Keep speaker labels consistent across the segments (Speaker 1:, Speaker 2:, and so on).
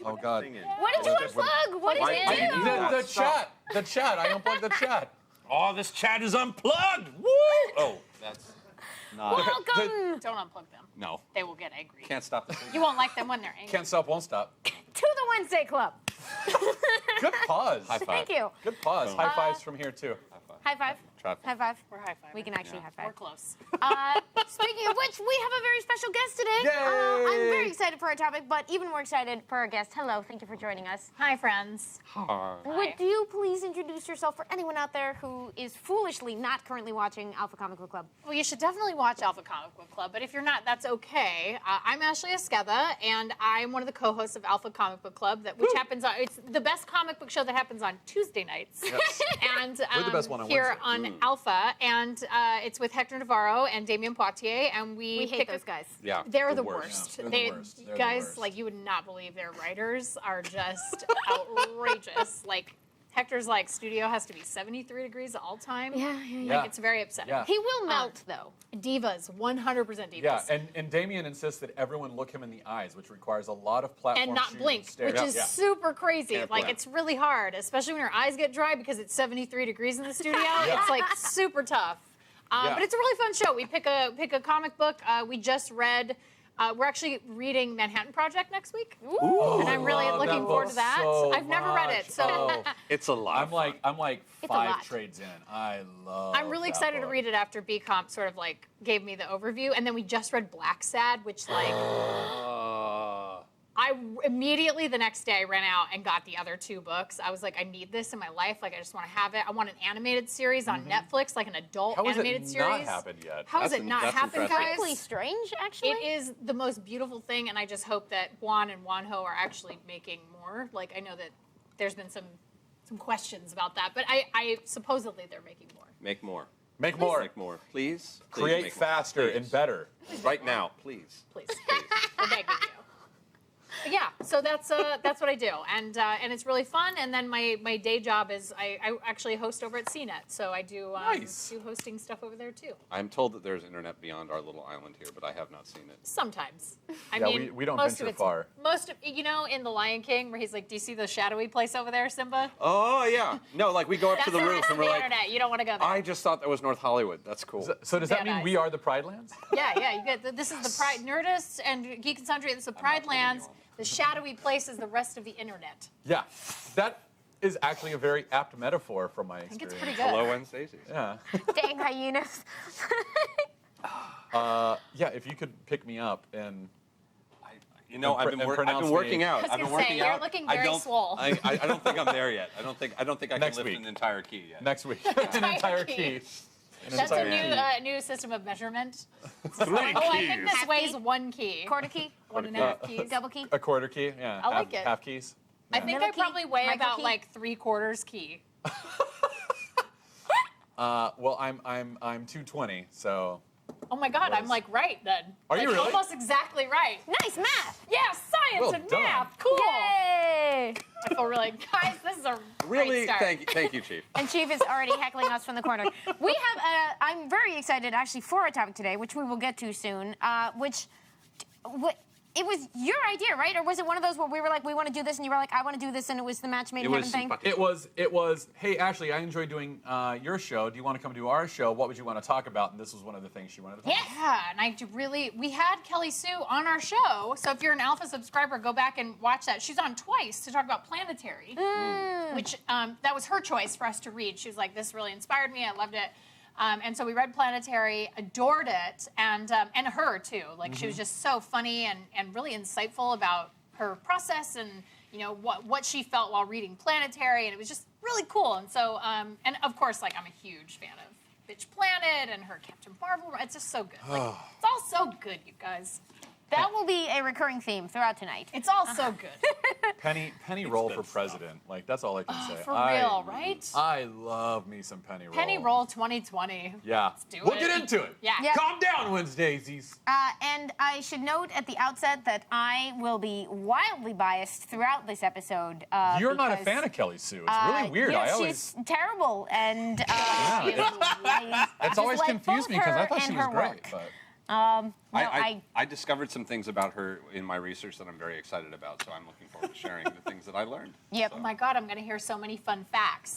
Speaker 1: Oh, God.
Speaker 2: What did you unplug? What did you do?
Speaker 3: The chat. I unplugged the chat.
Speaker 1: Oh, this chat is unplugged. Woo! Oh, that's not.
Speaker 2: Welcome
Speaker 4: Don't unplug them.
Speaker 1: No.
Speaker 4: They will get angry.
Speaker 1: Can't stop the
Speaker 4: You won't like them when they're angry.
Speaker 3: Can't stop, won't stop.
Speaker 2: to the Wednesday Club.
Speaker 3: Good pause.
Speaker 1: High five.
Speaker 2: Thank you.
Speaker 3: Good pause. High fives from here, too.
Speaker 2: High five.
Speaker 1: Traffic.
Speaker 2: High five.
Speaker 4: We're high-fiving.
Speaker 2: We can actually high
Speaker 4: We're
Speaker 2: five.
Speaker 4: close.
Speaker 2: Speaking of which, we have a very special guest today.
Speaker 3: Yay!
Speaker 2: I'm very excited for our topic, but even more excited for our guest. Hello, thank you for joining us.
Speaker 4: Hi, friends.
Speaker 2: Would you please introduce yourself for anyone out there who is foolishly not currently watching Alpha Comic Book Club?
Speaker 4: Well, you should definitely watch Alpha Comic Book Club, but if you're not, that's okay. I'm Ashley Esqueda, and I'm one of the co-hosts of Alpha Comic Book Club, which happens on, it's the best comic book show that happens on Tuesday nights.
Speaker 3: Yes.
Speaker 4: And
Speaker 3: We're the best one on
Speaker 4: here
Speaker 3: Wednesday.
Speaker 4: on Alpha, and it's with Hector Navarro and Damien Poitier, and
Speaker 2: We hate those guys.
Speaker 1: Yeah.
Speaker 4: They're the worst.
Speaker 3: Yeah, they're the worst. They're the
Speaker 4: Guys,
Speaker 3: worst.
Speaker 4: like, you would not believe their writers are just outrageous. Like, Hector's like, studio has to be 73 degrees all time.
Speaker 2: Yeah.
Speaker 4: Like, it's very upsetting.
Speaker 3: Yeah.
Speaker 2: He will melt, though.
Speaker 4: Divas, 100% divas.
Speaker 3: Yeah, and Damien insists that everyone look him in the eyes, which requires a lot of platform
Speaker 4: And not
Speaker 3: shooting
Speaker 4: blink,
Speaker 3: and stare.
Speaker 4: which is super crazy.
Speaker 1: Can't
Speaker 4: Like,
Speaker 1: blink.
Speaker 4: it's really hard, especially when your eyes get dry because it's 73 degrees in the studio. It's, like, super tough.
Speaker 3: Yeah.
Speaker 4: But it's a really fun show. We pick a comic book. We just read... we're actually reading Manhattan Project next week.
Speaker 3: Ooh,
Speaker 4: And I'm really
Speaker 3: I love
Speaker 4: looking
Speaker 3: that
Speaker 4: forward
Speaker 3: book
Speaker 4: to that.
Speaker 3: so
Speaker 4: I've never read it,
Speaker 3: much.
Speaker 4: so
Speaker 3: Oh.
Speaker 1: It's a lot.
Speaker 3: I'm like
Speaker 2: It's a
Speaker 3: 5
Speaker 2: lot.
Speaker 3: trades in. I love.
Speaker 4: I'm really
Speaker 3: that
Speaker 4: excited to
Speaker 3: book.
Speaker 4: read it after B Comp sort of like gave me the overview. And then we just read Black Sad, which like I immediately the next day I ran out and got the other 2 books. I was like, I need this in my life. Like, I just want to have it. I want an animated series on Netflix, like an adult
Speaker 3: How has
Speaker 4: animated
Speaker 3: it
Speaker 4: series.
Speaker 3: not happened yet?
Speaker 4: How has
Speaker 1: That's
Speaker 4: it not
Speaker 1: that's
Speaker 4: happened,
Speaker 1: impressive.
Speaker 4: guys?
Speaker 2: Frankly strange, actually.
Speaker 4: It is the most beautiful thing, and I just hope that Juan and Wanho are actually making more. Like, I know that there's been some questions about that, but I supposedly they're making more.
Speaker 1: Make more.
Speaker 3: Make more.
Speaker 1: Make more. Please. Please
Speaker 3: Create
Speaker 1: make more.
Speaker 3: faster
Speaker 1: Please.
Speaker 3: and better.
Speaker 1: Right now, please.
Speaker 4: Please. We're begging you. But yeah, so that's what I do, and it's really fun. And then my day job is I actually host over at CNET, so I do
Speaker 3: Nice.
Speaker 4: do hosting stuff over there too.
Speaker 1: I'm told that there's internet beyond our little island here, but I have not seen it.
Speaker 4: Sometimes. I
Speaker 3: Yeah,
Speaker 4: mean,
Speaker 3: we don't
Speaker 4: most
Speaker 3: venture
Speaker 4: of it's,
Speaker 3: far.
Speaker 4: Most of in The Lion King, where he's like, "Do you see the shadowy place over there, Simba?"
Speaker 1: Oh yeah. No, like we go up
Speaker 4: That's
Speaker 1: to the roof
Speaker 4: rest
Speaker 1: and
Speaker 4: of
Speaker 1: we're
Speaker 4: the
Speaker 1: like,
Speaker 4: internet. You don't want to go there.
Speaker 1: I just thought that was North Hollywood. That's cool.
Speaker 3: So does that
Speaker 4: Yeah,
Speaker 3: mean we are the Pride Lands?
Speaker 4: Yeah. You get this is the Pride Nerdists and Geek and Sundry. This is the Pride Lands. The shadowy place is the rest of the internet.
Speaker 3: Yeah, that is actually a very apt metaphor from my
Speaker 4: I think
Speaker 3: experience.
Speaker 4: it's pretty good.
Speaker 1: Hello, Wednesdays.
Speaker 3: Yeah.
Speaker 2: Dang hyenas.
Speaker 3: Yeah, if you could pick me up and
Speaker 1: You know,
Speaker 3: And
Speaker 1: I've been
Speaker 3: pronounce
Speaker 1: working
Speaker 3: me.
Speaker 1: out.
Speaker 4: I was
Speaker 1: I've been
Speaker 4: gonna say,
Speaker 1: working
Speaker 4: you're
Speaker 1: out.
Speaker 4: looking
Speaker 1: I
Speaker 4: very
Speaker 1: don't,
Speaker 4: swole.
Speaker 1: I don't think I'm there yet. I don't think I can
Speaker 3: Next
Speaker 1: lift
Speaker 3: week.
Speaker 1: an entire key yet.
Speaker 3: next week an entire key. An
Speaker 4: That's a
Speaker 3: entire
Speaker 4: new system of measurement.
Speaker 1: 3
Speaker 4: Oh, I think
Speaker 1: keys.
Speaker 4: this weighs 1 key.
Speaker 2: Quarter key?
Speaker 4: 1.5 keys.
Speaker 2: Double key?
Speaker 3: A quarter key, yeah.
Speaker 4: I like it.
Speaker 3: Half keys.
Speaker 4: I think
Speaker 2: Middle
Speaker 4: I
Speaker 2: key?
Speaker 4: probably weigh
Speaker 2: Micro
Speaker 4: about
Speaker 2: key?
Speaker 4: like 3/4 key.
Speaker 3: Well, I'm 220, so.
Speaker 4: Oh my God, I'm like right then.
Speaker 3: Are
Speaker 4: like,
Speaker 3: you really?
Speaker 4: Almost exactly right.
Speaker 2: Nice math.
Speaker 4: Yeah, science
Speaker 3: Well
Speaker 4: and
Speaker 3: done.
Speaker 4: math. Cool.
Speaker 2: Yay!
Speaker 4: I feel really, guys, this is a
Speaker 1: Really?
Speaker 4: great start.
Speaker 1: Thank you, Chief.
Speaker 2: And Chief is already heckling us from the corner. We have, I'm very excited actually for our topic today, which we will get to soon, it was your idea, right? Or was it one of those where we were like, we want to do this, and you were like, I want to do this, and it was the match made in heaven thing?
Speaker 3: It was, hey, Ashley, I enjoy doing your show. Do you want to come do our show? What would you want to talk about? And this was one of the things she wanted to talk about.
Speaker 4: Yeah, and we had Kelly Sue on our show, so if you're an Alpha subscriber, go back and watch that. She's on twice to talk about Planetary, which that was her choice for us to read. She was like, this really inspired me, I loved it. And so we read Planetary, adored it, and her too. Like she was just so funny and really insightful about her process and what she felt while reading Planetary, and it was just really cool. And so and of course, like I'm a huge fan of Bitch Planet and her Captain Marvel. It's just so good. Like, it's all so good, you guys.
Speaker 2: That will be a recurring theme throughout tonight.
Speaker 4: It's all so good.
Speaker 3: Penny roll for president. Like, that's all I can say.
Speaker 4: For real, right?
Speaker 3: I love me some Penny roll.
Speaker 4: Penny Roll 2020.
Speaker 3: Yeah.
Speaker 4: Let's do
Speaker 3: We'll
Speaker 4: it.
Speaker 3: get into it.
Speaker 4: Yeah.
Speaker 2: Yeah.
Speaker 3: Calm down, Wednesdays.
Speaker 2: And I should note at the outset that I will be wildly biased throughout this episode.
Speaker 3: You're not a
Speaker 2: because,
Speaker 3: fan of Kelly Sue. It's really weird.
Speaker 2: Yeah,
Speaker 3: I always.
Speaker 2: she's terrible, and
Speaker 3: It's always confused me because I thought she was great. But
Speaker 5: I discovered some things about her in my research that I'm very excited about, so I'm looking forward to sharing the things that I learned.
Speaker 2: Yep.
Speaker 4: Oh my God, I'm gonna hear so many fun facts.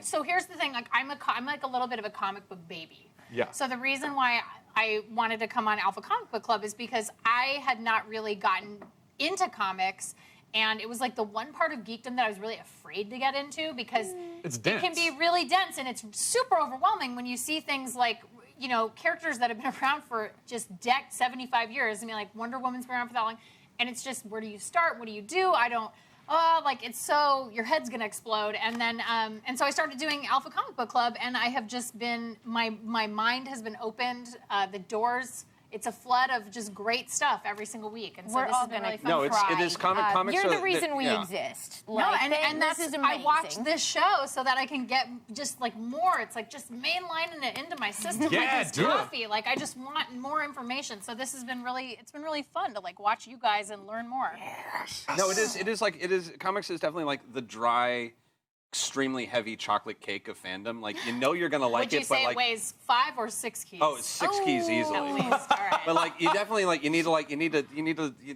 Speaker 4: So here's the thing, like I'm like a little bit of a comic book baby.
Speaker 3: Yeah.
Speaker 4: So the reason why I wanted to come on Alpha Comic Book Club is because I had not really gotten into comics, and it was like the one part of geekdom that I was really afraid to get into because
Speaker 3: It's
Speaker 4: it
Speaker 3: dense.
Speaker 4: can be really dense and it's super overwhelming when you see things like, you know, characters that have been around for just 75 years. I mean, like Wonder Woman's been around for that long, and it's just, where do you start? What do you do? Like it's so, your head's gonna explode. And then, and so I started doing Alpha Comic Book Club, and I have just been, my mind has been opened, the doors. It's a flood of just great stuff every single week, and so
Speaker 2: We're
Speaker 4: this
Speaker 2: all
Speaker 4: has been
Speaker 2: gonna
Speaker 4: really fun.
Speaker 5: No, it is comics.
Speaker 2: You're
Speaker 5: are-
Speaker 2: the reason we
Speaker 5: yeah.
Speaker 2: exist.
Speaker 4: No,
Speaker 2: Like,
Speaker 4: and
Speaker 2: this
Speaker 4: that's,
Speaker 2: is
Speaker 4: I
Speaker 2: amazing.
Speaker 4: watched this show so that I can get just like more. It's like just mainlining it into my system
Speaker 3: Yeah,
Speaker 4: like this
Speaker 3: do it.
Speaker 4: coffee. Like I just want more information. So this has been it's been really fun to like watch you guys and learn more.
Speaker 5: No, it is. Comics is definitely like the dry, extremely heavy chocolate cake of fandom. Like you know you're gonna like
Speaker 4: Would you
Speaker 5: it,
Speaker 4: say
Speaker 5: but
Speaker 4: it
Speaker 5: like
Speaker 4: weighs 5 or 6 keys?
Speaker 5: oh, it's 6 keys easily.
Speaker 4: At least. All right.
Speaker 5: But like you definitely like you need to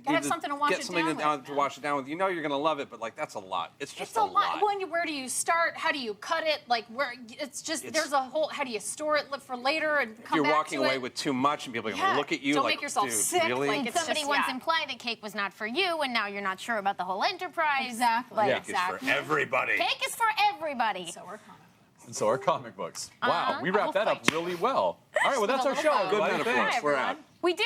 Speaker 4: have something to wash
Speaker 5: get
Speaker 4: it
Speaker 5: something
Speaker 4: down with,
Speaker 5: to wash it down with. You know you're gonna love it, but like that's a lot. It's just
Speaker 4: It's a lot. Where do you start? How do you cut it? Like where? It's just there's a whole. How do you store it for later and come
Speaker 5: You're
Speaker 4: back
Speaker 5: walking
Speaker 4: to
Speaker 5: away
Speaker 4: it?
Speaker 5: with too much, and people are
Speaker 4: Yeah.
Speaker 5: gonna look at you
Speaker 4: Don't
Speaker 5: like,
Speaker 4: make yourself
Speaker 5: dude,
Speaker 4: sick,
Speaker 5: really?
Speaker 4: like, it's
Speaker 2: Somebody
Speaker 4: just,
Speaker 2: once
Speaker 4: yeah.
Speaker 2: implied that cake was not for you, and now you're not sure about the whole enterprise.
Speaker 4: Exactly.
Speaker 2: Like,
Speaker 3: Yeah.
Speaker 1: It's for
Speaker 4: Exactly.
Speaker 1: everybody.
Speaker 2: Cake is for everybody.
Speaker 4: So we're comic.
Speaker 3: And so are comic books. Wow, we wrapped that up
Speaker 4: fight you.
Speaker 3: really well. All right, well, that's our
Speaker 4: Little
Speaker 3: show.
Speaker 4: bow.
Speaker 5: Good
Speaker 3: everybody.
Speaker 5: metaphors.
Speaker 3: Thanks.
Speaker 5: We're
Speaker 4: everyone.
Speaker 5: out.
Speaker 2: We do,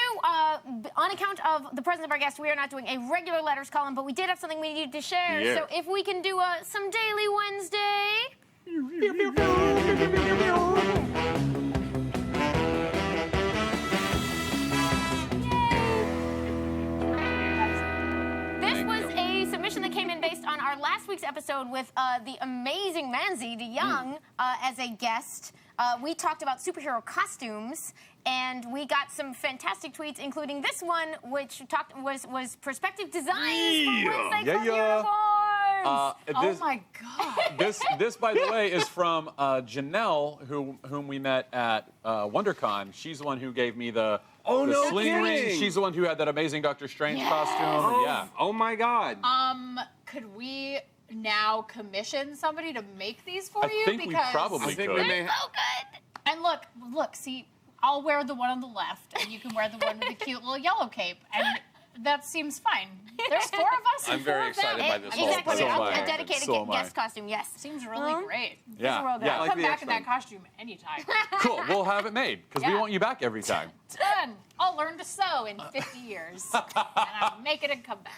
Speaker 2: on account of the presence of our guest, we are not doing a regular letters column, but we did have something we needed to share.
Speaker 5: Yeah.
Speaker 2: So if we can do some Daily Wednesday. This was a submission that came in based on our last week's episode with the amazing Manzi DeYoung as a guest. We talked about superhero costumes, and we got some fantastic tweets, including this one, which was perspective designs for Wednesday
Speaker 3: Yeah,
Speaker 2: from
Speaker 3: yeah.
Speaker 2: Unicorns.
Speaker 3: This,
Speaker 4: Oh my God.
Speaker 3: this, by the way, is from Janelle, whom we met at WonderCon. She's the one who gave me the
Speaker 5: no
Speaker 3: sling
Speaker 5: kidding.
Speaker 3: ring. She's the one who had that amazing Doctor Strange
Speaker 2: Yes.
Speaker 3: costume. Yeah.
Speaker 5: Oh my God.
Speaker 4: Could we now commission somebody to make these for
Speaker 3: I
Speaker 4: you?
Speaker 3: think we
Speaker 4: Because
Speaker 3: probably
Speaker 5: I think
Speaker 3: could.
Speaker 5: we may.
Speaker 2: So good.
Speaker 4: And look, see, I'll wear the one on the left, and you can wear the one with the cute little yellow cape, and that seems fine. There's 4 of us.
Speaker 5: I'm
Speaker 4: and
Speaker 5: very
Speaker 4: 4 of them.
Speaker 5: excited by this
Speaker 2: He's
Speaker 5: whole
Speaker 2: gonna put
Speaker 3: So
Speaker 2: it
Speaker 3: am
Speaker 2: out,
Speaker 3: I.
Speaker 2: a dedicated
Speaker 3: So am I.
Speaker 2: guest costume, yes.
Speaker 4: Seems really great.
Speaker 3: Yeah.
Speaker 2: real good.
Speaker 3: Yeah.
Speaker 5: I like
Speaker 4: Come
Speaker 5: the
Speaker 4: back in that
Speaker 5: X-Men.
Speaker 4: costume anytime.
Speaker 3: Cool. We'll have it made because we
Speaker 4: Yeah.
Speaker 3: want you back every time.
Speaker 4: Done. I'll learn to sew in 50 years, and I'll make it and come back.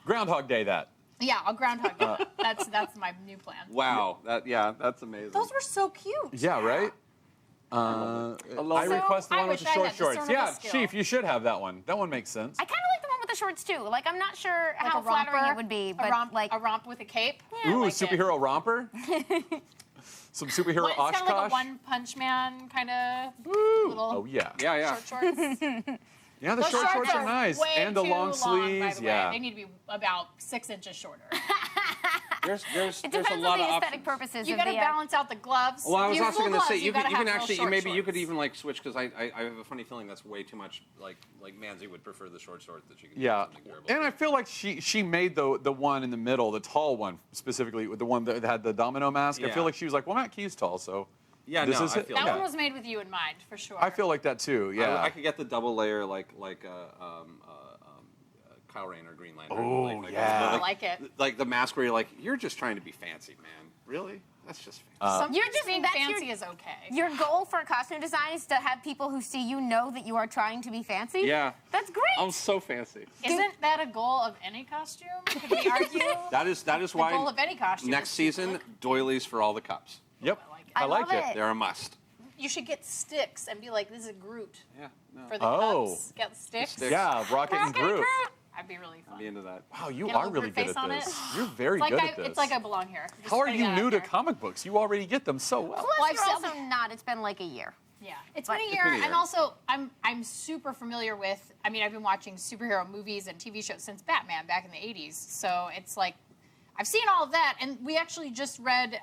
Speaker 3: Groundhog Day that.
Speaker 4: Yeah, I'll groundhog you. That's my new plan.
Speaker 5: Wow. That's amazing.
Speaker 4: Those were so cute.
Speaker 3: Yeah, right? I
Speaker 5: love it.
Speaker 3: request the
Speaker 4: I
Speaker 3: one with
Speaker 4: wish
Speaker 3: the
Speaker 4: I
Speaker 3: short
Speaker 4: had the
Speaker 3: shorts.
Speaker 4: sort of
Speaker 3: Yeah,
Speaker 4: a skill.
Speaker 3: Chief, you should have that one. That one makes sense.
Speaker 2: I kind of like the one with the shorts too. Like, I'm not sure
Speaker 4: Like
Speaker 2: how
Speaker 4: a
Speaker 2: flattering
Speaker 4: romper,
Speaker 2: it would be,
Speaker 4: a
Speaker 2: but
Speaker 4: romp,
Speaker 2: like,
Speaker 4: a romp with a cape.
Speaker 3: Ooh,
Speaker 4: like
Speaker 3: superhero romper? Some superhero
Speaker 4: It's kind of like a
Speaker 3: Oshkosh?
Speaker 4: One Punch Man kind of little
Speaker 3: Oh, yeah.
Speaker 5: Yeah.
Speaker 4: short shorts.
Speaker 3: Yeah, the
Speaker 4: Those
Speaker 3: short shorts are nice.
Speaker 4: way
Speaker 3: And the
Speaker 4: too
Speaker 3: long
Speaker 4: By
Speaker 3: sleeves.
Speaker 4: the way.
Speaker 3: Yeah.
Speaker 4: They need to be about 6 inches shorter.
Speaker 5: There's
Speaker 2: it
Speaker 5: there's a
Speaker 2: depends
Speaker 5: lot
Speaker 2: on the
Speaker 5: of
Speaker 2: aesthetic
Speaker 5: options.
Speaker 2: purposes
Speaker 4: You
Speaker 2: of
Speaker 4: got to
Speaker 2: the
Speaker 4: balance out the gloves.
Speaker 5: Well, I was
Speaker 4: If you
Speaker 5: also
Speaker 4: full
Speaker 5: going to say
Speaker 4: gloves,
Speaker 5: you
Speaker 4: gotta
Speaker 5: can
Speaker 4: have
Speaker 5: actually
Speaker 4: little
Speaker 5: maybe
Speaker 4: short
Speaker 5: you could
Speaker 4: shorts.
Speaker 5: even like switch because I have a funny feeling that's way too much like Manzi would prefer the short shorts that she could
Speaker 3: Yeah,
Speaker 5: do something durable.
Speaker 3: and I feel like she made the one in the middle, the tall one specifically, the one that had the domino mask. I
Speaker 5: Yeah.
Speaker 3: feel like she was like, well, Matt Key's tall, so
Speaker 5: Yeah,
Speaker 3: this
Speaker 5: no,
Speaker 3: is
Speaker 5: I
Speaker 3: it.
Speaker 5: feel
Speaker 4: That
Speaker 3: Yeah.
Speaker 4: one was made with you in mind, for sure.
Speaker 3: I feel like that too. Yeah,
Speaker 5: I could get the double layer like Kyle Rayner Green Lantern.
Speaker 3: Oh,
Speaker 5: like,
Speaker 3: yeah.
Speaker 4: I like it.
Speaker 5: Like the mask where you're like, you're just trying to be fancy, man. Really? That's just fancy.
Speaker 4: Sometimes
Speaker 2: You're just-
Speaker 4: being
Speaker 2: that's
Speaker 4: fancy
Speaker 2: your-
Speaker 4: is okay.
Speaker 2: your goal for costume design is to have people who see you know that you are trying to be fancy.
Speaker 5: Yeah.
Speaker 2: That's great.
Speaker 5: I'm so fancy.
Speaker 4: Isn't that a goal of any costume? Could we argue?
Speaker 5: That is
Speaker 4: the
Speaker 5: why
Speaker 4: goal of any costume.
Speaker 5: next
Speaker 4: is to
Speaker 5: season
Speaker 4: look-
Speaker 5: doilies for all the cups.
Speaker 3: Yep,
Speaker 4: I like it.
Speaker 3: I
Speaker 2: I
Speaker 3: like
Speaker 2: love
Speaker 3: it.
Speaker 2: it.
Speaker 5: They're a must.
Speaker 4: You should get sticks and be like, this is Groot
Speaker 5: Yeah. No.
Speaker 4: for the
Speaker 3: Oh.
Speaker 4: cups. Get the sticks.
Speaker 5: Sticks.
Speaker 3: Yeah, Rocket and Groot.
Speaker 4: I'd be really fun.
Speaker 5: Be into that.
Speaker 3: Wow, you
Speaker 4: Get a
Speaker 3: are
Speaker 4: little
Speaker 3: really
Speaker 4: Groot
Speaker 3: good
Speaker 4: face
Speaker 3: at
Speaker 4: on
Speaker 3: this.
Speaker 4: it.
Speaker 3: You're very
Speaker 4: It's like
Speaker 3: good
Speaker 4: I,
Speaker 3: at this.
Speaker 4: It's like I belong here. Just
Speaker 3: How are
Speaker 4: putting
Speaker 3: you
Speaker 4: that
Speaker 3: new
Speaker 4: out
Speaker 3: to
Speaker 4: there.
Speaker 3: comic books? You already get them so well.
Speaker 2: Plus,
Speaker 4: Well, I've
Speaker 2: you're
Speaker 4: still-
Speaker 2: also not. It's been like a year.
Speaker 4: Yeah, it's
Speaker 2: But-
Speaker 4: been a
Speaker 2: It's
Speaker 4: year,
Speaker 5: been a year.
Speaker 4: and also I'm super familiar with. I mean, I've been watching superhero movies and TV shows since Batman back in the '80s. So it's like I've seen all of that, and we actually just read.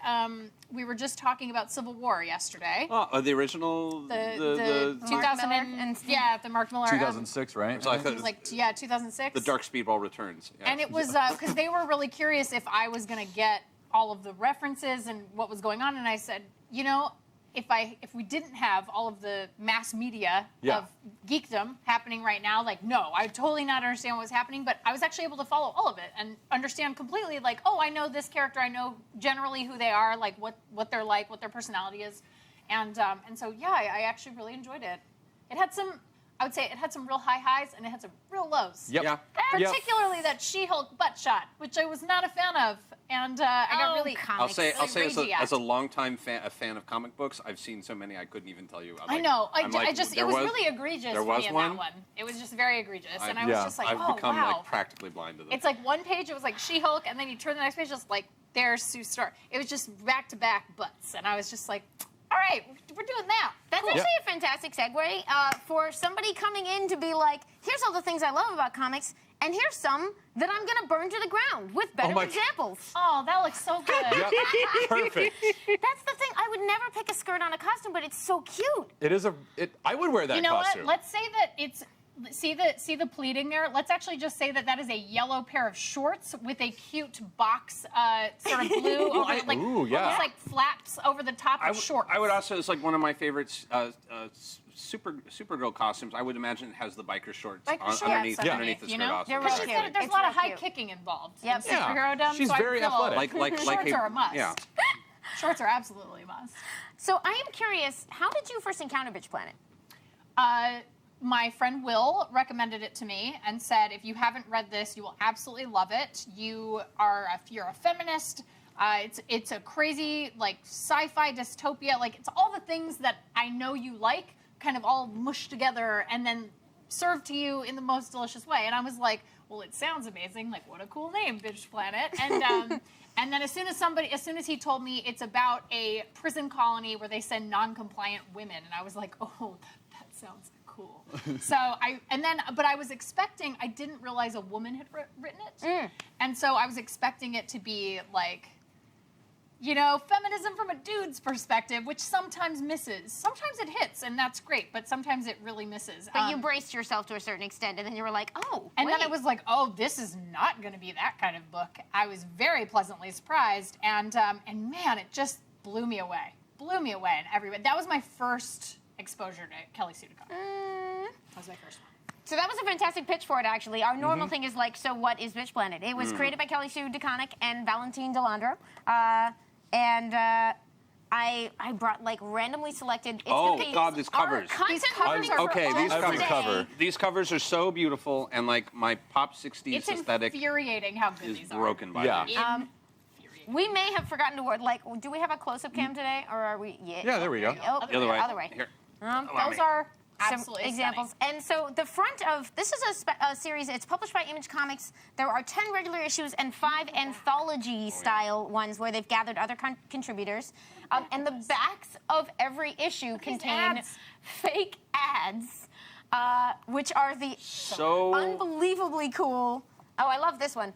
Speaker 4: We were just talking about Civil War yesterday.
Speaker 5: Oh, the original,
Speaker 4: The 2000
Speaker 2: and
Speaker 4: the Mark Miller.
Speaker 3: 2006, right?
Speaker 5: So I thought
Speaker 4: It was like 2006.
Speaker 5: the Dark Speedball Returns. Yeah.
Speaker 4: And it was because they were really curious if I was going to get all of the references and what was going on, and I said, you know, if we didn't have all of the mass media of geekdom happening right now, like, no, I would totally not understand what was happening, but I was actually able to follow all of it and understand completely, like, oh, I know this character, I know generally who they are, like what they're like, what their personality is, and so yeah, I actually really enjoyed it. It had some, I would say, it had some real high highs and it had some real lows.
Speaker 3: Yep.
Speaker 5: Yeah.
Speaker 4: Particularly that She-Hulk butt shot, which I was not a fan of, and I got really.
Speaker 5: I'll say
Speaker 4: crazy
Speaker 5: as a longtime fan of comic books, I've seen so many I couldn't even tell you.
Speaker 4: I know.
Speaker 5: I'm like,
Speaker 4: It was really egregious
Speaker 5: there
Speaker 4: for
Speaker 5: was
Speaker 4: me in
Speaker 5: one?
Speaker 4: that one. It was just very egregious, and I was
Speaker 3: Yeah.
Speaker 4: just like,
Speaker 5: I've
Speaker 4: oh
Speaker 5: become
Speaker 4: wow.
Speaker 5: like practically blind to them.
Speaker 4: It's like one page, it was like She-Hulk, and then you turn the next page, just like there's Sue Storm. It was just back-to-back butts, and I was just like, all right, we're doing that.
Speaker 2: That's actually a fantastic segue for somebody coming in to be like, here's all the things I love about comics, and here's some that I'm going to burn to the ground with better examples.
Speaker 4: Oh, that looks so good.
Speaker 3: Yep. Perfect.
Speaker 2: That's the thing. I would never pick a skirt on a costume, but it's so cute.
Speaker 3: It is I would wear that
Speaker 4: You know
Speaker 3: costume.
Speaker 4: what? Let's say that it's. See the pleating there? Let's actually just say that is a yellow pair of shorts with a cute box, sort of blue, over, like
Speaker 3: Ooh, yeah.
Speaker 4: almost like flaps over the top of shorts.
Speaker 5: I would also, it's like one of my favorites, Supergirl costumes. I would imagine it has the biker shorts, underneath the skirt.
Speaker 4: You know,
Speaker 5: Also.
Speaker 2: They're
Speaker 4: because
Speaker 2: really cute.
Speaker 4: there's a
Speaker 2: It's
Speaker 4: lot of
Speaker 2: real
Speaker 4: high
Speaker 2: cute.
Speaker 4: kicking involved.
Speaker 2: Yep.
Speaker 4: In
Speaker 3: Yeah.
Speaker 4: superhero-dom,
Speaker 3: She's
Speaker 4: so I
Speaker 3: very
Speaker 4: feel
Speaker 3: athletic.
Speaker 4: shorts are a must.
Speaker 5: Yeah.
Speaker 4: Shorts are absolutely a must.
Speaker 2: So I am curious, how did you first encounter Bitch Planet?
Speaker 4: My friend Will recommended it to me and said, if you haven't read this, you will absolutely love it. You're a feminist. It's a crazy like sci-fi dystopia. Like it's all the things that I know you like, kind of all mushed together and then served to you in the most delicious way. And I was like, well, it sounds amazing. Like what a cool name, Bitch Planet. And and then as soon as he told me it's about a prison colony where they send non-compliant women, and I was like, oh, that sounds cool. So but I was expecting, I didn't realize a woman had written it. And so I was expecting it to be like, you know, feminism from a dude's perspective, which sometimes misses. Sometimes it hits, and that's great, but sometimes it really misses.
Speaker 2: But you braced yourself to a certain extent, and then you were like, oh,
Speaker 4: And
Speaker 2: wait.
Speaker 4: then it was like, oh, this is not going to be that kind of book. I was very pleasantly surprised, and man, it just blew me away in every way. That was my first exposure to Kelly Sue DeConnick. That was my first one.
Speaker 2: So that was a fantastic pitch for it, actually. Our normal thing is like, so what is Bitch Planet? It was created by Kelly Sue DeConnick and Valentine Delandro. I brought like randomly selected. It's
Speaker 5: Oh,
Speaker 2: gonna be
Speaker 5: God, these covers.
Speaker 2: Our content
Speaker 4: These covers
Speaker 2: are
Speaker 5: okay,
Speaker 2: for
Speaker 5: these
Speaker 2: all
Speaker 3: covers.
Speaker 2: today.
Speaker 3: Cover.
Speaker 5: These covers are so beautiful, and like my pop 60s
Speaker 4: It's
Speaker 5: aesthetic
Speaker 4: infuriating how good
Speaker 5: is
Speaker 4: these are.
Speaker 5: broken by
Speaker 3: Yeah.
Speaker 5: these.
Speaker 4: Infuriating.
Speaker 2: We may have forgotten to like. Do we have a close-up cam today, or are we?
Speaker 3: Yeah, there we go.
Speaker 2: Oh,
Speaker 5: The other way.
Speaker 2: Other way.
Speaker 5: Here.
Speaker 4: Those are
Speaker 2: Some
Speaker 4: absolutely
Speaker 2: examples.
Speaker 4: stunning.
Speaker 2: And so the front of this is a series. It's published by Image Comics. There are 10 regular issues and 5 anthology-style ones where they've gathered other contributors. And the backs of every issue contain
Speaker 4: ads.
Speaker 2: fake ads, which are the
Speaker 5: So
Speaker 2: unbelievably cool. Oh, I love this one.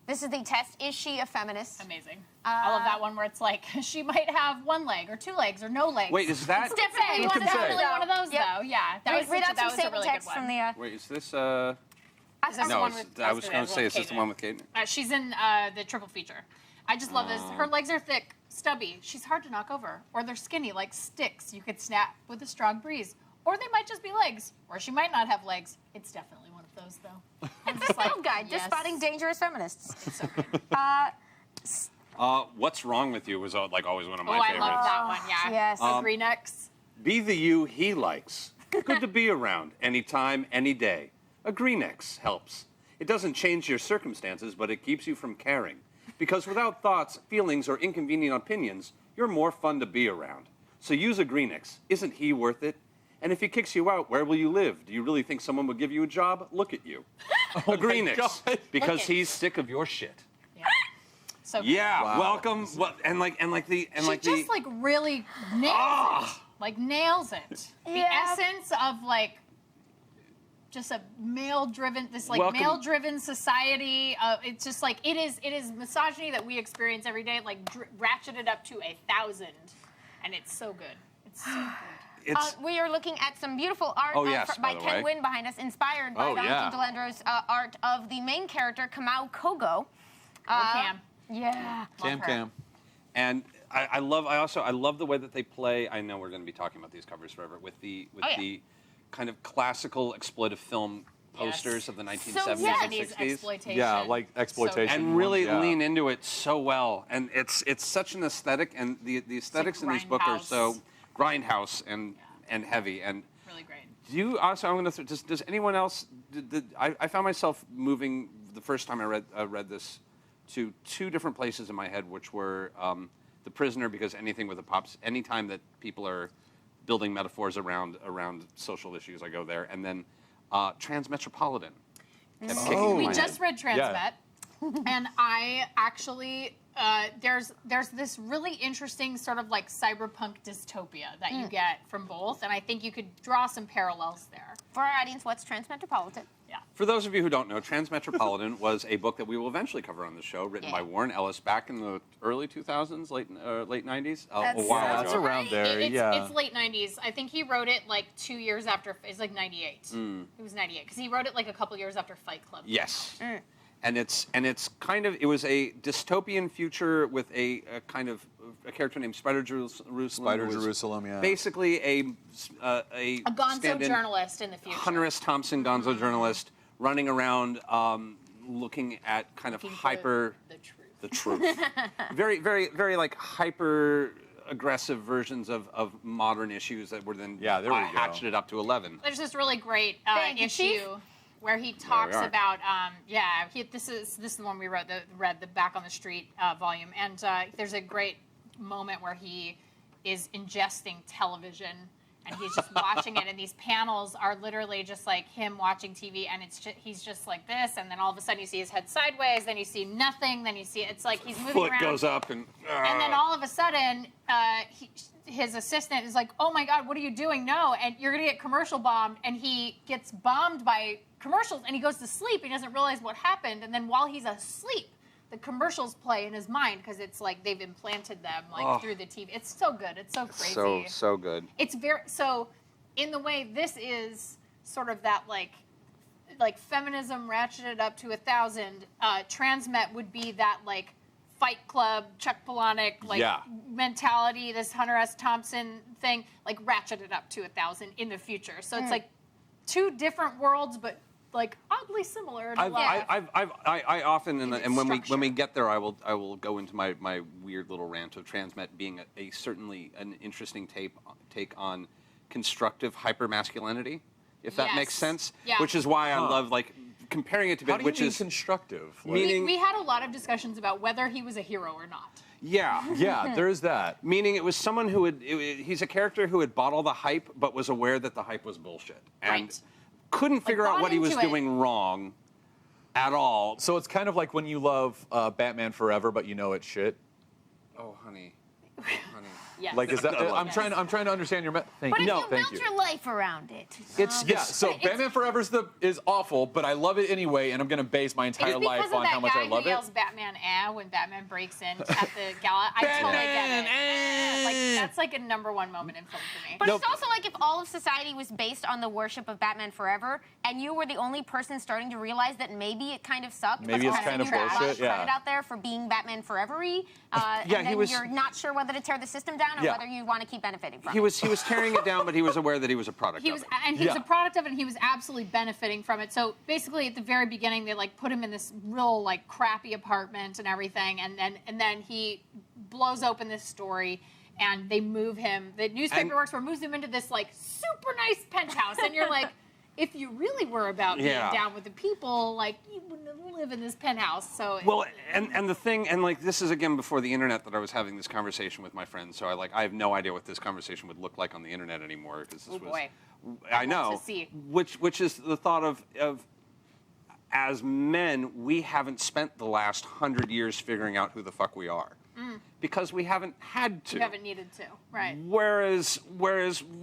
Speaker 2: This is the test. Is she a feminist?
Speaker 4: Amazing. I love that one where it's like she might have one leg or 2 legs or no legs.
Speaker 5: wait, is that?
Speaker 4: Definitely
Speaker 3: Who can say?
Speaker 4: one of those
Speaker 2: Yep.
Speaker 4: though. Yeah, that was
Speaker 2: Read out
Speaker 4: that
Speaker 2: some
Speaker 4: was a
Speaker 2: sample
Speaker 4: really good
Speaker 2: text
Speaker 4: one.
Speaker 2: from the.
Speaker 5: Wait, is this?
Speaker 4: Is this the
Speaker 5: No,
Speaker 4: one
Speaker 5: it's-
Speaker 4: with,
Speaker 5: I was going to say, is this the one with Kate?
Speaker 4: She's in the triple feature. I just love this. Her legs are thick, stubby. She's hard to knock over. Or they're skinny, like sticks you could snap with a strong breeze. Or they might just be legs. Or she might not have legs. It's definitely one of those, though.
Speaker 2: It's a field guide to
Speaker 4: yes.
Speaker 2: spotting dangerous feminists.
Speaker 4: It's so good.
Speaker 5: What's Wrong with You was like always one of my
Speaker 4: Oh, I
Speaker 5: favorites.
Speaker 4: love that one, yeah.
Speaker 2: Yes.
Speaker 4: Agree next.
Speaker 5: Be the you he likes. Good to be around, anytime, any day. A Greenex helps. It doesn't change your circumstances, but it keeps you from caring. Because without thoughts, feelings, or inconvenient opinions, you're more fun to be around. So use a Greenex. Isn't he worth it? And if he kicks you out, where will you live? Do you really think someone would give you a job? Look at you. A Greenex.
Speaker 3: God.
Speaker 5: Because
Speaker 4: Look at-
Speaker 5: he's sick of your shit.
Speaker 4: Yeah. So good.
Speaker 5: Yeah,
Speaker 3: Wow.
Speaker 5: welcome. Well, and
Speaker 4: She just like really nails it. Like nails it. The
Speaker 2: Yeah.
Speaker 4: essence of like just a male-driven,
Speaker 5: Welcome.
Speaker 4: male-driven society. It's just like it is misogyny that we experience every day, like ratcheted up to 1,000, and it's so good. It's so good.
Speaker 2: We are looking at some beautiful art by Ken Wynn behind us, inspired by Valentin Delandro's art of the main character, Kamau Kogo.
Speaker 4: Cam.
Speaker 2: Yeah.
Speaker 3: Cam.
Speaker 5: And I love the way that they play. I know we're going to be talking about these covers forever with the kind of classical exploitive film posters of the 1970s and
Speaker 4: 70s
Speaker 5: 60s.
Speaker 4: exploitation.
Speaker 3: Yeah, like exploitation.
Speaker 5: And really
Speaker 3: ones,
Speaker 5: lean into it so well. And it's such an aesthetic, and the aesthetics in these books are so grindhouse and heavy and
Speaker 4: really great.
Speaker 5: Do you also? I'm going to. Does anyone else? I found myself moving the first time I read this to two different places in my head, which were The Prisoner, because anything with a pops, anytime that people are building metaphors around social issues, I go there, and then Transmetropolitan. kept kicking in
Speaker 4: We
Speaker 5: my
Speaker 4: just
Speaker 5: head.
Speaker 4: read Transmet, and I actually there's this really interesting sort of like cyberpunk dystopia that you get from both, and I think you could draw some parallels there.
Speaker 2: For our audience, what's Transmetropolitan?
Speaker 4: Yeah.
Speaker 5: For those of you who don't know, Transmetropolitan was a book that we will eventually cover on the show, written by Warren Ellis back in the early 2000s, late 90s, a while
Speaker 3: That's
Speaker 5: ago.
Speaker 3: around there,
Speaker 4: It's late 90s. I think he wrote it like 2 years after. It's like 98. It was 98 because he wrote it like a couple years after Fight Club.
Speaker 5: Yes. And it's kind of, it was a dystopian future with a kind of a character named Spider Jerusalem.
Speaker 3: Spider
Speaker 5: who was
Speaker 3: Jerusalem, yeah.
Speaker 5: Basically a
Speaker 4: Gonzo
Speaker 5: stand-in
Speaker 4: journalist in the future.
Speaker 5: Hunter S. Thompson, Gonzo journalist, running around looking at kind of hyper
Speaker 4: the truth.
Speaker 5: very, very, very like hyper aggressive versions of modern issues that were then
Speaker 3: there we go.
Speaker 5: hatcheted up to 11.
Speaker 4: There's this really great
Speaker 2: Thank you,
Speaker 4: issue
Speaker 2: Chief.
Speaker 4: where he talks
Speaker 5: are.
Speaker 4: about this is the one we read the Back on the Street volume, and there's a great moment where he is ingesting television and he's just watching it, and these panels are literally just like him watching TV, and he's just like this, and then all of a sudden you see his head sideways, then you see nothing, then you see it's like he's moving
Speaker 5: Foot
Speaker 4: around.
Speaker 5: goes up and
Speaker 4: then all of a sudden, his assistant is like, "Oh my God, what are you doing? No, and you're gonna get commercial bombed." And he gets bombed by commercials, and he goes to sleep. He doesn't realize what happened, and then while he's asleep, the commercials play in his mind because it's like they've implanted them through the TV. It's so good. It's so crazy.
Speaker 5: so good.
Speaker 4: It's very so. In the way this is sort of that like feminism ratcheted up to 1,000. Transmet would be that like Fight Club, Chuck Palahniuk mentality. This Hunter S. Thompson thing, like ratcheted up to 1,000 in the future. So it's like two different worlds, but like oddly similar.
Speaker 5: I often and when
Speaker 4: structure.
Speaker 5: we get there, I will go into my weird little rant of Transmet being a certainly an interesting take on constructive hypermasculinity, if that makes sense.
Speaker 4: Yeah.
Speaker 5: Which is why I love like comparing it to
Speaker 3: How do you
Speaker 5: which
Speaker 3: mean
Speaker 5: is
Speaker 3: constructive? Like-
Speaker 5: meaning
Speaker 4: we had a lot of discussions about whether he was a hero or not.
Speaker 3: yeah, there's that.
Speaker 5: Meaning it was someone who he's a character who had bought all the hype but was aware that the hype was bullshit and
Speaker 4: Right.
Speaker 5: couldn't figure out
Speaker 4: bought
Speaker 5: what he was
Speaker 4: into it.
Speaker 5: doing wrong at all.
Speaker 3: So it's kind of like when you love Batman Forever, but you know it's shit.
Speaker 5: Oh, honey.
Speaker 4: Yes.
Speaker 3: Like, is that? I'm
Speaker 4: Yes.
Speaker 3: trying to understand your. Thank
Speaker 2: But
Speaker 3: you.
Speaker 2: if you
Speaker 3: Thank
Speaker 2: built
Speaker 3: you.
Speaker 2: your life around it.
Speaker 5: It's
Speaker 3: So Batman Forever is awful, but I love it anyway, and I'm gonna base my entire
Speaker 4: It's because
Speaker 3: life
Speaker 4: of
Speaker 3: on
Speaker 4: that
Speaker 3: how much
Speaker 4: guy
Speaker 3: I love
Speaker 4: who
Speaker 3: it.
Speaker 4: yells Batman when Batman breaks in at the gala. I totally get it. Like that's like a #1 moment in film for me.
Speaker 2: But it's also like if all of society was based on the worship of Batman Forever, and you were the only person starting to realize that maybe it kind of sucked.
Speaker 3: Maybe
Speaker 2: but
Speaker 3: it's
Speaker 2: also
Speaker 3: kind of
Speaker 2: you got a lot
Speaker 3: bullshit, yeah.
Speaker 2: credit out there for being Batman Forever-y, and
Speaker 5: he
Speaker 2: then
Speaker 5: was-
Speaker 2: you're not sure whether to tear the system down or
Speaker 3: Yeah.
Speaker 2: whether you want to keep benefiting from
Speaker 5: He
Speaker 2: it.
Speaker 5: was tearing it down, but he was aware that he was a product
Speaker 4: He
Speaker 5: of
Speaker 4: was,
Speaker 5: it.
Speaker 4: and he was
Speaker 3: Yeah.
Speaker 4: a product of it, and he was absolutely benefiting from it. So basically, at the very beginning, they like put him in this real like crappy apartment and everything, and then he blows open this story, and they move him. The newspaper
Speaker 5: And-
Speaker 4: works for moves him into this like super nice penthouse, and you're like, if you really were about being down with the people, like you wouldn't live in this penthouse. So
Speaker 5: Well, and the thing, and like this is again before the internet that I was having this conversation with my friends. So I have no idea what this conversation would look like on the internet anymore because this was.
Speaker 4: boy.
Speaker 5: I know.
Speaker 4: to see.
Speaker 5: Which is the thought of as men, we haven't spent the last 100 years figuring out who the fuck we are. because we haven't had to.
Speaker 4: You haven't needed to, right?
Speaker 5: Whereas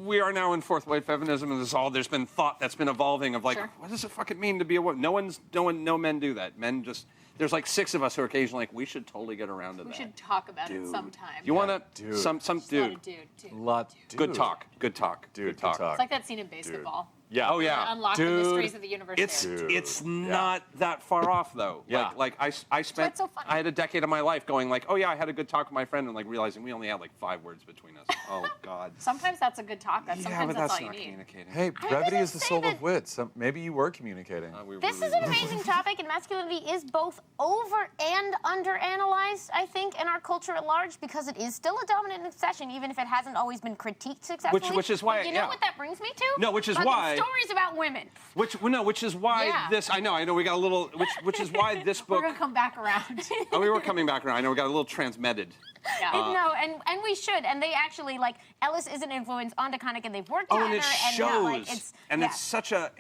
Speaker 5: we are now in fourth wave feminism, and there's been thought that's been evolving of like,
Speaker 4: Sure.
Speaker 5: what does it fucking mean to be a woman? No men do that. Men just, there's like 6 of us who are occasionally like, we should totally get around to that.
Speaker 4: We should talk about it sometime.
Speaker 5: You want to,
Speaker 3: Dude.
Speaker 5: some
Speaker 4: Just a lot
Speaker 5: dude.
Speaker 4: of dude.
Speaker 5: Good talk. Good talk.
Speaker 3: Dude,
Speaker 5: Good talk.
Speaker 3: good talk.
Speaker 4: It's like that scene in Basketball.
Speaker 3: Yeah.
Speaker 5: Oh yeah.
Speaker 4: Unlock the
Speaker 3: Dude.
Speaker 4: mysteries of the universe.
Speaker 5: It's
Speaker 4: there.
Speaker 5: it's not that far off though.
Speaker 3: Yeah.
Speaker 5: Like I spent
Speaker 4: it's so funny.
Speaker 5: I had a decade of my life going like, oh yeah, I had a good talk with my friend and like realizing we only had like 5 words between us. Oh God.
Speaker 4: Sometimes that's a good talk.
Speaker 5: Yeah,
Speaker 4: Sometimes
Speaker 5: but
Speaker 4: that's
Speaker 5: that's
Speaker 4: all you
Speaker 5: not
Speaker 4: need.
Speaker 5: communicating.
Speaker 3: Hey, brevity is the
Speaker 2: say
Speaker 3: soul
Speaker 2: that-
Speaker 3: of wit. So maybe you were communicating.
Speaker 2: This is an amazing topic, and masculinity is both over and under-analyzed, I think, in our culture at large, because it is still a dominant obsession, even if it hasn't always been critiqued successfully.
Speaker 5: Which is why-
Speaker 2: But you know
Speaker 5: yeah.
Speaker 2: what that brings me to?
Speaker 5: No, which is
Speaker 2: Fucking
Speaker 5: why-
Speaker 2: stories about women.
Speaker 5: Which is why
Speaker 4: Yeah.
Speaker 5: this. I know. We got a little. Which is why this
Speaker 4: We're
Speaker 5: book.
Speaker 4: gonna come back around.
Speaker 5: Oh, we were coming back around. I know we got a little transmitted.
Speaker 4: yeah.
Speaker 2: No, and we should. And they actually, like, Ellis is an influence on DeConnick, and they've worked
Speaker 5: Oh,
Speaker 2: together.
Speaker 5: and it
Speaker 2: and
Speaker 5: shows.
Speaker 2: like, it's,
Speaker 5: and
Speaker 2: yeah.
Speaker 5: it's such a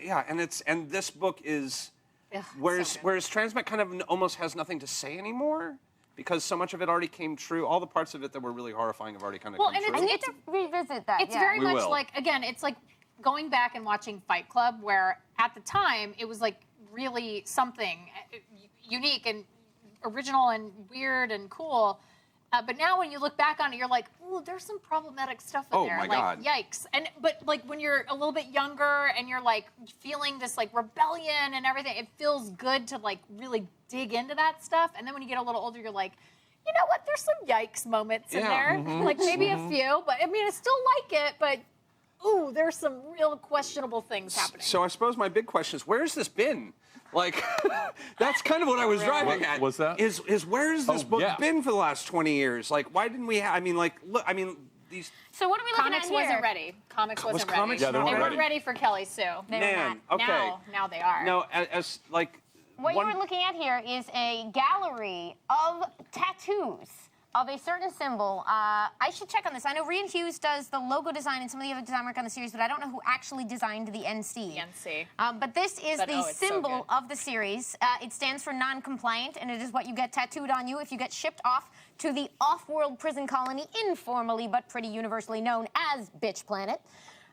Speaker 5: and this book is.
Speaker 4: Ugh,
Speaker 5: Whereas,
Speaker 4: so good.
Speaker 5: whereas Transmet kind of almost has nothing to say anymore because so much of it already came true. All the parts of it that were really horrifying have already kind of
Speaker 4: Well,
Speaker 5: come
Speaker 4: and
Speaker 5: true.
Speaker 2: I need to revisit that.
Speaker 4: It's
Speaker 2: yeah.
Speaker 4: very
Speaker 5: We
Speaker 4: much
Speaker 5: will.
Speaker 4: like, again, it's like going back and watching Fight Club, where at the time it was like really something unique and original and weird and cool. But now when you look back on it, you're like, ooh, there's some problematic stuff in
Speaker 5: Oh,
Speaker 4: there.
Speaker 5: my
Speaker 4: like,
Speaker 5: God.
Speaker 4: yikes. But like when you're a little bit younger and you're like feeling this like rebellion and everything, it feels good to like really dig into that stuff. And then when you get a little older, you're like, you know what? There's some yikes moments in
Speaker 5: Yeah.
Speaker 4: there. Like maybe a few, but I mean, I still like it, but ooh, there's some real questionable things happening.
Speaker 5: So I suppose my big question is, where's this been? Like, that's kind of what I was driving at.
Speaker 3: What's that?
Speaker 5: Is where's this book
Speaker 3: yeah.
Speaker 5: been for the last 20 years? Like, why didn't we? I mean, like, look. I mean, these.
Speaker 2: So what are we looking
Speaker 4: Comics
Speaker 2: at here?
Speaker 4: wasn't ready. Comics wasn't ready.
Speaker 5: Comics
Speaker 3: Yeah, they
Speaker 4: they
Speaker 3: weren't
Speaker 4: weren't
Speaker 3: ready.
Speaker 4: ready for Kelly Sue.
Speaker 2: They were
Speaker 5: Man,
Speaker 2: not.
Speaker 5: okay.
Speaker 4: Now they are.
Speaker 5: No, as like.
Speaker 2: What
Speaker 5: one-
Speaker 2: you were looking at here is a gallery of tattoos of a certain symbol. I should check on this. I know Rian Hughes does the logo design and some of the other design work on the series, but I don't know who actually designed the NC.
Speaker 4: NC.
Speaker 2: But this is
Speaker 4: But,
Speaker 2: the
Speaker 4: oh, it's so
Speaker 2: symbol
Speaker 4: good.
Speaker 2: of the series. It stands for non-compliant, and it is what you get tattooed on you if you get shipped off to the off-world prison colony, informally but pretty universally known as Bitch Planet.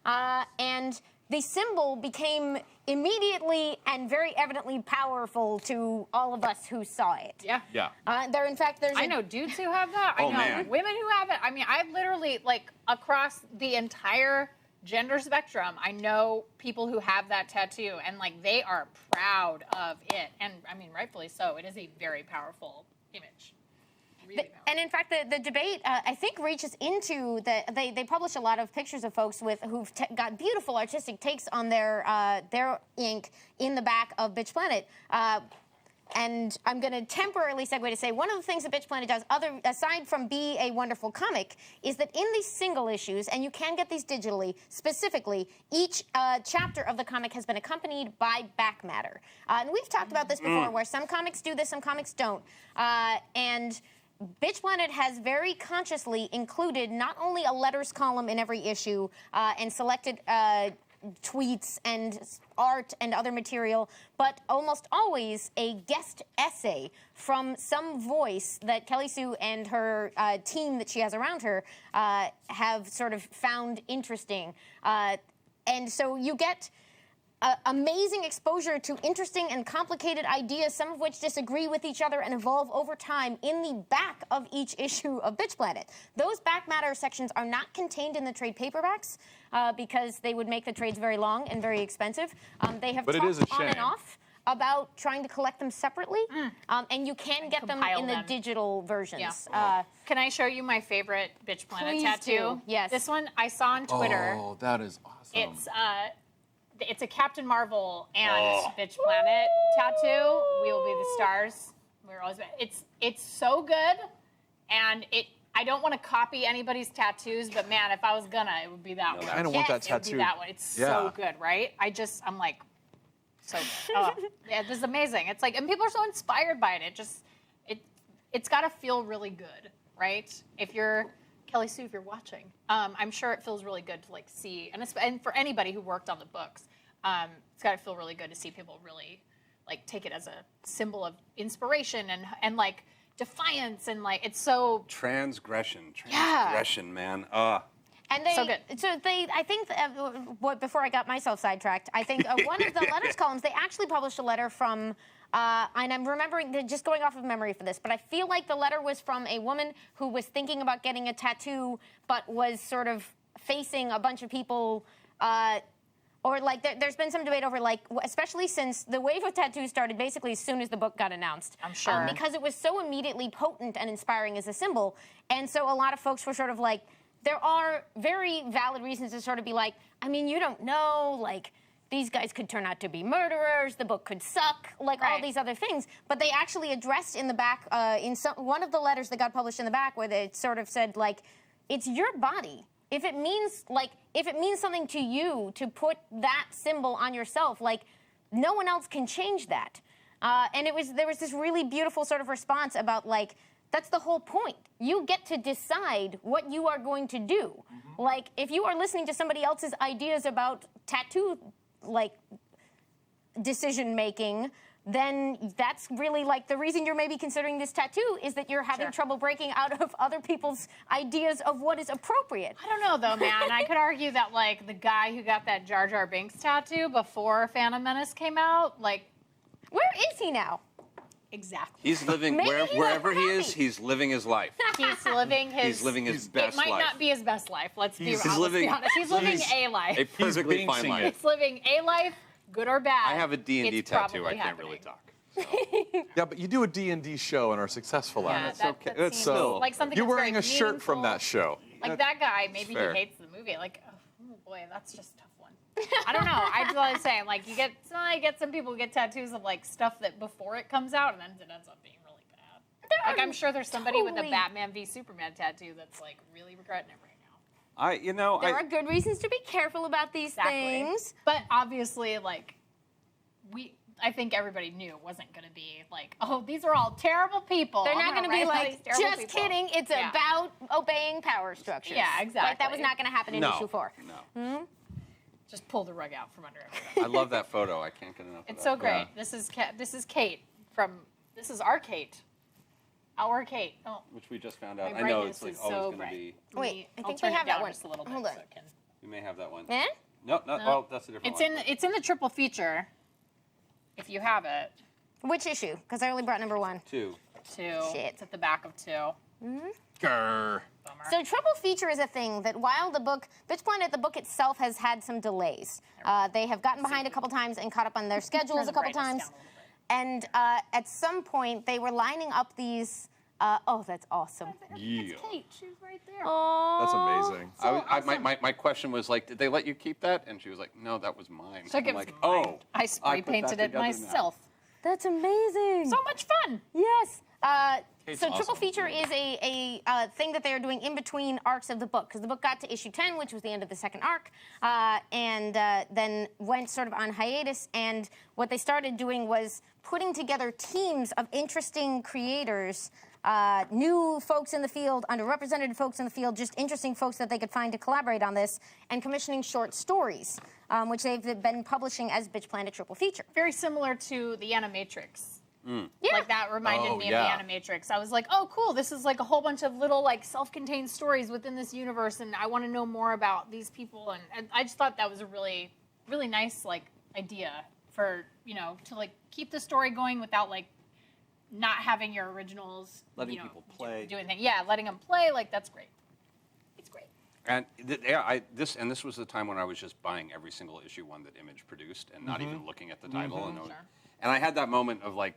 Speaker 2: And the symbol became immediately and very evidently powerful to all of us who saw it.
Speaker 4: Yeah.
Speaker 3: Yeah.
Speaker 2: In fact, there's
Speaker 4: I know dudes who have that.
Speaker 5: Oh,
Speaker 4: I know
Speaker 5: man.
Speaker 4: women who have it. I mean, I've literally, like, across the entire gender spectrum, I know people who have that tattoo, and, like, they are proud of it. And, I mean, rightfully so. It is a very powerful image. Really powerful.
Speaker 2: And in fact, the debate, I think, reaches into they publish a lot of pictures of folks who've got beautiful artistic takes on their ink in the back of Bitch Planet. And I'm going to temporarily segue to say one of the things that Bitch Planet does, aside from be a wonderful comic, is that in these single issues, and you can get these digitally, specifically, each chapter of the comic has been accompanied by back matter. And we've talked about this before, where some comics do this, some comics don't. And Bitch Planet has very consciously included not only a letters column in every issue and selected tweets and art and other material, but almost always a guest essay from some voice that Kelly Sue and her team that she has around her have sort of found interesting. And so you get amazing exposure to interesting and complicated ideas, some of which disagree with each other and evolve over time in the back of each issue of Bitch Planet. Those back matter sections are not contained in the trade paperbacks because they would make the trades very long and very expensive. They have
Speaker 3: But it
Speaker 2: talked
Speaker 3: is a
Speaker 2: on and
Speaker 3: shame.
Speaker 2: off about trying to collect them separately, and you can get them
Speaker 4: compile
Speaker 2: in the
Speaker 4: them.
Speaker 2: digital versions.
Speaker 4: Yeah. Can I show you my favorite Bitch Planet
Speaker 2: Please
Speaker 4: tattoo?
Speaker 2: do. Yes.
Speaker 4: This one I saw on Twitter.
Speaker 3: Oh, that is awesome.
Speaker 4: It's a Captain Marvel and Bitch Planet tattoo. We will be the stars. We're always. It's so good, and I don't want to copy anybody's tattoos, but man, if I was gonna, it would be that one.
Speaker 3: I don't want that
Speaker 4: It would
Speaker 3: tattoo.
Speaker 4: be that one. It's
Speaker 3: Yeah.
Speaker 4: so good, right? I'm like, so good. Oh, yeah, this is amazing. It's like, and people are so inspired by it. It's got to feel really good, right? If you're Kelly Sue, if you're watching, I'm sure it feels really good to like see, and for anybody who worked on the books, it's got to feel really good to see people really like take it as a symbol of inspiration and like defiance and like it's so
Speaker 5: Transgression,
Speaker 4: Yeah.
Speaker 5: man.
Speaker 2: And they,
Speaker 4: So good.
Speaker 2: I think, before I got myself sidetracked, I think one of the letters columns, they actually published a letter from, and I'm remembering, just going off of memory for this, but I feel like the letter was from a woman who was thinking about getting a tattoo, but was sort of facing a bunch of people, or like there's been some debate over like, especially since the wave of tattoos started basically as soon as the book got announced.
Speaker 4: I'm sure.
Speaker 2: Because it was so immediately potent and inspiring as a symbol. And so a lot of folks were sort of like, there are very valid reasons to sort of be like, I mean, you don't know, like, these guys could turn out to be murderers, the book could suck, like all
Speaker 4: Right.
Speaker 2: these other things. But they actually addressed in the back, one of the letters that got published in the back, where they sort of said, like, it's your body. If it means something to you to put that symbol on yourself, like, no one else can change that. And there was this really beautiful sort of response about, like, that's the whole point. You get to decide what you are going to do.
Speaker 3: Mm-hmm.
Speaker 2: Like, if you are listening to somebody else's ideas about tattoo, like, decision making, then that's really, like, the reason you're maybe considering this tattoo is that you're having trouble breaking out of other people's ideas of what is appropriate.
Speaker 4: I don't know though, man. I could argue that like the guy who got that Jar Jar Binks tattoo before Phantom Menace came out, like,
Speaker 2: Where is he now?
Speaker 4: exactly.
Speaker 5: He's living
Speaker 2: Maybe he's
Speaker 5: wherever he
Speaker 2: unhappy.
Speaker 5: is. He's living his life.
Speaker 4: He's living his.
Speaker 5: He's living his best
Speaker 4: It might
Speaker 5: life.
Speaker 4: not be his best life. Let's be
Speaker 3: He's
Speaker 4: honest.
Speaker 5: living-
Speaker 4: He's living a life.
Speaker 5: A perfectly
Speaker 3: being
Speaker 5: fine
Speaker 3: seen
Speaker 5: life.
Speaker 4: He's living a life, good or bad.
Speaker 5: I have a D&D
Speaker 4: It's
Speaker 5: tattoo.
Speaker 4: probably
Speaker 5: I can't really
Speaker 4: happening.
Speaker 5: talk.
Speaker 3: Yeah, but you do a D&D show and are successful
Speaker 4: Yeah,
Speaker 3: at it.
Speaker 4: that,
Speaker 5: okay.
Speaker 4: that
Speaker 5: That's
Speaker 4: seems
Speaker 5: so-
Speaker 4: like something.
Speaker 3: You're
Speaker 4: that's
Speaker 3: wearing
Speaker 4: very
Speaker 3: a shirt from
Speaker 4: meaningful.
Speaker 3: that show.
Speaker 4: Like that guy, maybe
Speaker 5: fair.
Speaker 4: he hates the movie. Like, oh boy, that's just a tough one. I don't know. I just want to say, like, I get some people who get tattoos of like stuff that before it comes out, and then it ends up being really bad. Like, I'm sure there's somebody with a
Speaker 2: totally-
Speaker 4: Batman v Superman tattoo that's like really regretting it right now.
Speaker 2: There are good reasons to be careful about these things.
Speaker 4: But obviously, like, I think everybody knew it wasn't going to be like, oh, these are all terrible people.
Speaker 2: They're not going to be like, just
Speaker 4: people.
Speaker 2: kidding, it's
Speaker 4: Yeah.
Speaker 2: about obeying power structures.
Speaker 4: Yeah, exactly.
Speaker 2: Like, that was not going to happen in
Speaker 5: No.
Speaker 2: issue 4.
Speaker 5: No.
Speaker 4: Just pull the rug out from under everybody.
Speaker 5: I love that photo. I can't get enough of
Speaker 4: It's
Speaker 5: that.
Speaker 4: so great. This is Kate this is our Kate. Our Kate. Oh,
Speaker 5: Which we just found out.
Speaker 4: my
Speaker 5: I know
Speaker 4: brightness
Speaker 5: it's like
Speaker 4: is
Speaker 5: always
Speaker 4: so
Speaker 5: going to
Speaker 4: bright.
Speaker 5: be.
Speaker 2: Wait, I
Speaker 4: I'll
Speaker 2: think
Speaker 4: turn
Speaker 2: we
Speaker 4: it
Speaker 2: have that
Speaker 4: down
Speaker 2: one.
Speaker 4: just a little bit.
Speaker 2: Hold
Speaker 4: so
Speaker 2: on.
Speaker 4: it can-
Speaker 5: You may have that one.
Speaker 2: Eh?
Speaker 5: No, well, that's a different
Speaker 4: It's
Speaker 5: one.
Speaker 4: in the triple feature. If you have it,
Speaker 2: Which issue? Because I only brought number 1.
Speaker 5: 2.
Speaker 4: 2.
Speaker 2: Shit.
Speaker 4: It's at the back of 2.
Speaker 3: Grr.
Speaker 4: Bummer.
Speaker 2: So triple feature is a thing that while the book, Bitch Planet, the book itself has had some delays. They have gotten behind a couple times and caught up on their schedules
Speaker 4: Turn the
Speaker 2: a couple
Speaker 4: brightness
Speaker 2: times.
Speaker 4: down a little bit.
Speaker 2: And at some point, they were lining up these, oh, that's awesome.
Speaker 5: Yeah.
Speaker 4: It's Kate. She's right there.
Speaker 2: Oh,
Speaker 3: That's amazing.
Speaker 5: My question was like, did they let you keep that? And she was like, no, that was mine.
Speaker 4: So
Speaker 5: I'm
Speaker 4: it was
Speaker 5: like,
Speaker 4: mine.
Speaker 5: oh.
Speaker 4: I spray
Speaker 5: put that
Speaker 4: painted it
Speaker 5: together now.
Speaker 4: myself.
Speaker 2: that's amazing.
Speaker 4: So much fun.
Speaker 2: Yes.
Speaker 3: Kate's
Speaker 2: So triple
Speaker 3: awesome.
Speaker 2: feature is a thing that they are doing in between arcs of the book, because the book got to issue 10, which was the end of the second arc, and then went sort of on hiatus. And what they started doing was putting together teams of interesting creators, new folks in the field, underrepresented folks in the field, just interesting folks that they could find to collaborate on this, and commissioning short stories, which they've been publishing as Bitch Planet Triple Feature.
Speaker 4: Very similar to the Animatrix.
Speaker 2: Yeah.
Speaker 4: Like that reminded
Speaker 3: Oh,
Speaker 4: me
Speaker 3: yeah.
Speaker 4: of the Animatrix. I was like, oh, cool. This is like a whole bunch of little like self-contained stories within this universe, and I want to know more about these people. And I just thought that was a really, really nice like idea for to like keep the story going without like not having your originals.
Speaker 5: Letting people play.
Speaker 4: Do anything. Yeah, letting them play. Like that's great. It's great.
Speaker 5: And this was the time when I was just buying every single issue one that Image produced and not even looking at the title. And I had that moment of like,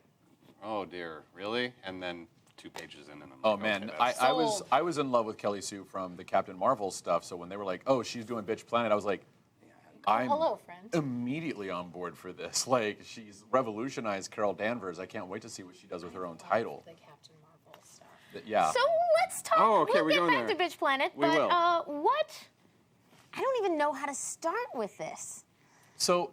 Speaker 5: oh dear, really? And then 2 pages in, and I'm
Speaker 3: Oh
Speaker 5: like,
Speaker 3: man,
Speaker 5: okay, that's-
Speaker 3: I was in love with Kelly Sue from the Captain Marvel stuff. So when they were like, "Oh, she's doing Bitch Planet," I was like, "I'm
Speaker 4: hello, friend.
Speaker 3: immediately on board for this." Like, she's revolutionized Carol Danvers. I can't wait to see what she does with her own title.
Speaker 4: The Captain Marvel stuff.
Speaker 3: Yeah.
Speaker 2: So let's talk.
Speaker 5: Oh, okay,
Speaker 2: we'll
Speaker 5: we're
Speaker 2: get
Speaker 5: going
Speaker 2: back
Speaker 5: there.
Speaker 2: to Bitch Planet,
Speaker 5: We
Speaker 2: but
Speaker 5: will.
Speaker 2: what? I don't even know how to start with this.
Speaker 3: So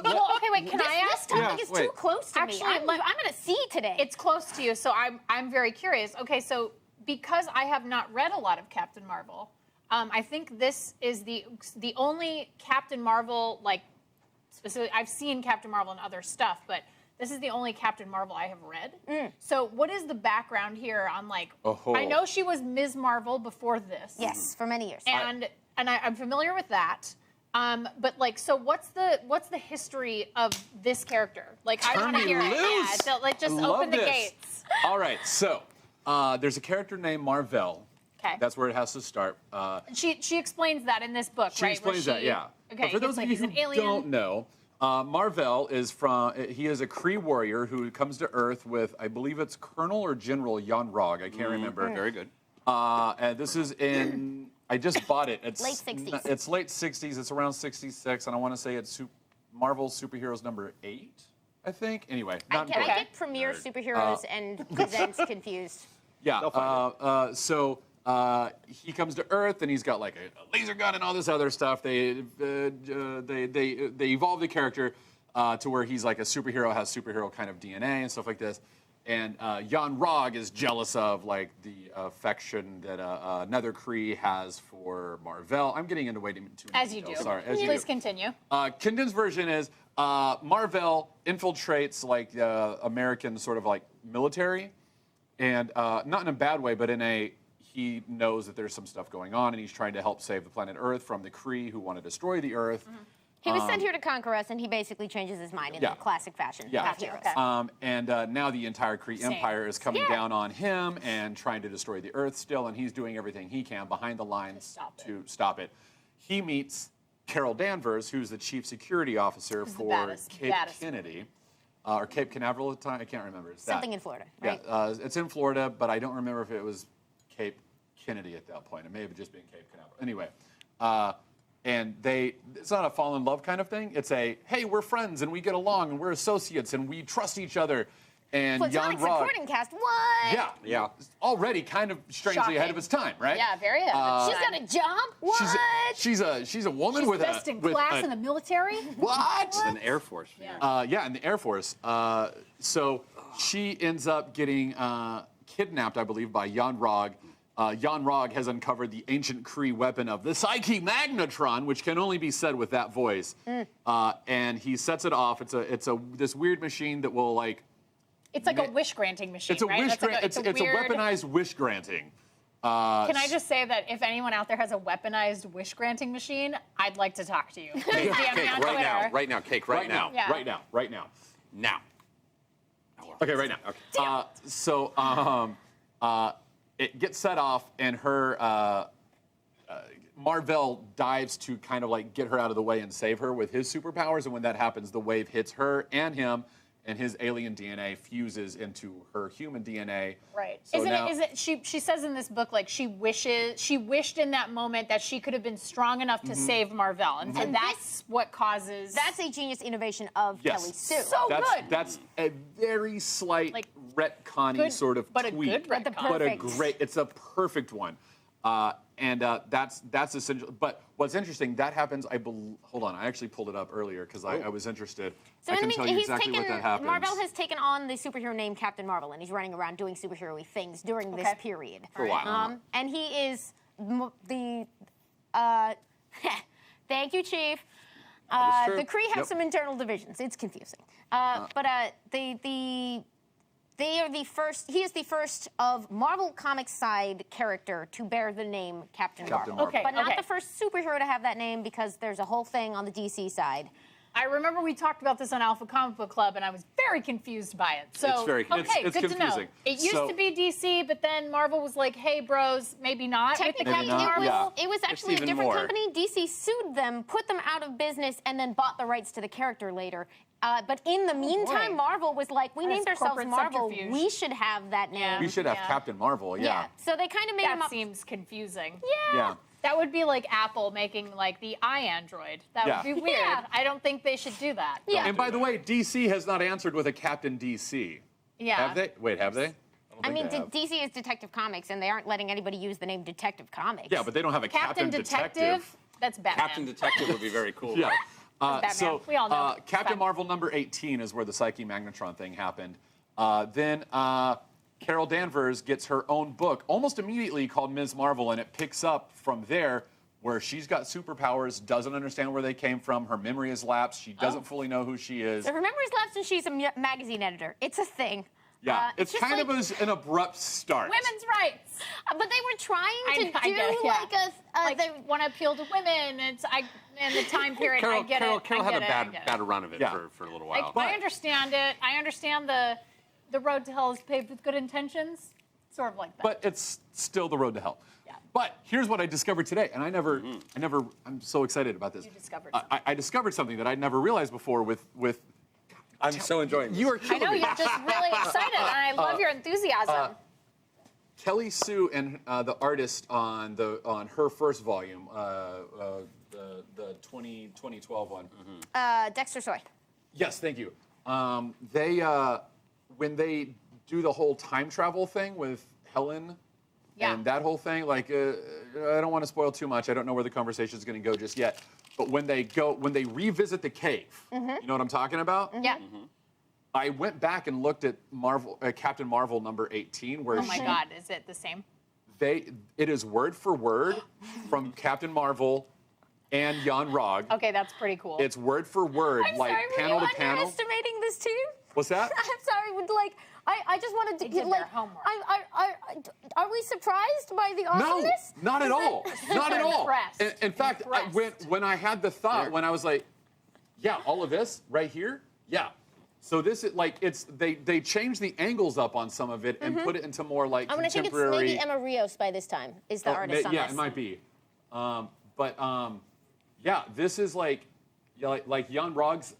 Speaker 4: Well, okay, wait. Can I
Speaker 2: This
Speaker 4: ask?
Speaker 2: topic is too
Speaker 5: wait.
Speaker 2: close to
Speaker 4: Actually,
Speaker 2: me. I'm
Speaker 4: let-
Speaker 2: at a C today.
Speaker 4: It's close to you, so I'm very curious. Okay, so because I have not read a lot of Captain Marvel, I think this is the only Captain Marvel like specific. I've seen Captain Marvel and other stuff, but this is the only Captain Marvel I have read. So what is the background here on like?
Speaker 3: Oh.
Speaker 4: I know she was Ms. Marvel before this.
Speaker 2: Yes, for many years.
Speaker 4: And I'm familiar with that. But like, so what's the history of this character? Like, I want to hear it. Yeah, so, like, just
Speaker 3: Love
Speaker 4: open the
Speaker 3: this.
Speaker 4: gates.
Speaker 3: All right, so there's a character named Marvel.
Speaker 4: Okay.
Speaker 3: That's where it has to start.
Speaker 4: She explains that in this book,
Speaker 3: She
Speaker 4: right?
Speaker 3: explains
Speaker 4: Where
Speaker 3: that, yeah.
Speaker 4: Okay.
Speaker 3: But for those
Speaker 4: it's
Speaker 3: of
Speaker 4: like
Speaker 3: you
Speaker 4: he's an
Speaker 3: who
Speaker 4: alien.
Speaker 3: don't know, Marvel is he is a Kree warrior who comes to Earth with, I believe it's Colonel or General Jan Rog. I can't remember.
Speaker 5: Very good.
Speaker 3: And this is in, I just bought it. It's
Speaker 2: Late 60s.
Speaker 3: It's late 60s. It's around 66, and I want to say it's Marvel's Superheroes number 8, I think. Anyway,
Speaker 2: I
Speaker 3: not
Speaker 2: get, I
Speaker 3: important.
Speaker 2: get Premiere Superheroes and Presents confused.
Speaker 3: Yeah.
Speaker 5: They'll find
Speaker 3: So he comes to Earth and he's got like a laser gun and all this other stuff. They evolve the character to where he's like a superhero, has superhero kind of DNA and stuff like this. And Jan Rog is jealous of like the affection that another Kree has for Marvel. I'm getting into way too many
Speaker 4: As you do.
Speaker 3: details. Sorry. As you
Speaker 4: Please
Speaker 3: do.
Speaker 4: continue.
Speaker 3: Condensed version is Marvel infiltrates like the American sort of like military, and not in a bad way, but in a he knows that there's some stuff going on, and he's trying to help save the planet Earth from the Kree who want to destroy the Earth.
Speaker 2: He was sent here to conquer us, and he basically changes his mind in
Speaker 3: Yeah.
Speaker 2: the classic fashion.
Speaker 3: Yeah.
Speaker 2: of heroes.
Speaker 4: Okay.
Speaker 3: And now the entire Kree
Speaker 4: Same.
Speaker 3: Empire is coming
Speaker 2: Yeah.
Speaker 3: down on him and trying to destroy the Earth still, and he's doing everything he can behind the lines to stop it. He meets Carol Danvers, who's the chief security officer
Speaker 4: Who's the
Speaker 3: for
Speaker 4: baddest-
Speaker 3: Cape
Speaker 4: baddest
Speaker 3: Kennedy, or Cape Canaveral at the time. I can't remember. It's
Speaker 2: Something
Speaker 3: that.
Speaker 2: in Florida, right?
Speaker 3: Yeah, it's in Florida, but I don't remember if it was Cape Kennedy at that point. It may have just been Cape Canaveral. Anyway, and it's not a fall in love kind of thing. It's a, hey, we're friends and we get along and we're associates and we trust each other. And
Speaker 2: Platonic
Speaker 3: Jan Rog,
Speaker 2: supporting cast. What?
Speaker 3: yeah,
Speaker 5: Yeah.
Speaker 3: already kind of strangely ahead
Speaker 4: Shocking.
Speaker 3: of its time, right?
Speaker 4: Yeah, very ahead.
Speaker 2: She's got a job. What?
Speaker 3: She's a woman
Speaker 4: She's
Speaker 3: with
Speaker 4: best
Speaker 3: a
Speaker 4: in
Speaker 3: with
Speaker 4: class
Speaker 3: a,
Speaker 4: in the military.
Speaker 3: what?
Speaker 5: An Air Force.
Speaker 3: Yeah, in the Air Force. So she ends up getting kidnapped, I believe, by Jan Rog. Jan Rog has uncovered the ancient Kree weapon of the Psyche Magnetron, which can only be said with that voice. And he sets it off. It's this weird machine that will like.
Speaker 4: It's like a wish granting machine,
Speaker 3: It's a
Speaker 4: right?
Speaker 3: wish.
Speaker 4: That's like
Speaker 3: It's a
Speaker 4: weird-
Speaker 3: weaponized wish granting.
Speaker 4: Can I just say that if anyone out there has a weaponized wish granting machine, I'd like to talk to you. Please DM me
Speaker 5: Cake,
Speaker 4: on
Speaker 5: right
Speaker 4: Twitter.
Speaker 5: now. Right now, Cake, right now.
Speaker 4: Yeah.
Speaker 3: Right now. Right now.
Speaker 5: Now.
Speaker 3: Okay, right now. So it gets set off, and her Marvel dives to kind of like get her out of the way and save her with his superpowers. And when that happens, the wave hits her and him, and his alien DNA fuses into her human DNA.
Speaker 4: Right.
Speaker 3: So now,
Speaker 4: Is it she says in this book like she wished in that moment that she could have been strong enough to save Marvel. And so
Speaker 2: And
Speaker 4: that's what causes
Speaker 2: That's a genius innovation of
Speaker 3: Yes.
Speaker 2: Kelly Sue.
Speaker 4: So
Speaker 3: that's
Speaker 4: good.
Speaker 3: that's a very slight
Speaker 4: Like,
Speaker 3: retconny
Speaker 4: good,
Speaker 3: sort of
Speaker 4: but a
Speaker 3: tweak.
Speaker 4: good
Speaker 2: But the
Speaker 4: retcon.
Speaker 3: But a
Speaker 2: Perfect.
Speaker 3: it's a perfect one. And that's essential. But what's interesting, that happens, hold on, I actually pulled it up earlier because I was interested.
Speaker 2: So
Speaker 3: I
Speaker 2: in
Speaker 3: can
Speaker 2: the
Speaker 3: tell
Speaker 2: mean-
Speaker 3: you
Speaker 2: he's
Speaker 3: exactly
Speaker 2: taken,
Speaker 3: what that happens.
Speaker 2: Marvel has taken on the superhero name Captain Marvel, and he's running around doing superhero-y things during this
Speaker 4: Okay.
Speaker 2: period.
Speaker 3: For a while.
Speaker 2: And he is the thank you, Chief.
Speaker 3: That is true.
Speaker 2: The Kree have
Speaker 3: Yep.
Speaker 2: some internal divisions. It's confusing. But they are the first. He is the first of Marvel Comics side character to bear the name Captain
Speaker 3: Captain
Speaker 2: Marvel.
Speaker 3: Marvel.
Speaker 4: Okay,
Speaker 2: But not
Speaker 4: okay.
Speaker 2: the first superhero to have that name because there's a whole thing on the DC side.
Speaker 4: I remember we talked about this on Alpha Comic Book Club, and I was very confused by it. So,
Speaker 5: It's very confusing.
Speaker 4: okay,
Speaker 3: It's
Speaker 4: good to know.
Speaker 3: confusing.
Speaker 4: It used
Speaker 3: So-
Speaker 4: to be DC, but then Marvel was like, "Hey, bros, maybe not." With the
Speaker 2: Technically,
Speaker 4: Captain
Speaker 3: not,
Speaker 4: Marvel.
Speaker 3: yeah.
Speaker 2: it was actually a
Speaker 5: even
Speaker 2: different
Speaker 5: more.
Speaker 2: company. DC sued them, put them out of business, and then bought the rights to the character later. But in the meantime,
Speaker 4: boy.
Speaker 2: Marvel was like, we
Speaker 4: That is
Speaker 2: named ourselves
Speaker 4: corporate
Speaker 2: Marvel.
Speaker 4: subterfuge.
Speaker 2: We should have that name.
Speaker 4: Yeah.
Speaker 3: We should have
Speaker 4: Yeah.
Speaker 3: Captain Marvel, yeah.
Speaker 2: So they kind of made him
Speaker 4: That
Speaker 2: up.
Speaker 4: seems confusing.
Speaker 3: Yeah.
Speaker 4: That would be like Apple making like the iAndroid. That
Speaker 3: Yeah.
Speaker 4: would be weird.
Speaker 2: Yeah.
Speaker 4: I don't think they should do that.
Speaker 2: Yeah.
Speaker 3: And by the way, DC has not answered with a Captain DC.
Speaker 4: Yeah.
Speaker 3: Have they? Wait, have they?
Speaker 2: I mean,
Speaker 3: they have.
Speaker 2: DC is Detective Comics, and they aren't letting anybody use the name Detective Comics.
Speaker 3: Yeah, but they don't have a
Speaker 4: Captain Detective. That's Batman.
Speaker 5: Captain Detective would be very cool.
Speaker 3: Yeah.
Speaker 4: Batman.
Speaker 3: So
Speaker 4: We all know.
Speaker 3: Captain
Speaker 4: Batman.
Speaker 3: Marvel number 18 is where the Psyche Magnetron thing happened. Then Carol Danvers gets her own book almost immediately called Ms. Marvel, and it picks up from there where she's got superpowers, doesn't understand where they came from, her memory is lapsed, she doesn't fully know who she is.
Speaker 2: So her memory's lapsed and she's a magazine editor. It's a thing.
Speaker 3: Yeah, it's
Speaker 2: just
Speaker 3: kind
Speaker 2: like-
Speaker 3: of an abrupt start.
Speaker 4: Women's rights.
Speaker 2: But they were trying to
Speaker 4: I
Speaker 2: do
Speaker 4: get it, yeah.
Speaker 2: like
Speaker 4: They want to appeal to women. And the time period.
Speaker 5: Carol,
Speaker 4: I get it.
Speaker 5: Carol
Speaker 4: I
Speaker 5: had
Speaker 4: get
Speaker 5: a
Speaker 4: it,
Speaker 5: bad
Speaker 4: I get it.
Speaker 5: bad run of it
Speaker 3: Yeah.
Speaker 5: for a little while.
Speaker 4: I understand it. I understand the road to hell is paved with good intentions. Sort of like that.
Speaker 3: But it's still the road to hell.
Speaker 4: Yeah.
Speaker 3: But here's what I discovered today, and I'm so excited about this.
Speaker 4: You discovered
Speaker 3: I discovered something that I'd never realized before with
Speaker 5: I'm so enjoying this.
Speaker 3: you are
Speaker 4: I
Speaker 3: killing
Speaker 4: know
Speaker 3: me.
Speaker 4: you're just really excited, and I love your enthusiasm.
Speaker 3: Kelly Sue and the artist on her first volume, the 2012 one.
Speaker 2: Dexter Soy.
Speaker 3: Yes, thank you. They when they do the whole time travel thing with Helen
Speaker 4: Yeah.
Speaker 3: and that whole thing, like I don't want to spoil too much. I don't know where the conversation is going to go just yet. But when they revisit the cave, you know what I'm talking about?
Speaker 2: Yeah.
Speaker 3: I went back and looked at Captain Marvel number 18, where
Speaker 4: Oh my God, is it the same?
Speaker 3: it is word for word from Captain Marvel and Jan Rog.
Speaker 4: Okay, that's pretty cool.
Speaker 3: It's word for word,
Speaker 2: I'm
Speaker 3: like
Speaker 2: sorry,
Speaker 3: panel
Speaker 2: were
Speaker 3: to
Speaker 2: you
Speaker 3: panel.
Speaker 2: underestimating this too?
Speaker 3: What's that?
Speaker 2: I'm sorry, I just wanted to
Speaker 4: They did
Speaker 2: like
Speaker 4: their homework.
Speaker 2: are we surprised by the
Speaker 3: No,
Speaker 2: awesomeness?
Speaker 3: not at all. Not at all.
Speaker 4: Impressed.
Speaker 3: In fact,
Speaker 4: Impressed.
Speaker 3: when I had the thought, when I was like, yeah, all of this right here, yeah. So this is like they changed the angles up on some of it and put it into more like
Speaker 2: I'm gonna think it's
Speaker 3: contemporary.
Speaker 2: maybe Emma Rios by this time is the artist on
Speaker 3: yeah,
Speaker 2: this.
Speaker 3: it might be. Yeah, this is like Jan Rog's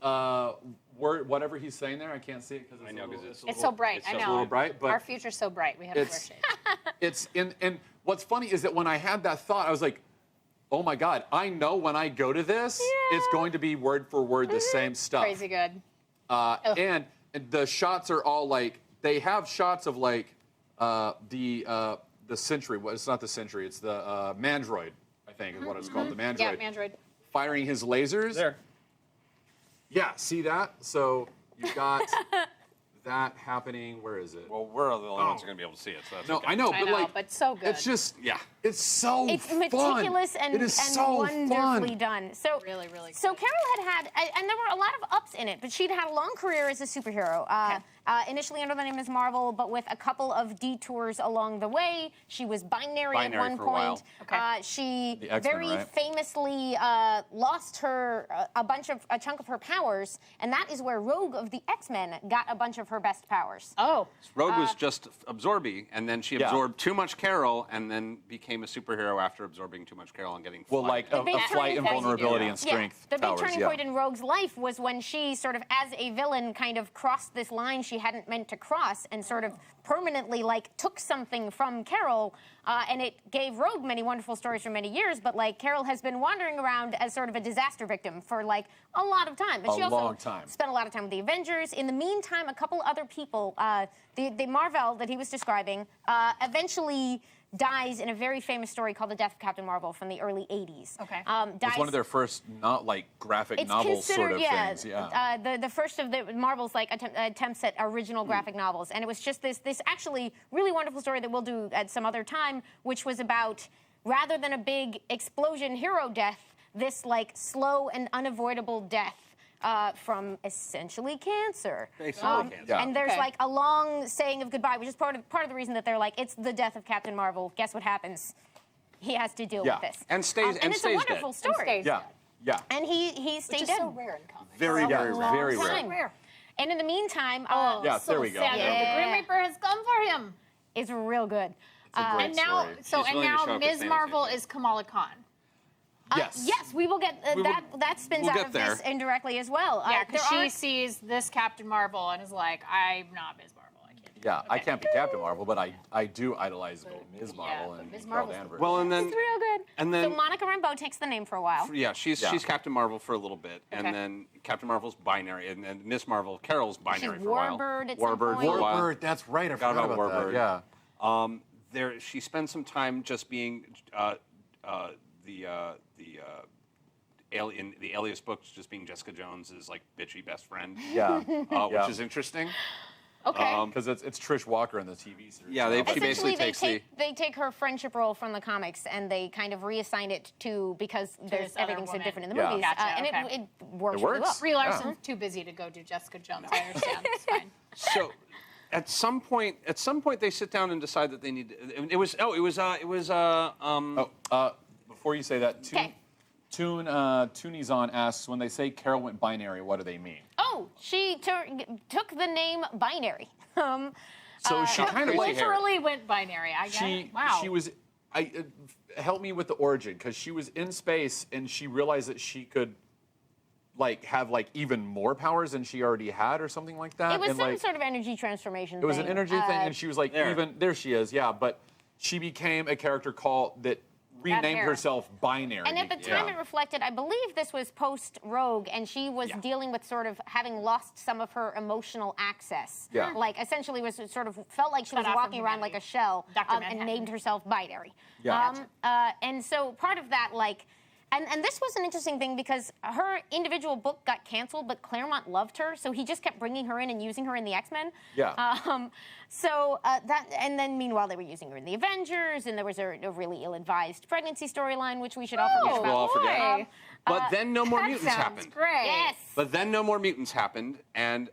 Speaker 3: word, whatever he's saying there. I can't see it because
Speaker 5: I know, 'cause
Speaker 4: It's so bright. I know.
Speaker 3: a little bright, but
Speaker 4: Our future's so bright. We have to wear
Speaker 3: it's
Speaker 4: shades.
Speaker 3: it's and what's funny is that when I had that thought, I was like, oh my God, I know when I go to this, it's going to be word for word the same stuff.
Speaker 4: Crazy good.
Speaker 3: And the shots are all like they have shots of like the Sentry. Well, it's not the Sentry. It's the Mandroid. I think is what it's called. The Mandroid.
Speaker 4: Yeah, Mandroid.
Speaker 3: Firing his lasers.
Speaker 5: There.
Speaker 3: Yeah, see that? So you've got that happening. Where is it?
Speaker 5: Well, we're the only ones who are going to be able to see it, so that's
Speaker 3: No,
Speaker 5: okay.
Speaker 3: I know,
Speaker 4: I
Speaker 3: but
Speaker 4: know,
Speaker 3: like,
Speaker 4: but so good.
Speaker 3: it's just,
Speaker 5: Yeah.
Speaker 3: it's so
Speaker 2: It's
Speaker 3: fun.
Speaker 2: meticulous and,
Speaker 3: it is
Speaker 2: and
Speaker 3: so
Speaker 2: wonderfully
Speaker 3: fun.
Speaker 2: done. So
Speaker 4: Really, really
Speaker 2: So
Speaker 4: good.
Speaker 2: Carol had, and there were a lot of ups in it, but she'd had a long career as a superhero. Initially under the name Ms. Marvel, but with a couple of detours along the way. She was binary at
Speaker 5: Binary
Speaker 2: one
Speaker 5: for a while.
Speaker 2: point.
Speaker 4: Okay.
Speaker 2: She
Speaker 3: The X-Men,
Speaker 2: very
Speaker 3: right?
Speaker 2: famously lost a chunk of her powers, and that is where Rogue of the X-Men got a bunch of her best powers.
Speaker 4: Oh.
Speaker 5: Rogue was just absorbing, and then she
Speaker 3: Yeah.
Speaker 5: absorbed too much Carol, and then became a superhero after absorbing too much Carol and getting
Speaker 3: Well,
Speaker 5: flying.
Speaker 3: like a
Speaker 2: big
Speaker 3: flight and
Speaker 2: turning point-
Speaker 3: vulnerability
Speaker 5: Yeah.
Speaker 3: and strength
Speaker 2: The big
Speaker 3: powers.
Speaker 2: turning
Speaker 3: Yeah.
Speaker 2: point in Rogue's life was when she sort of, as a villain, kind of crossed this line she hadn't meant to cross and sort of permanently, like, took something from Carol, and it gave Rogue many wonderful stories for many years, but, like, Carol has been wandering around as sort of a disaster victim for, like, a lot of time. But
Speaker 3: A
Speaker 2: she also
Speaker 3: long time.
Speaker 2: spent a lot of time with the Avengers. In the meantime, a couple other people, the Marvel that he was describing, eventually dies in a very famous story called The Death of Captain Marvel from the early 80s.
Speaker 4: Okay.
Speaker 2: Dies,
Speaker 3: It's one of their first, not like graphic
Speaker 2: it's
Speaker 3: novel sort of
Speaker 2: considered,
Speaker 3: things. Yeah.
Speaker 2: the first of the Marvel's like attempts at original graphic novels, and it was just this actually really wonderful story that we'll do at some other time, which was about rather than a big explosion hero death, this like slow and unavoidable death. From essentially cancer.
Speaker 5: Basically cancer.
Speaker 3: Yeah.
Speaker 2: And there's
Speaker 4: Okay.
Speaker 2: like a long saying of goodbye, which is part of the reason that they're like, it's the death of Captain Marvel. Guess what happens? He has to deal
Speaker 3: Yeah.
Speaker 2: with this.
Speaker 5: And stays-
Speaker 2: and
Speaker 5: and
Speaker 2: it's
Speaker 5: stays
Speaker 2: a wonderful
Speaker 5: dead.
Speaker 2: story.
Speaker 4: And stays
Speaker 3: Yeah.
Speaker 4: dead.
Speaker 3: Yeah.
Speaker 2: And he stayed
Speaker 4: Which is
Speaker 2: dead.
Speaker 4: so rare in comics.
Speaker 5: Very,
Speaker 2: for a
Speaker 5: very,
Speaker 2: long
Speaker 3: very rare.
Speaker 2: time.
Speaker 4: Rare.
Speaker 2: And in the meantime,
Speaker 3: Yeah,
Speaker 4: so
Speaker 3: there we go.
Speaker 4: sad.
Speaker 3: Yeah.
Speaker 4: The Grim Reaper has come for him.
Speaker 2: it's real good.
Speaker 3: It's a great
Speaker 4: And now,
Speaker 3: story.
Speaker 4: so
Speaker 5: She's
Speaker 4: and
Speaker 5: willing to
Speaker 4: now
Speaker 5: show up
Speaker 4: Ms.
Speaker 5: as fantasy.
Speaker 4: Marvel is Kamala Khan.
Speaker 3: Yes.
Speaker 2: Yes, we will get that spins
Speaker 5: we'll
Speaker 2: out
Speaker 5: get
Speaker 2: of this
Speaker 5: there.
Speaker 2: indirectly as well.
Speaker 4: Yeah, because
Speaker 2: there
Speaker 4: she
Speaker 2: are-
Speaker 4: sees this Captain Marvel and is like, I'm not Ms. Marvel. I can't.
Speaker 3: Yeah, I
Speaker 4: Okay.
Speaker 3: can't be Captain Marvel, but I do idolize Ms. Marvel
Speaker 4: but
Speaker 3: and
Speaker 4: Ms.
Speaker 3: Carol
Speaker 4: Marvel's the
Speaker 3: Danvers.
Speaker 5: Well, and then
Speaker 2: It's real good.
Speaker 5: And then-
Speaker 2: so Monica Rambeau takes the name for a while.
Speaker 5: yeah, she's Captain Marvel for a little bit, and
Speaker 4: Okay.
Speaker 5: then Captain Marvel's binary, and then Miss Marvel, Carol's binary for a while.
Speaker 2: Warbird at some
Speaker 5: Warbird
Speaker 2: point.
Speaker 5: for a while.
Speaker 3: Warbird, that's right. I
Speaker 5: Forgot
Speaker 3: forgot
Speaker 5: about
Speaker 3: about that.
Speaker 5: Warbird.
Speaker 3: Yeah.
Speaker 5: There, she spends some time just being the Alias books, just being Jessica Jones's like bitchy best friend,
Speaker 3: Yeah.
Speaker 5: which is interesting.
Speaker 4: Okay.
Speaker 3: Because it's Trish Walker in the TV series.
Speaker 5: Yeah, she basically
Speaker 2: Essentially,
Speaker 5: takes
Speaker 2: they take her friendship role from the comics and they kind of reassign it to because
Speaker 4: this other
Speaker 2: everything's so
Speaker 4: woman.
Speaker 2: different in the
Speaker 3: Yeah.
Speaker 2: movies,
Speaker 4: Gotcha,
Speaker 2: and
Speaker 4: okay.
Speaker 2: it works
Speaker 3: It
Speaker 2: really well.
Speaker 3: works.
Speaker 4: Brie Larson's too busy to go do Jessica Jones. I understand. It's fine.
Speaker 5: So, at some point, they sit down and decide that they need.
Speaker 3: Before you say that,
Speaker 2: Okay.
Speaker 3: Toonies on asks, when they say Carol went binary, what do they mean?
Speaker 2: Oh, she took the name Binary.
Speaker 3: So she kind of like
Speaker 4: Literally went binary. I get it. Wow.
Speaker 3: She was. Help me with the origin, because she was in space and she realized that she could have even more powers than she already had, or something like that.
Speaker 2: It was
Speaker 3: and,
Speaker 2: some sort of energy transformation.
Speaker 3: It was an energy thing, and she was like,
Speaker 5: There.
Speaker 3: there she is, yeah. But she became a character that renamed
Speaker 4: hair.
Speaker 3: herself Binary.
Speaker 2: And at the time, it reflected, I believe this was post-Rogue, and she was dealing with sort of having lost some of her emotional access.
Speaker 3: Yeah.
Speaker 2: Like, essentially was sort of felt like she was
Speaker 4: Cut off from
Speaker 2: walking around like a shell
Speaker 4: Dr.
Speaker 2: and
Speaker 4: Manhattan.
Speaker 2: named herself Binary.
Speaker 3: Yeah.
Speaker 2: And so part of that, and this was an interesting thing because her individual book got canceled, but Claremont loved her, so he just kept bringing her in and using her in the X-Men.
Speaker 3: Yeah.
Speaker 2: And then meanwhile they were using her in the Avengers, and there was a really ill-advised pregnancy storyline, which we should all forget
Speaker 5: We'll
Speaker 2: about.
Speaker 5: all forget.
Speaker 4: boy.
Speaker 5: But then no more
Speaker 4: That
Speaker 5: mutants
Speaker 4: sounds
Speaker 5: happened.
Speaker 4: great.
Speaker 2: Yes.
Speaker 5: But then no more mutants happened, and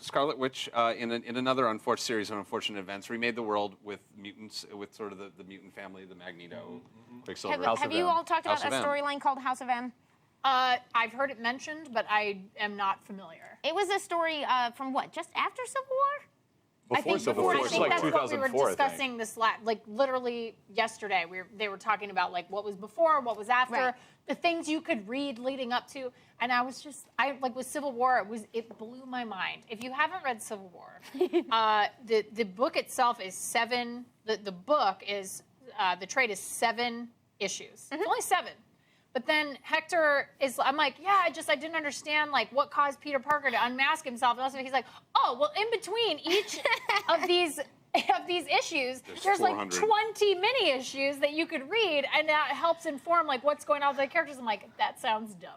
Speaker 5: Scarlet Witch, in another series of unfortunate events, remade the world with mutants, with sort of the mutant family, the Magneto, Quicksilver.
Speaker 2: Have you all talked about
Speaker 5: House
Speaker 2: a
Speaker 5: of M.
Speaker 2: storyline called House of M?
Speaker 4: I've heard it mentioned, but I am not familiar.
Speaker 2: It was a story from what, just after Civil War?
Speaker 3: Before Civil War,
Speaker 4: I
Speaker 3: it's
Speaker 4: think
Speaker 3: like
Speaker 4: that's what we were
Speaker 3: 2004, I think.
Speaker 4: discussing this literally yesterday. They were talking about what was before, what was after,
Speaker 2: Right.
Speaker 4: the things you could read leading up to, and I was just with Civil War, it blew my mind. If you haven't read Civil War, the book itself is 7. The book is the trade is 7 issues. It's only 7. But then Hector is, I'm like, I didn't understand, what caused Peter Parker to unmask himself. And also he's like, oh, well, in between each of these issues, there's
Speaker 5: 400.
Speaker 4: 20 mini issues that you could read, and that helps inform, what's going on with the characters. I'm like, that sounds dumb.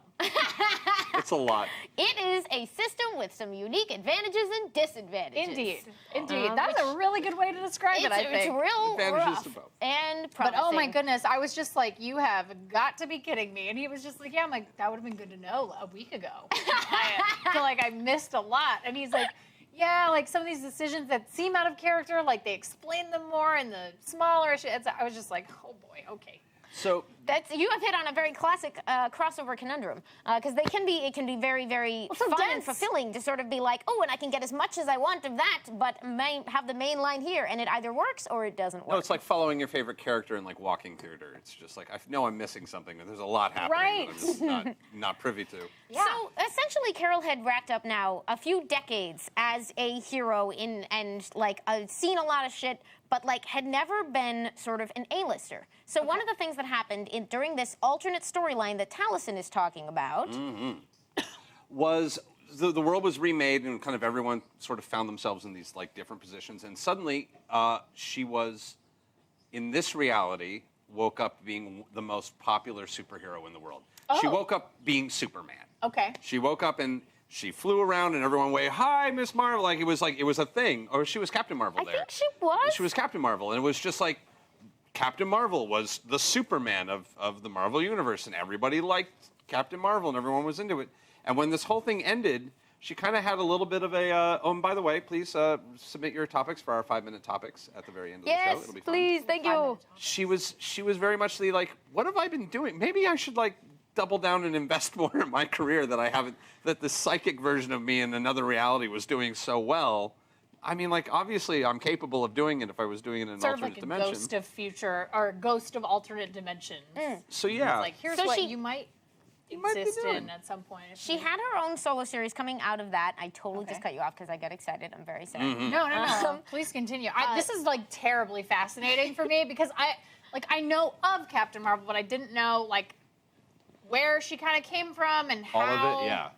Speaker 5: It's a lot.
Speaker 2: It is a system with some unique advantages and disadvantages.
Speaker 4: Indeed. That's a really good way to describe it, I
Speaker 2: It's
Speaker 4: think.
Speaker 2: real
Speaker 5: Advantages
Speaker 2: rough
Speaker 5: to both.
Speaker 2: and
Speaker 4: But oh my
Speaker 2: promising.
Speaker 4: goodness, I was just like, you have got to be kidding me. And he was just like, yeah, I'm like, that would have been good to know a week ago. I feel like I missed a lot. And he's like, yeah, some of these decisions that seem out of character, they explain them more in the smaller issues. I was just like, oh boy, okay.
Speaker 5: So
Speaker 2: You have hit on a very classic crossover conundrum because it can be very, very
Speaker 4: so
Speaker 2: fun and
Speaker 4: dense.
Speaker 2: fulfilling to sort of be like, oh, and I can get as much as I want of that, but have the main line here, and it either works or it doesn't work.
Speaker 5: no, it's like following your favorite character in walking theater. It's just I know I'm missing something. There's a lot happening
Speaker 4: Right.
Speaker 5: that I'm just not privy to.
Speaker 4: Yeah.
Speaker 2: So essentially, Carol had racked up now a few decades as a hero seen a lot of shit, but had never been sort of an A-lister. So one of the things that happened during this alternate storyline that Taliesin is talking about.
Speaker 5: Was the world was remade and kind of everyone sort of found themselves in these different positions, and suddenly she was in this reality woke up being the most popular superhero in the world. She
Speaker 4: Oh.
Speaker 5: woke up being Superman.
Speaker 4: Okay.
Speaker 5: She woke up and she flew around and everyone waved, "Hi, Miss Marvel!" It was a thing. Or she was Captain Marvel
Speaker 2: I
Speaker 5: there.
Speaker 2: think she was.
Speaker 5: She was Captain Marvel, and it was just Captain Marvel was the Superman of the Marvel universe, and everybody liked Captain Marvel, and everyone was into it. And when this whole thing ended, she kind of had a little bit of a, oh, and by the way, please submit your topics for our 5-minute topics at the very end of the show.
Speaker 2: Yes,
Speaker 5: It'll be fun.
Speaker 2: please, thank you.
Speaker 5: She was very much the what have I been doing? Maybe I should double down and invest more in my career that the psychic version of me in another reality was doing so well. I mean, obviously I'm capable of doing it if I was doing it in an
Speaker 4: Sort of
Speaker 5: alternate
Speaker 4: like a
Speaker 5: dimension.
Speaker 4: ghost of future, or ghost of alternate dimensions.
Speaker 5: So yeah.
Speaker 4: Here's
Speaker 2: So
Speaker 4: what
Speaker 2: she-
Speaker 4: you might
Speaker 5: might be
Speaker 4: exist
Speaker 5: doing.
Speaker 4: in at some point.
Speaker 2: She had her own solo series coming out of that. I totally just
Speaker 4: Okay.
Speaker 2: cut you off because I got excited. I'm very sorry.
Speaker 5: Mm-hmm.
Speaker 4: No. Please continue. This is terribly fascinating for me because I know of Captain Marvel, but I didn't know where she kind of came from and how.
Speaker 3: All of it, yeah.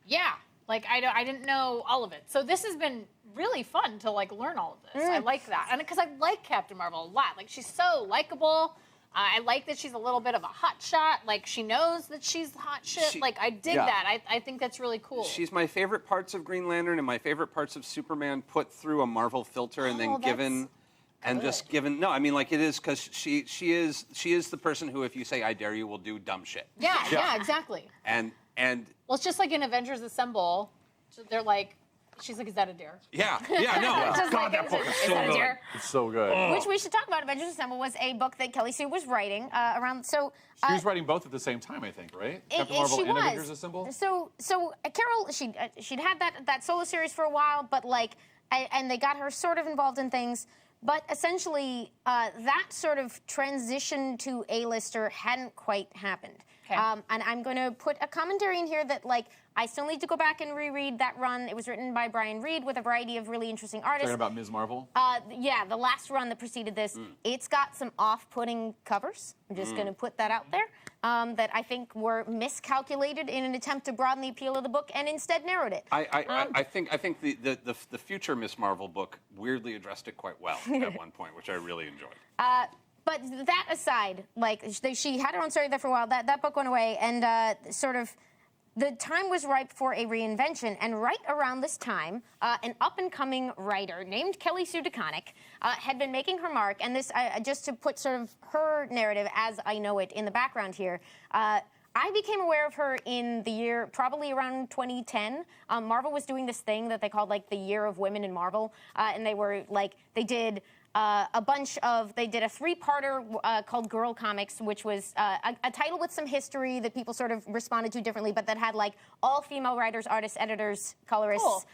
Speaker 4: Yeah. I didn't know all of it. So this has been really fun to learn all of this. I like that, and because I like Captain Marvel a lot. She's so likable. I like that she's a little bit of a hot shot. Like, she knows that she's hot shit. Like, I dig that. I think that's really cool.
Speaker 5: She's my favorite parts of Green Lantern and my favorite parts of Superman put through a Marvel filter and then given. And just given, no, I mean, like, it is because she is the person who, if you say I dare you, will do dumb shit.
Speaker 4: Yeah, exactly.
Speaker 5: And
Speaker 4: Well, it's just like in Avengers Assemble, they're like, she's like, is that a dare?
Speaker 5: no.
Speaker 1: God, that book is so good.
Speaker 3: It's so good.
Speaker 2: Which we should talk about. Avengers Assemble was a book that Kelly Sue was writing around. So
Speaker 3: She was writing both at the same time, I think, right? Captain Marvel
Speaker 2: she
Speaker 3: and
Speaker 2: was.
Speaker 3: Avengers Assemble?
Speaker 2: So Carol, she'd had that solo series for a while, but like, and they got her sort of involved in things. But essentially, that sort of transition to A-lister hadn't quite happened.
Speaker 4: Okay.
Speaker 2: And I'm going to put a commentary in here that, like, I still need to go back and reread that run. It was written by Brian Reed with a variety of really interesting artists.
Speaker 3: Talking about Ms. Marvel?
Speaker 2: Yeah, the last run that preceded this, it's got some off-putting covers. I'm just going to put that out there. That I think were miscalculated in an attempt to broaden the appeal of the book and instead narrowed it.
Speaker 5: I think the future Miss Marvel book weirdly addressed it quite well at one point, which I really enjoyed.
Speaker 2: But that aside, like, she had her own story there for a while. That book went away, and sort of the time was ripe for a reinvention. And right around this time, an up-and-coming writer named Kelly Sue DeConnick had been making her mark. And this, just to put sort of her narrative as I know it in the background here, I became aware of her in the year, probably around 2010. Marvel was doing this thing that they called, like, the Year of Women in Marvel. And they were, like, they did they did a three-parter called Girl Comics, which was a title with some history that people sort of responded to differently, but that had, like, all female writers, artists, editors, colorists,
Speaker 4: Cool.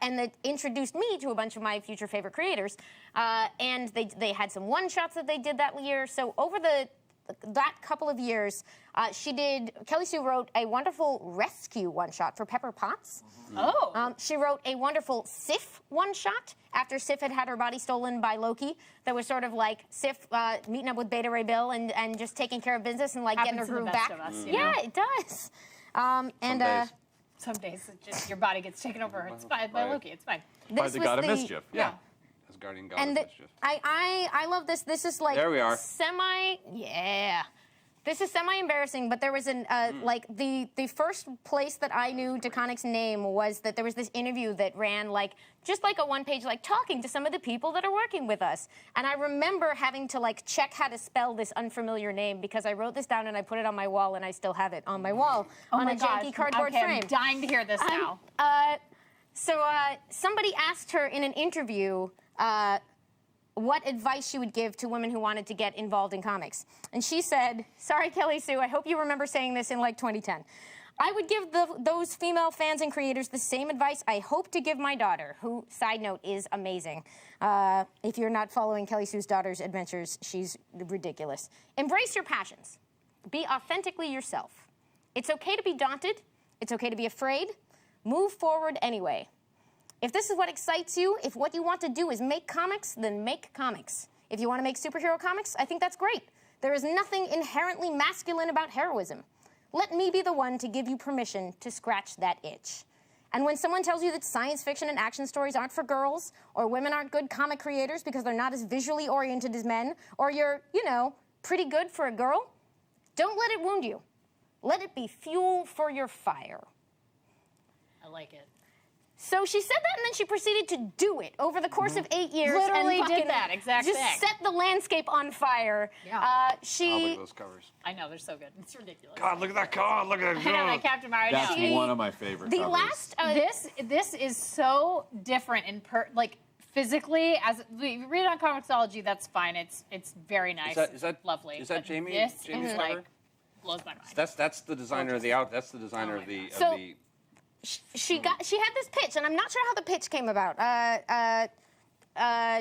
Speaker 2: And that introduced me to a bunch of my future favorite creators. And they had some one-shots that they did that year. So over that couple of years, Kelly Sue wrote a wonderful rescue one-shot for Pepper Potts.
Speaker 4: Oh.
Speaker 2: She wrote a wonderful Sif one-shot after Sif had her body stolen by Loki. That was sort of like Sif meeting up with Beta Ray Bill and just taking care of business and, like, getting her
Speaker 4: Happens to the
Speaker 2: groove
Speaker 4: best
Speaker 2: back.
Speaker 4: of us, you
Speaker 2: Yeah,
Speaker 4: know?
Speaker 2: it does.
Speaker 4: Some days it just your body gets taken over. It's fine by
Speaker 5: Right.
Speaker 4: Loki. It's fine.
Speaker 3: By the God of Mischief.
Speaker 4: Yeah.
Speaker 5: As Guardian God
Speaker 2: And
Speaker 5: of Mischief.
Speaker 2: I love this. This is like
Speaker 5: There we are.
Speaker 2: This is semi-embarrassing, but there was like the first place that I knew DeConnick's name was that there was this interview that ran like just like a one-page, like, talking to some of the people that are working with us. And I remember having to, like, check how to spell this unfamiliar name because I wrote this down and I put it on my wall and I still have it on my wall on a janky cardboard frame.
Speaker 4: I'm dying to hear this now.
Speaker 2: So somebody asked her in an interview what advice she would give to women who wanted to get involved in comics. And she said, sorry, Kelly Sue, I hope you remember saying this in, like, 2010. I would give those female fans and creators the same advice I hope to give my daughter, who, side note, is amazing. If you're not following Kelly Sue's daughter's adventures, she's ridiculous. Embrace your passions. Be authentically yourself. It's okay to be daunted. It's okay to be afraid. Move forward anyway. If this is what excites you, if what you want to do is make comics, then make comics. If you want to make superhero comics, I think that's great. There is nothing inherently masculine about heroism. Let me be the one to give you permission to scratch that itch. And when someone tells you that science fiction and action stories aren't for girls, or women aren't good comic creators because they're not as visually oriented as men, or you're, you know, pretty good for a girl, don't let it wound you. Let it be fuel for your fire.
Speaker 4: I like it.
Speaker 2: So she said that, and then she proceeded to do it over the course of 8 years.
Speaker 4: Literally
Speaker 2: and
Speaker 4: did that exact
Speaker 2: just
Speaker 4: thing.
Speaker 2: set the landscape on fire.
Speaker 4: Yeah.
Speaker 5: Oh, look at those covers.
Speaker 4: I know, they're so good. It's ridiculous.
Speaker 5: God, look at that cover. Look at
Speaker 4: I know,
Speaker 5: that.
Speaker 4: like Captain Marvel.
Speaker 3: That's
Speaker 4: I know.
Speaker 3: one of my favorite
Speaker 2: The
Speaker 3: covers.
Speaker 2: last
Speaker 4: This is so different in like physically. As we read on Comixology, that's fine. It's very nice.
Speaker 5: Is that
Speaker 4: lovely?
Speaker 5: Is that
Speaker 4: But
Speaker 5: Jamie?
Speaker 4: This
Speaker 5: Jamie's
Speaker 4: is
Speaker 5: cover?
Speaker 4: like blows my mind.
Speaker 5: That's the designer of the out. That's the designer of the.
Speaker 2: So- she had this pitch, and I'm not sure how the pitch came about.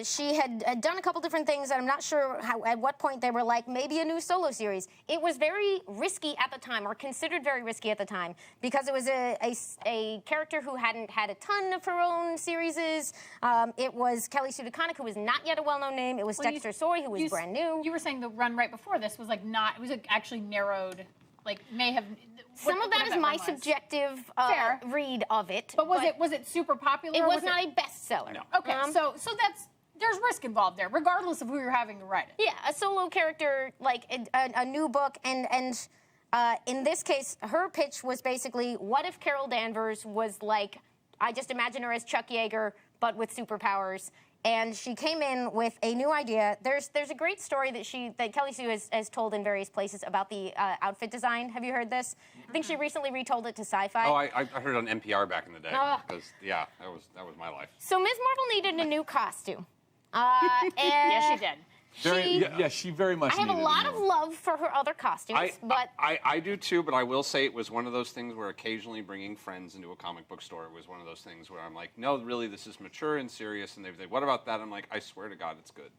Speaker 2: She had done a couple different things, and I'm not sure at what point they were like, maybe a new solo series. It was very risky at the time, or considered very risky at the time, because it was a character who hadn't had a ton of her own series. It was Kelly Sue DeConnick, who was not yet a well-known name. It was Dexter Soy, who was brand new.
Speaker 4: You were saying the run right before this was like not. It was like actually narrowed. Like may have.
Speaker 2: Some of that is my subjective read of it.
Speaker 4: But was it super popular?
Speaker 2: It
Speaker 4: or
Speaker 2: was not a bestseller.
Speaker 5: No.
Speaker 4: Okay, so there's risk involved there, regardless of who you're having to write it.
Speaker 2: Yeah, a solo character, like a new book, and in this case, her pitch was basically, what if Carol Danvers was like, I just imagine her as Chuck Yeager, but with superpowers. And she came in with a new idea. There's a great story that Kelly Sue has told in various places about the outfit design. Have you heard this? I think she recently retold it to Sci-Fi.
Speaker 5: Oh, I heard it on NPR back in the day.
Speaker 2: Oh.
Speaker 5: Because yeah, that was my life.
Speaker 2: So Ms. Marvel needed a new costume. And
Speaker 4: Yes, she did.
Speaker 3: She very much.
Speaker 2: I have a
Speaker 3: needed
Speaker 2: lot
Speaker 3: new.
Speaker 2: of love for her other costumes, but
Speaker 5: I do too, but I will say it was one of those things where occasionally bringing friends into a comic book store was one of those things where I'm like, no, really, this is mature and serious, and they say, what about that? I'm like, I swear to God, it's good.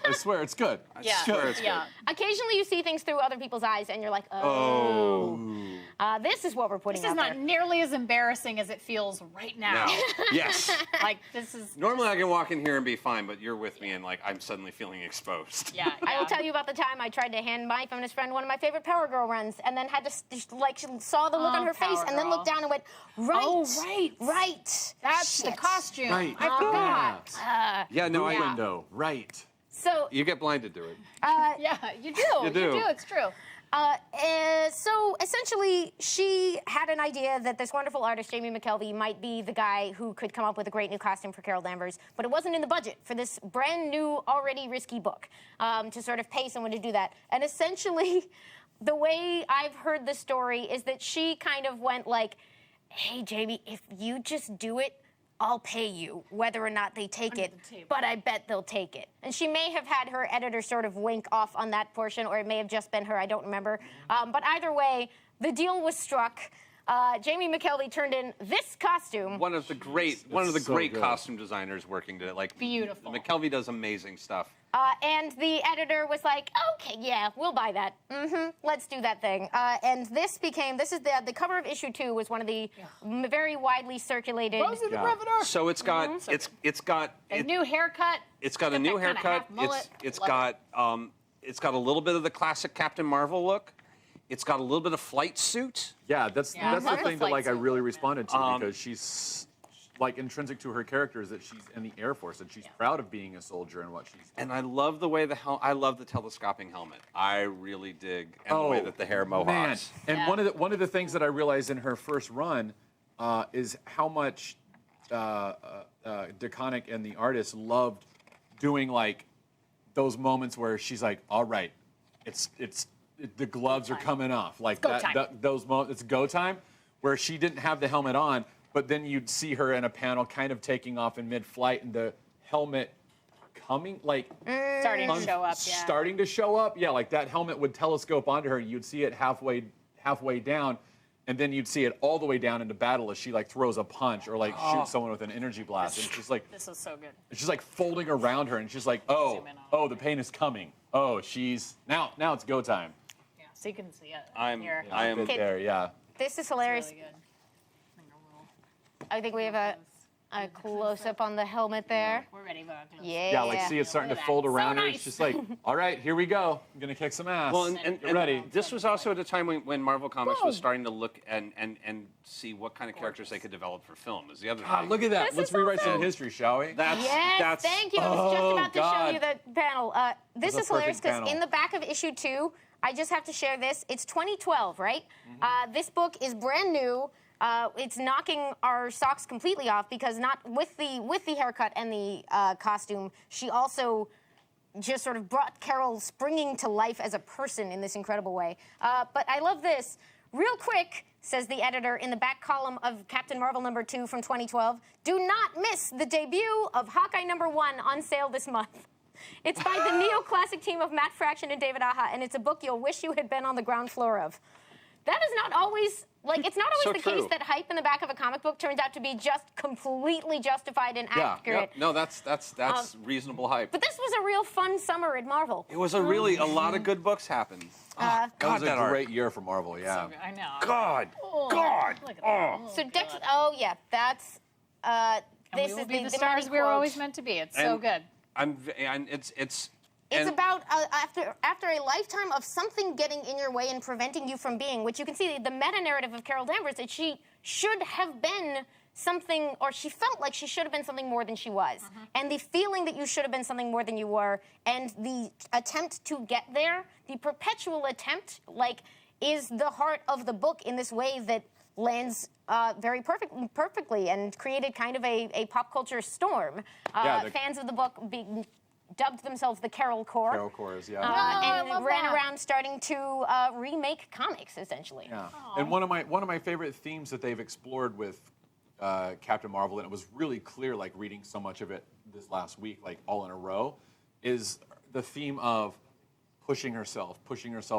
Speaker 3: I swear it's good.
Speaker 5: I swear it's good.
Speaker 2: occasionally you see things through other people's eyes, and you're like, oh. This is what we're putting
Speaker 4: This is
Speaker 2: out
Speaker 4: not
Speaker 2: there.
Speaker 4: nearly as embarrassing as it feels right now.
Speaker 5: Now, yes.
Speaker 4: Like, this is...
Speaker 5: Normally I can walk in here and be fine, but you're with me, and like I'm suddenly feeling exposed.
Speaker 4: Yeah,
Speaker 2: I will tell you about the time I tried to hand my feminist friend one of my favorite Power Girl runs, and then had to, she saw the look on her face,
Speaker 4: Power
Speaker 2: and then
Speaker 4: Girl.
Speaker 2: looked down and went, right,
Speaker 4: Oh, right. That's the
Speaker 2: Shit.
Speaker 4: costume.
Speaker 3: Right.
Speaker 4: I forgot.
Speaker 5: Yeah, no, I
Speaker 3: Window. Right.
Speaker 2: So,
Speaker 5: you get blinded to it.
Speaker 4: Yeah, you do.
Speaker 5: You do.
Speaker 4: It's true.
Speaker 2: so essentially, she had an idea that this wonderful artist, Jamie McKelvey, might be the guy who could come up with a great new costume for Carol Danvers, but it wasn't in the budget for this brand new, already risky book to sort of pay someone to do that. And essentially, the way I've heard the story is that she kind of went like, hey, Jamie, if you just do it, I'll pay you, whether or not they take it,
Speaker 4: the table.
Speaker 2: but I bet they'll take it. And she may have had her editor sort of wink off on that portion, or it may have just been her, I don't remember. But either way, the deal was struck. Jamie McKelvey turned in this costume.
Speaker 5: One of the great
Speaker 3: so good.
Speaker 5: costume designers working to like.
Speaker 4: Beautiful.
Speaker 5: McKelvey does amazing stuff.
Speaker 2: And the editor was like, okay, yeah, we'll buy that. Let's do that thing. And this is the cover of issue 2 was one of the very widely circulated.
Speaker 4: Rosie the Riveter.
Speaker 5: So it's got
Speaker 4: A new haircut.
Speaker 5: It's got a
Speaker 4: Got
Speaker 5: new
Speaker 4: that kinda
Speaker 5: haircut.
Speaker 4: half mullet.
Speaker 5: It's
Speaker 4: Love
Speaker 5: got a little bit of the classic Captain Marvel look. It's got a little bit of flight suit.
Speaker 3: Yeah, that's
Speaker 4: I
Speaker 3: the
Speaker 4: love the
Speaker 3: thing that like I
Speaker 4: flight suit.
Speaker 3: really responded to because she's like intrinsic to her character is that she's in the Air Force and she's proud of being a soldier and what she's doing.
Speaker 5: And I love the way I love the telescoping helmet. I really dig and the way that the hair mohawks.
Speaker 3: Man. And one of the things that I realized in her first run is how much DeConnick and the artist loved doing like those moments where she's like, all right, the gloves are coming off. Like
Speaker 4: go time.
Speaker 3: those moments, it's go time, where she didn't have the helmet on, but then you'd see her in a panel kind of taking off in mid-flight and the helmet coming, like
Speaker 4: Starting to show up, yeah.
Speaker 3: starting to show up. Yeah, like that helmet would telescope onto her. You'd see it halfway down, and then you'd see it all the way down into battle as she like throws a punch or like shoots someone with an energy blast. And it's just like
Speaker 4: This is so good.
Speaker 3: it's just like folding around her, and she's like, oh,
Speaker 4: Zoom in on
Speaker 3: oh, the pain is coming. Oh, she's now it's go time.
Speaker 4: Yeah, so you can see it
Speaker 5: I'm-
Speaker 4: here.
Speaker 5: I am-
Speaker 3: Right there, yeah.
Speaker 2: This is hilarious.
Speaker 4: Really good.
Speaker 2: I think we have a close-up on the helmet there.
Speaker 4: We're ready for our close.
Speaker 2: Yeah.
Speaker 3: Yeah, like see it starting to
Speaker 4: Look at
Speaker 3: fold
Speaker 4: that.
Speaker 3: around
Speaker 4: So
Speaker 3: her.
Speaker 4: nice.
Speaker 3: It's just like, all right, here we go. I'm gonna kick some ass.
Speaker 5: Well, and
Speaker 3: Get ready.
Speaker 5: This was also at a time when Marvel Comics was starting to look and see what kind of characters they could develop for film. Is the other
Speaker 3: Ah,
Speaker 5: thing.
Speaker 3: look at that.
Speaker 2: This
Speaker 3: Let's
Speaker 2: is
Speaker 3: rewrite
Speaker 2: awesome.
Speaker 3: some history, shall we?
Speaker 2: Yes, thank you. I was just about to show
Speaker 3: God.
Speaker 2: you the panel. This
Speaker 3: That's
Speaker 2: is
Speaker 3: a
Speaker 2: hilarious
Speaker 3: perfect
Speaker 2: because
Speaker 3: panel.
Speaker 2: in the back of issue 2, I just have to share this. It's 2012, right? This book is brand new. It's knocking our socks completely off because not with the haircut and the costume, she also just sort of brought Carol springing to life as a person in this incredible way. But I love this. Real quick, says the editor in the back column of Captain Marvel #2 from 2012, do not miss the debut of Hawkeye #1 on sale this month. It's by the neoclassic team of Matt Fraction and David Aja, and it's a book you'll wish you had been on the ground floor of. That is not always, like, it's not always
Speaker 5: So
Speaker 2: the
Speaker 5: true.
Speaker 2: case that hype in the back of a comic book turns out to be just completely justified and accurate.
Speaker 5: Yep. No, that's reasonable hype.
Speaker 2: But this was a real fun summer at Marvel.
Speaker 5: It was a lot of good books happened.
Speaker 3: That
Speaker 5: God,
Speaker 3: was a
Speaker 5: that art.
Speaker 3: great year for Marvel, yeah.
Speaker 4: I know.
Speaker 5: God.
Speaker 4: Oh,
Speaker 5: God.
Speaker 4: Look at that.
Speaker 2: So Dex, oh yeah, that's
Speaker 4: And
Speaker 2: this
Speaker 4: we will
Speaker 2: is
Speaker 4: be
Speaker 2: the
Speaker 4: the stars
Speaker 2: money
Speaker 4: we were
Speaker 2: quote.
Speaker 4: always meant to be. It's so
Speaker 5: And
Speaker 4: good.
Speaker 2: It's
Speaker 5: and-
Speaker 2: about after a lifetime of something getting in your way and preventing you from being, which you can see the meta narrative of Carol Danvers that she should have been something, or she felt like she should have been something more than she was. And the feeling that you should have been something more than you were, and the attempt to get there, the perpetual attempt, like, is the heart of the book in this way that lands very perfectly and created kind of a pop culture storm. Fans of the book dubbed themselves the Carol Corps.
Speaker 3: Carol Corps, yeah.
Speaker 2: And ran around starting to remake comics, essentially.
Speaker 3: Yeah. And one of my favorite themes that they've explored with Captain Marvel, and it was really clear, like reading so much of it this last week, like all in a row, is the theme of pushing herself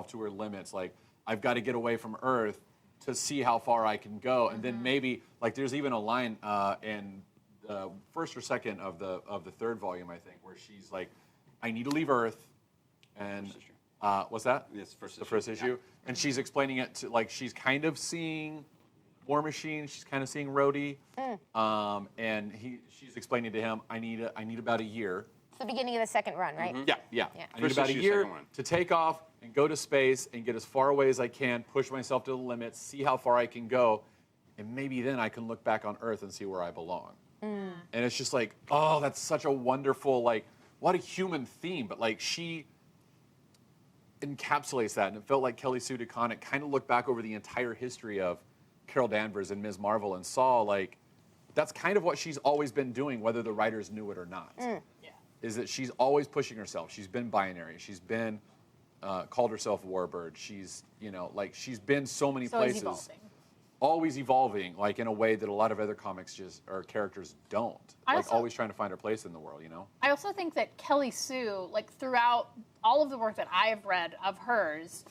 Speaker 3: to her limits. Like, I've got to get away from Earth to see how far I can go, and then maybe, like, there's even a line in the first or second of the third volume, I think, where she's like, I need to leave Earth, and what's that?
Speaker 5: Yes,
Speaker 3: the first issue, and she's explaining it to, like, she's kind of seeing War Machine, she's kind of seeing Rhodey, and she's explaining to him, I need about a year.
Speaker 2: It's the beginning of the second run, right?
Speaker 3: Yeah. I need
Speaker 5: First
Speaker 3: about a
Speaker 5: issue,
Speaker 3: year
Speaker 5: second one.
Speaker 3: to take off and go to space and get as far away as I can, push myself to the limits, see how far I can go, and maybe then I can look back on Earth and see where I belong. And it's just like, oh, that's such a wonderful, like, what a human theme, but like she encapsulates that, and it felt like Kelly Sue DeConnick kind of looked back over the entire history of Carol Danvers and Ms. Marvel and saw, like, that's kind of what she's always been doing, whether the writers knew it or not. Is that she's always pushing herself. She's been binary. She's been called herself Warbird. She's, like, she's been so many places. Always evolving, like, in a way that a lot of other comics or characters don't. Always trying to find her place in the world,
Speaker 4: I also think that Kelly Sue, like, throughout all of the work that I have read of hers,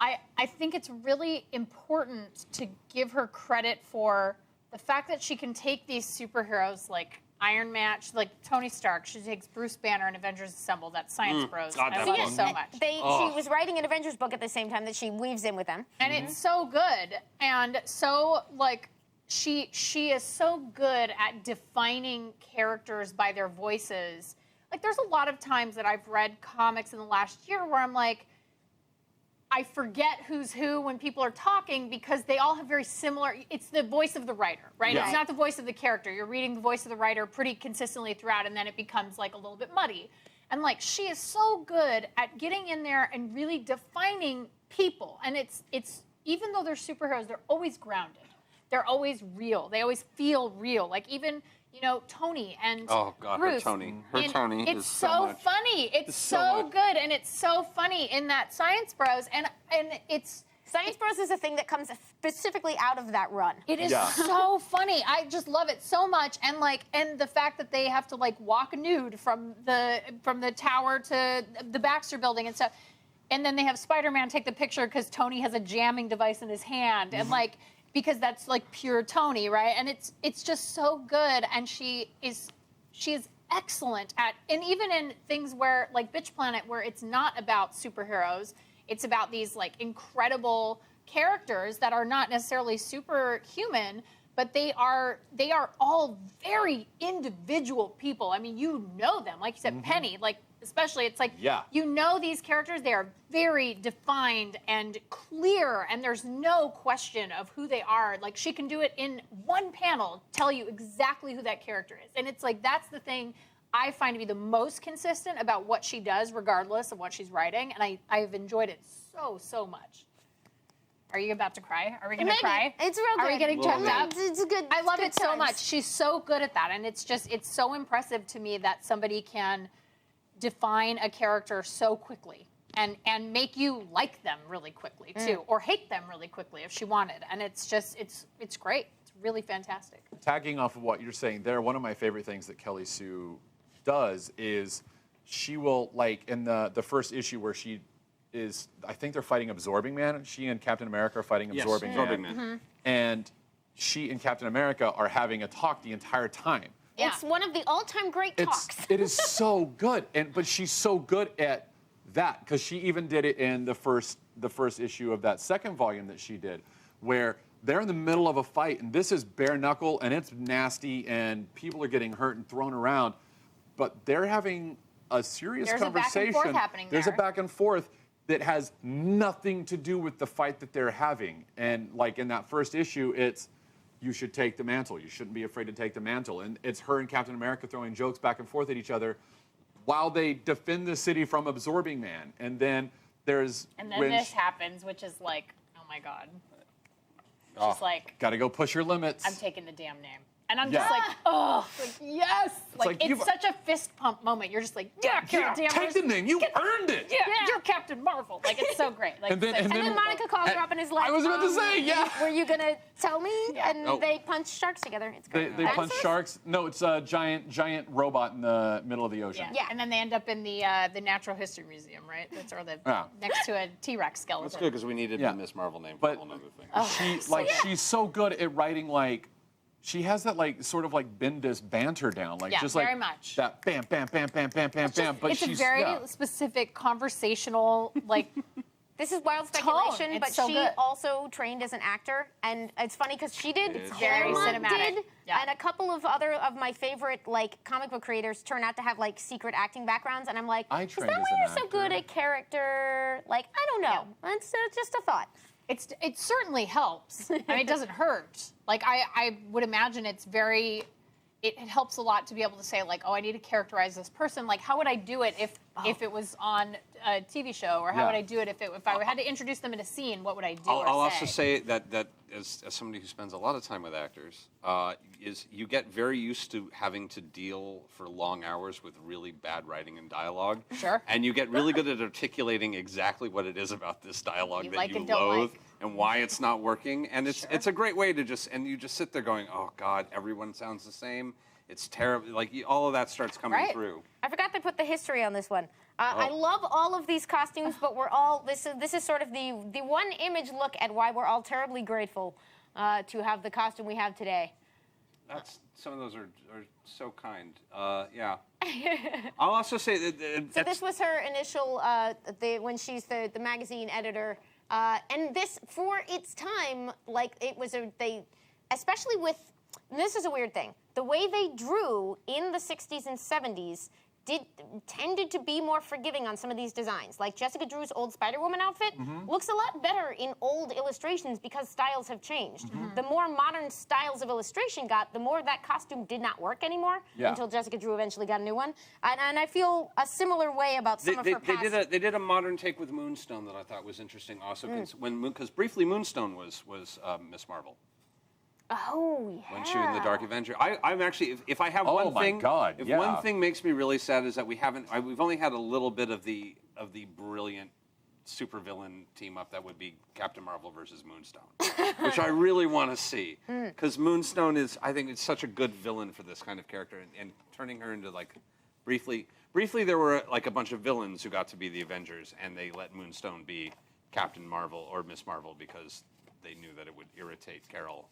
Speaker 4: I think it's really important to give her credit for the fact that she can take these superheroes like Iron Man, like Tony Stark. She takes Bruce Banner in Avengers Assemble, that Science Bros.
Speaker 5: God,
Speaker 4: I love it so much.
Speaker 2: She was writing an Avengers book at the same time that she weaves in with them.
Speaker 4: And it's so good. And so, like, she is so good at defining characters by their voices. Like, there's a lot of times that I've read comics in the last year where I'm like, I forget who's who when people are talking because they all have very similar, it's the voice of the writer, right?
Speaker 3: Yeah.
Speaker 4: It's not the voice of the character. You're reading the voice of the writer pretty consistently throughout, and then it becomes like a little bit muddy. And like, she is so good at getting in there and really defining people. And it's even though they're superheroes, they're always grounded. They're always real. They always feel real. Like even, Tony and Bruce.
Speaker 5: Her Tony
Speaker 4: it's
Speaker 5: is
Speaker 4: so
Speaker 5: much.
Speaker 4: funny. It's so good, and it's so funny in that Science Bros. And it's
Speaker 2: Science Bros is a thing that comes specifically out of that run.
Speaker 4: It is so funny. I just love it so much, and the fact that they have to like walk nude from the tower to the Baxter Building and stuff, and then they have Spider-Man take the picture because Tony has a jamming device in his hand, and like. Because that's like pure Tony, right? And it's just so good, and she is excellent at, and even in things where like Bitch Planet, where it's not about superheroes, it's about these like incredible characters that are not necessarily superhuman, but they are all very individual people. I mean, you know them, like you said, Penny, like. Especially, it's like, these characters, they are very defined and clear, and there's no question of who they are. Like, she can do it in one panel, tell you exactly who that character is. And it's like, that's the thing I find to be the most consistent about what she does, regardless of what she's writing. And I've enjoyed it so much. Are you about to cry? Are we going to cry?
Speaker 2: It's real good.
Speaker 4: Are we getting checked up?
Speaker 2: It's good.
Speaker 4: I love
Speaker 2: good
Speaker 4: it so
Speaker 2: times.
Speaker 4: much. She's so good at that. And it's so impressive to me that somebody can define a character so quickly and make you like them really quickly too, or hate them really quickly if she wanted. And it's great. It's really fantastic.
Speaker 3: Tagging off of what you're saying there, one of my favorite things that Kelly Sue does is she will, like, in the first issue where she is, I think they're fighting Absorbing Man. She and Captain America are fighting Absorbing Man. And she and Captain America are having a talk the entire time.
Speaker 2: It's one of the all-time great talks.
Speaker 3: It is so good, but she's so good at that because she even did it in the first issue of that second volume that she did, where they're in the middle of a fight and this is bare knuckle and it's nasty and people are getting hurt and thrown around, but they're having a serious conversation.
Speaker 4: There's a back and forth happening
Speaker 3: There's a back and forth that has nothing to do with the fight that they're having, and like in that first issue, it's. you should take the mantle. You shouldn't be afraid to take the mantle. And it's her and Captain America throwing jokes back and forth at each other while they defend the city from Absorbing Man. And then there's...
Speaker 4: And then this happens, which is like, oh my God. She's like...
Speaker 3: Got to go push your limits.
Speaker 4: I'm taking the damn name. And I'm just like, oh, like, yes. Like it's such a fist pump moment. You're just like, yeah, Carol Danvers.
Speaker 3: Take the name. You earned it.
Speaker 4: Yeah, you're Captain Marvel. Like, it's so great. Like,
Speaker 3: and then
Speaker 2: Monica calls her up and is like,
Speaker 3: I was about to say, yeah.
Speaker 2: Were you going to tell me?
Speaker 4: Yeah.
Speaker 2: And they punch sharks together. It's great.
Speaker 3: They punch sharks. No, it's a giant robot in the middle of the ocean.
Speaker 4: Yeah. And then they end up in the Natural History Museum, right? That's next to a T-Rex skeleton.
Speaker 5: That's good because we needed the Miss Marvel name for
Speaker 3: But
Speaker 5: a whole other thing.
Speaker 3: She's so good at writing she has that sort of Bendis banter down, just
Speaker 4: very much.
Speaker 3: That bam, bam, bam, bam, bam, bam, bam. But
Speaker 4: it's a very specific conversational
Speaker 2: This is wild speculation, but
Speaker 4: so
Speaker 2: she
Speaker 4: good.
Speaker 2: also trained as an actor, and it's funny because she did.
Speaker 4: very
Speaker 2: Claremont
Speaker 4: cinematic.
Speaker 2: did,
Speaker 4: Yeah.
Speaker 2: and a couple of other of my favorite comic book creators turn out to have secret acting backgrounds, and I'm like,
Speaker 3: I
Speaker 2: is that
Speaker 3: trained as
Speaker 2: why
Speaker 3: an
Speaker 2: you're so good
Speaker 3: actor.
Speaker 2: at character? I don't know. It's just a thought.
Speaker 4: It certainly helps. I mean, it doesn't hurt. I would imagine it's very. It helps a lot to be able to say I need to characterize this person. How would I do it if it was on a TV show, or how would I do it if I had to introduce them in a scene? What would I do?
Speaker 5: I'll also say that as somebody who spends a lot of time with actors, is you get very used to having to deal for long hours with really bad writing and dialogue.
Speaker 4: Sure.
Speaker 5: And you get really good at articulating exactly what it is about this dialogue that you
Speaker 4: and don't
Speaker 5: loathe
Speaker 4: like.
Speaker 5: and why it's not working. And it's a great way to you just sit there going, oh God, everyone sounds the same. It's terrible. All of that starts coming through.
Speaker 2: I forgot to put the history on this one. I love all of these costumes, but we're all this is sort of the one image look at why we're all terribly grateful to have the costume we have today.
Speaker 5: Some of those are so kind. Yeah. I'll also say that.
Speaker 2: So this was her initial when she's the magazine editor, and this for its time, it was especially with. And this is a weird thing. The way they drew in the 60s and 70s tended to be more forgiving on some of these designs. Like Jessica Drew's old Spider-Woman outfit looks a lot better in old illustrations because styles have changed. The more modern styles of illustration got, the more that costume did not work anymore until Jessica Drew eventually got a new one. And I feel a similar way about some of her past.
Speaker 5: They did a modern take with Moonstone that I thought was interesting also because briefly Moonstone was Miss Marvel.
Speaker 2: Oh, yeah.
Speaker 5: When she was in the Dark Avenger. I'm actually, if I have one thing, one thing makes me really sad is that we've only had a little bit of the brilliant supervillain team up that would be Captain Marvel versus Moonstone, which I really want to see because Moonstone I think it's such a good villain for this kind of character, and turning her into briefly there were a bunch of villains who got to be the Avengers, and they let Moonstone be Captain Marvel or Miss Marvel because they knew that it would irritate Carol.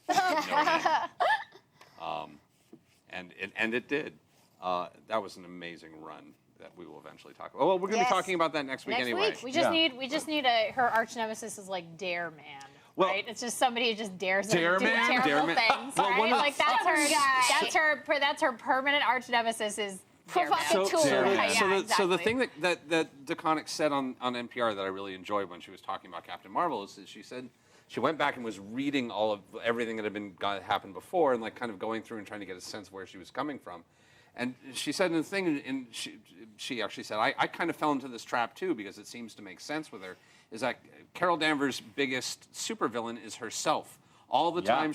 Speaker 5: And it did. That was an amazing run that we will eventually talk about. Well, we're going to be talking about that next week anyway.
Speaker 4: We just need her arch nemesis is Dare Man.
Speaker 5: Well,
Speaker 4: right? It's just somebody who just dares
Speaker 3: Dare
Speaker 4: her to do
Speaker 3: Man?
Speaker 4: terrible
Speaker 5: Dare Man.
Speaker 4: things.
Speaker 5: Well,
Speaker 4: Right? That's her permanent arch nemesis is Dare Man.
Speaker 5: So the thing that DeConnick said on NPR that I really enjoyed when she was talking about Captain Marvel is that she said she went back and was reading all of everything that had happened before and kind of going through and trying to get a sense of where she was coming from. And she said in the thing, and she actually said, I kind of fell into this trap too because it seems to make sense with her, is that Carol Danvers' biggest supervillain is herself. All the time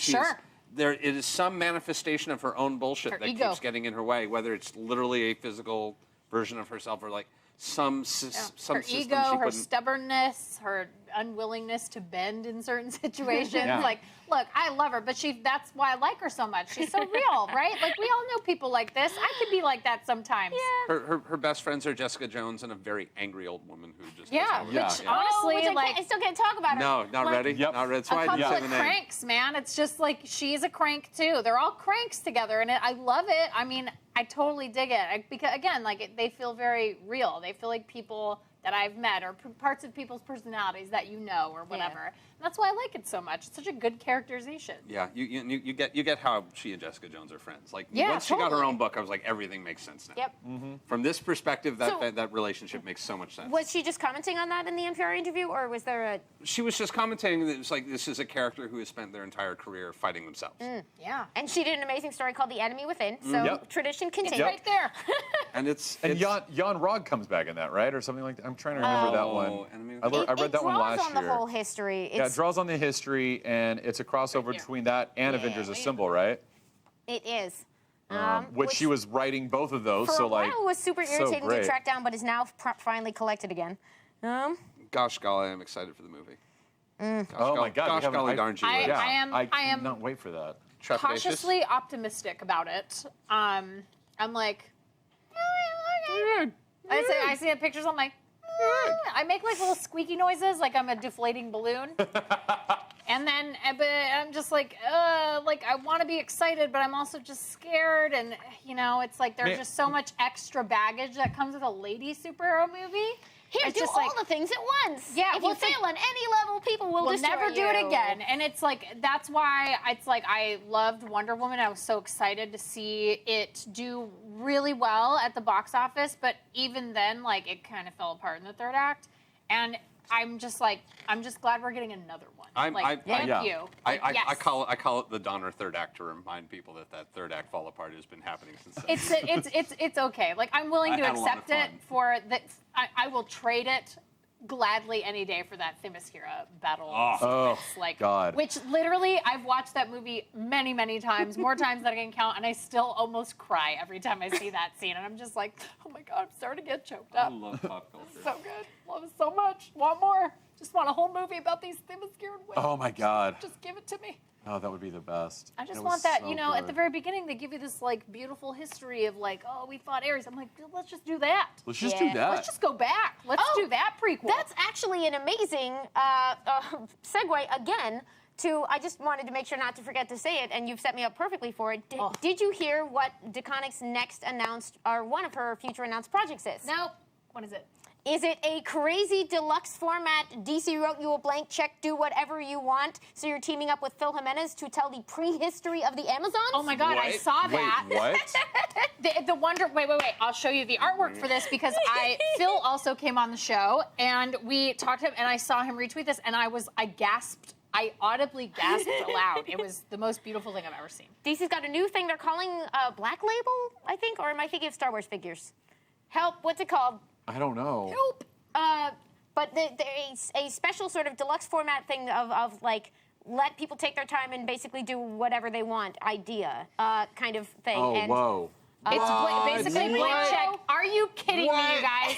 Speaker 5: it is some manifestation of her own bullshit that keeps getting in her way, whether it's literally a physical version of herself or some
Speaker 4: her ego, her stubbornness, her unwillingness to bend in certain situations. Look, I love her, but that's why I like her so much. She's so real, right? We all know people like this. I could be like that sometimes.
Speaker 2: Yeah.
Speaker 5: Her best friends are Jessica Jones and a very angry old woman who just
Speaker 4: honestly,
Speaker 2: I still can't talk about her.
Speaker 5: No, not ready.
Speaker 3: Yep.
Speaker 5: Not ready. That's why
Speaker 4: a
Speaker 5: I didn't
Speaker 4: couple
Speaker 5: say
Speaker 4: of
Speaker 5: the name.
Speaker 4: cranks, man. It's just she's a crank too. They're all cranks together, and I love it. I mean, I totally dig it because again, they feel very real. They feel like people that I've met or parts of people's personalities that or whatever. That's why I like it so much. It's such a good characterization.
Speaker 5: Yeah, you get how she and Jessica Jones are friends. Like
Speaker 4: Yeah,
Speaker 5: once she got her
Speaker 4: totally.
Speaker 5: own book, I was like, everything makes sense now.
Speaker 2: Yep.
Speaker 5: From this perspective, that,
Speaker 2: So-
Speaker 5: that relationship makes so much sense.
Speaker 2: Was she just commenting on that in the NPR interview, or was there a?
Speaker 5: She was just commenting that it's like this is a character who has spent their entire career fighting themselves.
Speaker 4: Yeah.
Speaker 2: And she did an amazing story called The Enemy Within. So
Speaker 3: Yep.
Speaker 2: tradition
Speaker 4: It's
Speaker 2: continues.
Speaker 4: right there.
Speaker 5: And it's
Speaker 3: And Jan Rog comes back in that, right, or something like that. I'm trying to remember that one.
Speaker 5: Enemy
Speaker 3: I read
Speaker 2: It
Speaker 3: that one
Speaker 2: draws
Speaker 3: last
Speaker 2: on the
Speaker 3: year.
Speaker 2: whole history.
Speaker 3: Yeah, it
Speaker 2: It's,
Speaker 3: draws on the history, and it's a crossover
Speaker 4: here.
Speaker 3: between that and
Speaker 4: Yeah,
Speaker 3: Avengers
Speaker 4: wait.
Speaker 3: Assemble, right?
Speaker 2: it is.
Speaker 3: Which she was writing both of those,
Speaker 2: for
Speaker 3: so
Speaker 2: a while
Speaker 3: like
Speaker 2: was super
Speaker 3: so
Speaker 2: irritating to
Speaker 3: great.
Speaker 2: track down, but is now finally collected again.
Speaker 5: gosh golly, I'm excited for the movie.
Speaker 3: Oh my God!
Speaker 5: Gosh
Speaker 3: we haven't-
Speaker 5: golly darn you.
Speaker 3: Yeah,
Speaker 4: I
Speaker 3: I
Speaker 4: am
Speaker 3: cannot wait for that.
Speaker 5: Trepidatious?
Speaker 4: cautiously optimistic about it. I'm like, I see the pictures. I'm like, I make like little squeaky noises, like I'm a deflating balloon. And then, but I'm just like I want to be excited, but I'm also just scared. And it's like there's
Speaker 3: Man.
Speaker 4: just so much extra baggage that comes with a lady superhero movie.
Speaker 2: Here,
Speaker 4: It's
Speaker 2: do
Speaker 4: just
Speaker 2: all
Speaker 4: like-
Speaker 2: the things at once.
Speaker 4: Yeah,
Speaker 2: If
Speaker 4: well,
Speaker 2: you
Speaker 4: it's like-
Speaker 2: fail on any level, people will
Speaker 4: We'll
Speaker 2: destroy
Speaker 4: never do it
Speaker 2: you.
Speaker 4: again. And it's like, that's why it's like I loved Wonder Woman. I was so excited to see it do really well at the box office. But even then, like, it kind of fell apart in the third act. And I'm just glad we're getting another one. Thank
Speaker 3: Yeah.
Speaker 4: you.
Speaker 5: I
Speaker 4: Like, yes.
Speaker 5: call it the Donner third act to remind people that third act fall apart has been happening since.
Speaker 4: It's okay. Like, I'm willing
Speaker 5: I
Speaker 4: to
Speaker 5: had a lot of
Speaker 4: accept it
Speaker 5: fun.
Speaker 4: for that. I will trade it gladly any day for that Themyscira battle sequence. Like,
Speaker 3: God.
Speaker 4: which literally I've watched that movie many, many times, more times than I can count, and I still almost cry every time I see that scene. And I'm just like, oh my God, I'm starting to get choked up.
Speaker 5: love pop culture.
Speaker 4: So good. Love it so much. Want more. Just want a whole movie about these Themyscira women.
Speaker 3: Oh my God!
Speaker 4: Just give it to me.
Speaker 3: Oh, that would be the best.
Speaker 4: I just
Speaker 3: It
Speaker 4: want
Speaker 3: was
Speaker 4: that,
Speaker 3: so
Speaker 4: at the
Speaker 3: good.
Speaker 4: very beginning, they give you this, like, beautiful history of, like, oh, we fought Ares. I'm like, let's just do that.
Speaker 3: Let's just
Speaker 2: Yeah.
Speaker 3: do that.
Speaker 4: Let's just go back. Let's
Speaker 2: Oh,
Speaker 4: do that prequel.
Speaker 2: That's actually an amazing segue again to, I just wanted to make sure not to forget to say it, and you've set me up perfectly for it. Did you hear what DeConnick's next announced, or one of her future announced projects is?
Speaker 4: Nope. What is it?
Speaker 2: Is it a crazy deluxe format, DC wrote you a blank check, do whatever you want, so you're teaming up with Phil Jimenez to tell the prehistory of the Amazons?
Speaker 4: Oh my God, I
Speaker 5: What?
Speaker 4: saw
Speaker 3: Wait,
Speaker 4: that.
Speaker 3: what?
Speaker 4: The Wonder. Wait. I'll show you the artwork for this because Phil also came on the show and we talked to him and I saw him retweet this and I gasped. I audibly gasped aloud. It was the most beautiful thing I've ever seen.
Speaker 2: DC's got a new thing they're calling Black Label, I think, or am I thinking of Star Wars figures? Help, what's it called?
Speaker 3: I don't know.
Speaker 2: Nope. But there's a special sort of deluxe format thing of like, let people take their time and basically do whatever they want idea kind of thing.
Speaker 3: Oh,
Speaker 2: and
Speaker 3: whoa.
Speaker 4: It's basically a blank
Speaker 3: What?
Speaker 4: check. Are you kidding me,
Speaker 3: What?
Speaker 4: you guys?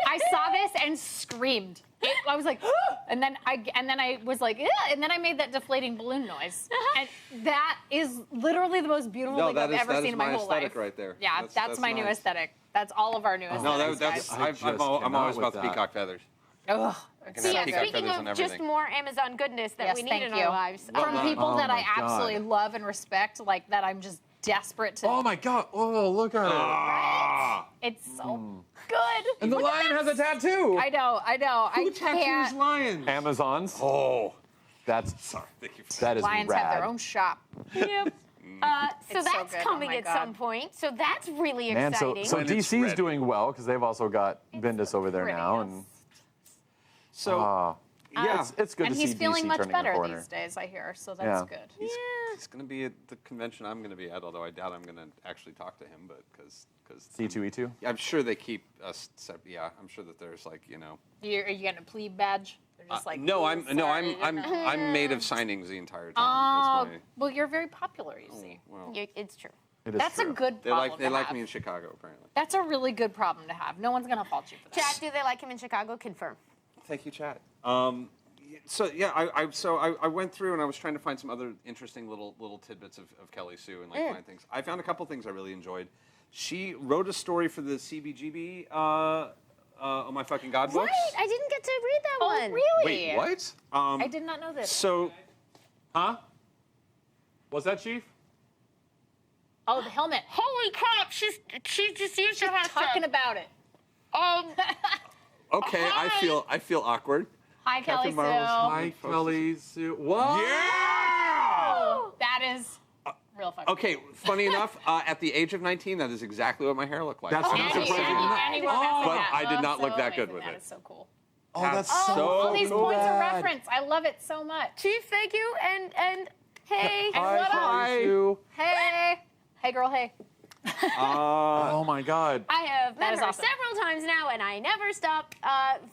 Speaker 4: I saw this and screamed. I was like, and then I was like, and then I made that deflating balloon noise. And that is literally the most beautiful
Speaker 5: No,
Speaker 4: thing
Speaker 5: that
Speaker 4: I've
Speaker 5: is-
Speaker 4: ever
Speaker 5: that
Speaker 4: seen
Speaker 5: is
Speaker 4: in my
Speaker 5: my
Speaker 4: whole
Speaker 5: aesthetic
Speaker 4: life.
Speaker 5: right there.
Speaker 4: Yeah, that's my new
Speaker 5: nice.
Speaker 4: aesthetic. That's all of our new aesthetics.
Speaker 5: No,
Speaker 4: guys.
Speaker 3: I just
Speaker 5: I'm always
Speaker 3: cannot
Speaker 5: about
Speaker 3: with
Speaker 5: the
Speaker 3: that.
Speaker 5: peacock feathers.
Speaker 4: Ugh, it's
Speaker 5: Yeah,
Speaker 4: so
Speaker 5: peacock
Speaker 4: good.
Speaker 2: Speaking
Speaker 5: feathers and
Speaker 2: of just
Speaker 5: everything.
Speaker 2: more Amazon goodness that
Speaker 4: Yes,
Speaker 2: we need
Speaker 4: thank
Speaker 2: in
Speaker 4: you.
Speaker 2: our lives.
Speaker 4: From people
Speaker 3: Oh
Speaker 4: that
Speaker 3: my
Speaker 4: I absolutely
Speaker 3: God.
Speaker 4: love and respect, like that I'm just desperate to.
Speaker 3: Oh my God! Oh, look at it.
Speaker 5: Ah!
Speaker 4: It's so good.
Speaker 3: And the lion has a tattoo.
Speaker 4: I know. I can't.
Speaker 5: lions?
Speaker 3: Amazons.
Speaker 5: Oh,
Speaker 3: That's
Speaker 5: thank you.
Speaker 3: that is
Speaker 4: Lions
Speaker 3: rad.
Speaker 4: have their own shop.
Speaker 2: Yep. So
Speaker 4: It's so
Speaker 2: that's
Speaker 4: good.
Speaker 2: coming
Speaker 4: Oh my
Speaker 2: at
Speaker 4: God.
Speaker 2: some point. So that's really
Speaker 3: Man,
Speaker 2: exciting.
Speaker 3: so
Speaker 5: When it's
Speaker 3: DC's
Speaker 5: ready.
Speaker 3: doing well because they've also got Bendis over there
Speaker 4: pretty,
Speaker 3: now,
Speaker 4: yes.
Speaker 3: and
Speaker 5: So yeah,
Speaker 3: it's good
Speaker 4: And
Speaker 3: to
Speaker 4: he's
Speaker 3: see
Speaker 4: feeling
Speaker 3: DC
Speaker 4: much
Speaker 3: turning
Speaker 4: better
Speaker 3: the corner.
Speaker 4: these days, I hear. So that's
Speaker 3: Yeah.
Speaker 4: good.
Speaker 5: he's going to be at the convention I'm going to be at, although I doubt I'm going to actually talk to him, but because
Speaker 3: C2E2.
Speaker 5: I'm sure they keep us. Yeah, I'm sure that there's like
Speaker 4: Are you getting a plebe badge? They're just like
Speaker 5: no, I'm made of
Speaker 4: Oh,
Speaker 5: signings the entire time. That's
Speaker 4: well, you're very popular, you see.
Speaker 5: well,
Speaker 2: It's true.
Speaker 3: It is
Speaker 4: That's a
Speaker 3: true.
Speaker 4: good
Speaker 5: they
Speaker 4: problem
Speaker 5: like they
Speaker 4: to
Speaker 5: like
Speaker 4: have.
Speaker 5: me in Chicago apparently.
Speaker 4: That's a really good problem to have. No one's gonna fault you for that.
Speaker 2: Chad, do they like him in Chicago? Confirm.
Speaker 5: Thank you, Chad. So yeah, I went through and I was trying to find some other interesting little tidbits of Kelly Sue and like find things. I found a couple things I really enjoyed. She wrote a story for the CBGB Oh My Fucking God books.
Speaker 2: Right, I didn't get to read that
Speaker 4: Oh,
Speaker 2: one.
Speaker 4: really?
Speaker 3: Wait, what?
Speaker 4: I did not know this.
Speaker 5: So
Speaker 3: Huh? What's that, Chief?
Speaker 4: Oh, the helmet.
Speaker 2: Holy crap! She's just used
Speaker 4: She's talking about it.
Speaker 5: okay, I feel awkward.
Speaker 4: Hi, Kelly
Speaker 5: Captain Marvel's
Speaker 4: Sue.
Speaker 3: Hi, Kelly Sue. What?
Speaker 1: Yeah!
Speaker 4: That is real fucking
Speaker 5: Okay, funny enough, at the age of 19, that is exactly what my hair looked like.
Speaker 3: That's
Speaker 5: I'm
Speaker 3: not
Speaker 5: not
Speaker 4: And you,
Speaker 3: surprising.
Speaker 4: and you were messing
Speaker 5: But
Speaker 4: that.
Speaker 5: I did not
Speaker 4: Oh,
Speaker 5: look
Speaker 4: so
Speaker 5: that good
Speaker 4: amazing.
Speaker 5: with
Speaker 4: That
Speaker 5: it.
Speaker 4: is so cool.
Speaker 3: Oh, that's
Speaker 4: Oh,
Speaker 3: so
Speaker 4: all these
Speaker 3: cool.
Speaker 4: points of reference. I love it so much.
Speaker 2: Chief, thank you, and hey.
Speaker 4: And what up?
Speaker 3: Kelly Sue.
Speaker 4: Hey. Hey, girl, hey.
Speaker 3: Oh my God.
Speaker 2: I have met
Speaker 4: is
Speaker 2: her
Speaker 4: awesome.
Speaker 2: several times now, and I never stop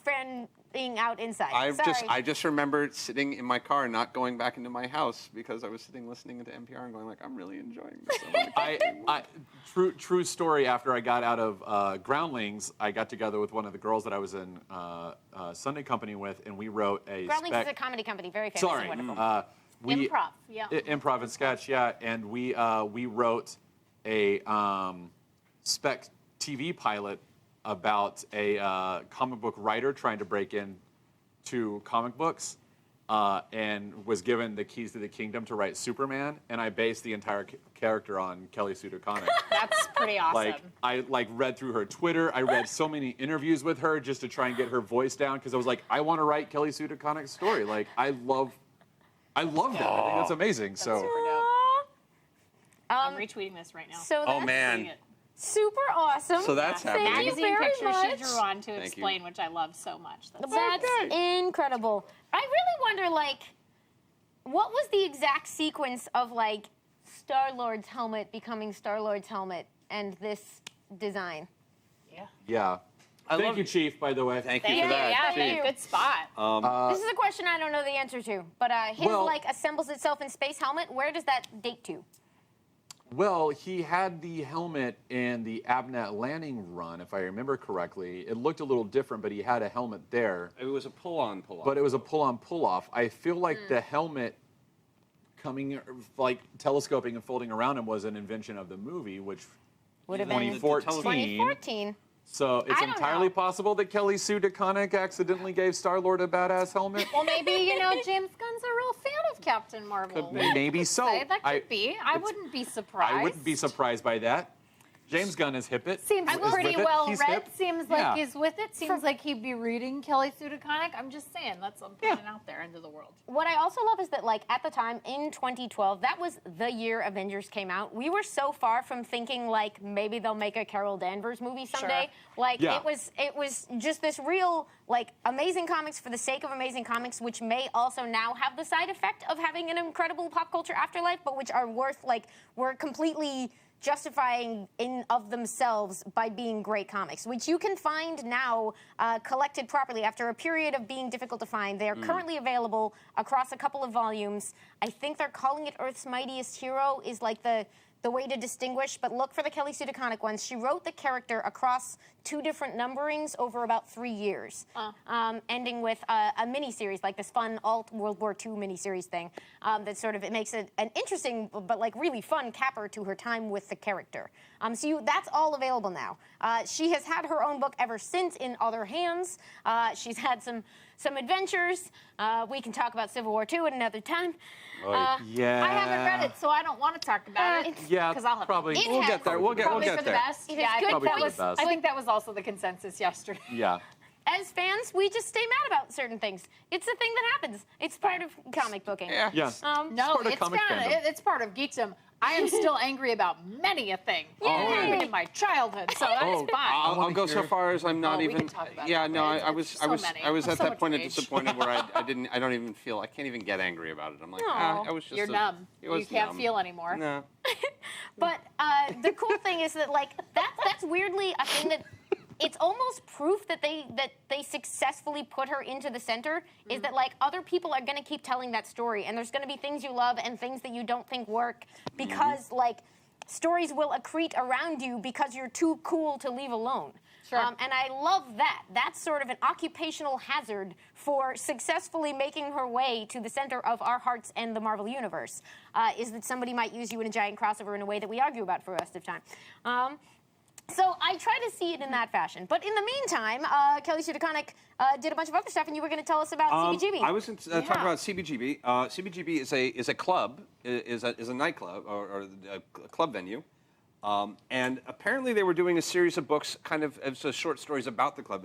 Speaker 2: friending out inside.
Speaker 5: I just remember sitting in my car, not going back into my house because I was sitting listening to NPR and going like, I'm really enjoying this.
Speaker 3: True story. After I got out of Groundlings, I got together with one of the girls that I was in Sunday company with, and we wrote a
Speaker 2: Groundlings
Speaker 3: spec.
Speaker 2: is a comedy company, very famous
Speaker 3: Sorry,
Speaker 2: and wonderful.
Speaker 4: Improv, yeah.
Speaker 3: Improv and sketch, yeah. And we wrote a spec TV pilot about a comic book writer trying to break into comic books, and was given the keys to the kingdom to write Superman. And I based the entire character on Kelly Sue DeConnick.
Speaker 4: That's pretty awesome.
Speaker 3: I read through her Twitter. I read so many interviews with her just to try and get her voice down because I was like, I want to write Kelly Sue DeConnick's story. Like I love that. I think that's amazing.
Speaker 4: That's
Speaker 3: So
Speaker 4: super dope. I'm retweeting this right now.
Speaker 2: So
Speaker 5: Oh
Speaker 2: that's
Speaker 5: man.
Speaker 4: Seeing it.
Speaker 2: super awesome.
Speaker 5: So that's
Speaker 2: Thank
Speaker 5: happening.
Speaker 2: you
Speaker 4: Magazine
Speaker 2: very
Speaker 4: picture
Speaker 2: much.
Speaker 4: she drew on to
Speaker 5: Thank you.
Speaker 4: explain, which I love so much. That's
Speaker 2: That's
Speaker 3: Okay.
Speaker 2: incredible. I really wonder, like, what was the exact sequence of, like, Star-Lord's helmet becoming Star-Lord's helmet and this design?
Speaker 3: yeah. Thank you, Chief. By the way.
Speaker 5: Thank you
Speaker 4: Thank
Speaker 5: for
Speaker 4: you.
Speaker 5: that.
Speaker 4: Yeah,
Speaker 5: Chief.
Speaker 4: good spot.
Speaker 2: This is a question I don't know the answer to, but his,
Speaker 3: Well-
Speaker 2: like, assembles itself in space helmet. Where does that date to?
Speaker 3: Well, he had the helmet in the Abnett landing run, if I remember correctly. It looked a little different, but he had a helmet there.
Speaker 5: It was a pull-on, pull-off.
Speaker 3: But it was a pull-on, pull-off. I feel like the helmet coming, like telescoping and folding around him was an invention of the movie, which
Speaker 2: Would have been
Speaker 3: 2014.
Speaker 2: 2014.
Speaker 3: So it's
Speaker 2: I don't
Speaker 3: entirely
Speaker 2: know.
Speaker 3: possible that Kelly Sue DeConnick accidentally gave Star-Lord a badass helmet.
Speaker 4: Well, maybe, James Gunn's a real fan of Captain Marvel.
Speaker 3: Maybe so.
Speaker 4: That could be. I
Speaker 3: it's-
Speaker 4: wouldn't be surprised.
Speaker 3: I wouldn't be surprised by that. James Gunn is hip it.
Speaker 4: Seems
Speaker 3: is
Speaker 4: pretty
Speaker 3: with it.
Speaker 4: well
Speaker 3: He's
Speaker 4: read.
Speaker 3: hip.
Speaker 4: Seems like
Speaker 3: Yeah.
Speaker 4: he's with it. Seems like he'd be reading Kelly Sue DeConnick. I'm just saying. I'm putting it out there into the world.
Speaker 2: What I also love is that, like, at the time in 2012, that was the year Avengers came out. We were so far from thinking like maybe they'll make a Carol Danvers movie someday. Like
Speaker 3: Yeah.
Speaker 2: it was just this real like amazing comics for the sake of amazing comics, which may also now have the side effect of having an incredible pop culture afterlife, but which are worth were completely justifying in of themselves by being great comics, which you can find now collected properly after a period of being difficult to find. They are currently available across a couple of volumes. I think they're calling it Earth's Mightiest Hero is like the way to distinguish, but look for the Kelly Sue DeConnick ones. She wrote the character across 2 different numberings over about 3 years, ending with a miniseries, like this fun alt-World War II miniseries thing that sort of, it makes it an interesting but like really fun capper to her time with the character. That's all available now. She has had her own book ever since in other hands. She's had some adventures. We can talk about Civil War II at another time.
Speaker 3: Yeah.
Speaker 4: I haven't read it, so I don't want to talk about it.
Speaker 3: Yeah,
Speaker 4: because I'll have
Speaker 3: probably.
Speaker 2: It
Speaker 5: We'll
Speaker 2: has-
Speaker 5: get there. We'll get
Speaker 4: Probably for the
Speaker 5: there.
Speaker 4: best.
Speaker 2: It
Speaker 4: Yeah,
Speaker 2: has
Speaker 4: I
Speaker 2: good
Speaker 4: think that
Speaker 3: points.
Speaker 4: was.
Speaker 3: Probably for the best.
Speaker 4: I think that was also the consensus yesterday.
Speaker 3: Yeah.
Speaker 2: As fans, we just stay mad about certain things. It's a thing that happens. It's part of comic booking.
Speaker 5: Yeah.
Speaker 3: Yes.
Speaker 4: No,
Speaker 3: part of
Speaker 4: it's
Speaker 3: comic
Speaker 4: kind
Speaker 3: fandom.
Speaker 4: of it's part of geekdom. I am still angry about many a thing that happened in my childhood, so that's fine.
Speaker 5: I'll go so far as I'm not
Speaker 4: Oh, we
Speaker 5: even.
Speaker 4: can talk about
Speaker 5: Yeah,
Speaker 4: that,
Speaker 5: no,
Speaker 4: but
Speaker 5: I was
Speaker 4: so many.
Speaker 5: I was
Speaker 4: I'm
Speaker 5: at
Speaker 4: so
Speaker 5: that
Speaker 4: much
Speaker 5: point
Speaker 4: rage.
Speaker 5: disappointed where I can't even feel. I can't even get angry about it. I'm like,
Speaker 2: Aw.
Speaker 5: I was just.
Speaker 4: You're numb.
Speaker 5: It was
Speaker 4: You can't
Speaker 5: numb.
Speaker 4: feel anymore.
Speaker 5: No.
Speaker 2: But the cool thing is that like that's weirdly a thing that it's almost proof that they successfully put her into the center is that like other people are going to keep telling that story, and there's going to be things you love and things that you don't think work because like stories will accrete around you because you're too cool to leave alone.
Speaker 4: Sure.
Speaker 2: And I love that. That's sort of an occupational hazard for successfully making her way to the center of our hearts and the Marvel Universe, is that somebody might use you in a giant crossover in a way that we argue about for the rest of time. So I try to see it in that fashion. But in the meantime, Kelly Sue DeConnick did a bunch of other stuff, and you were going to tell us about CBGB.
Speaker 5: I was going to talk about CBGB. CBGB is a club, is a nightclub or a club venue, and apparently they were doing a series of books, kind of as short stories about the club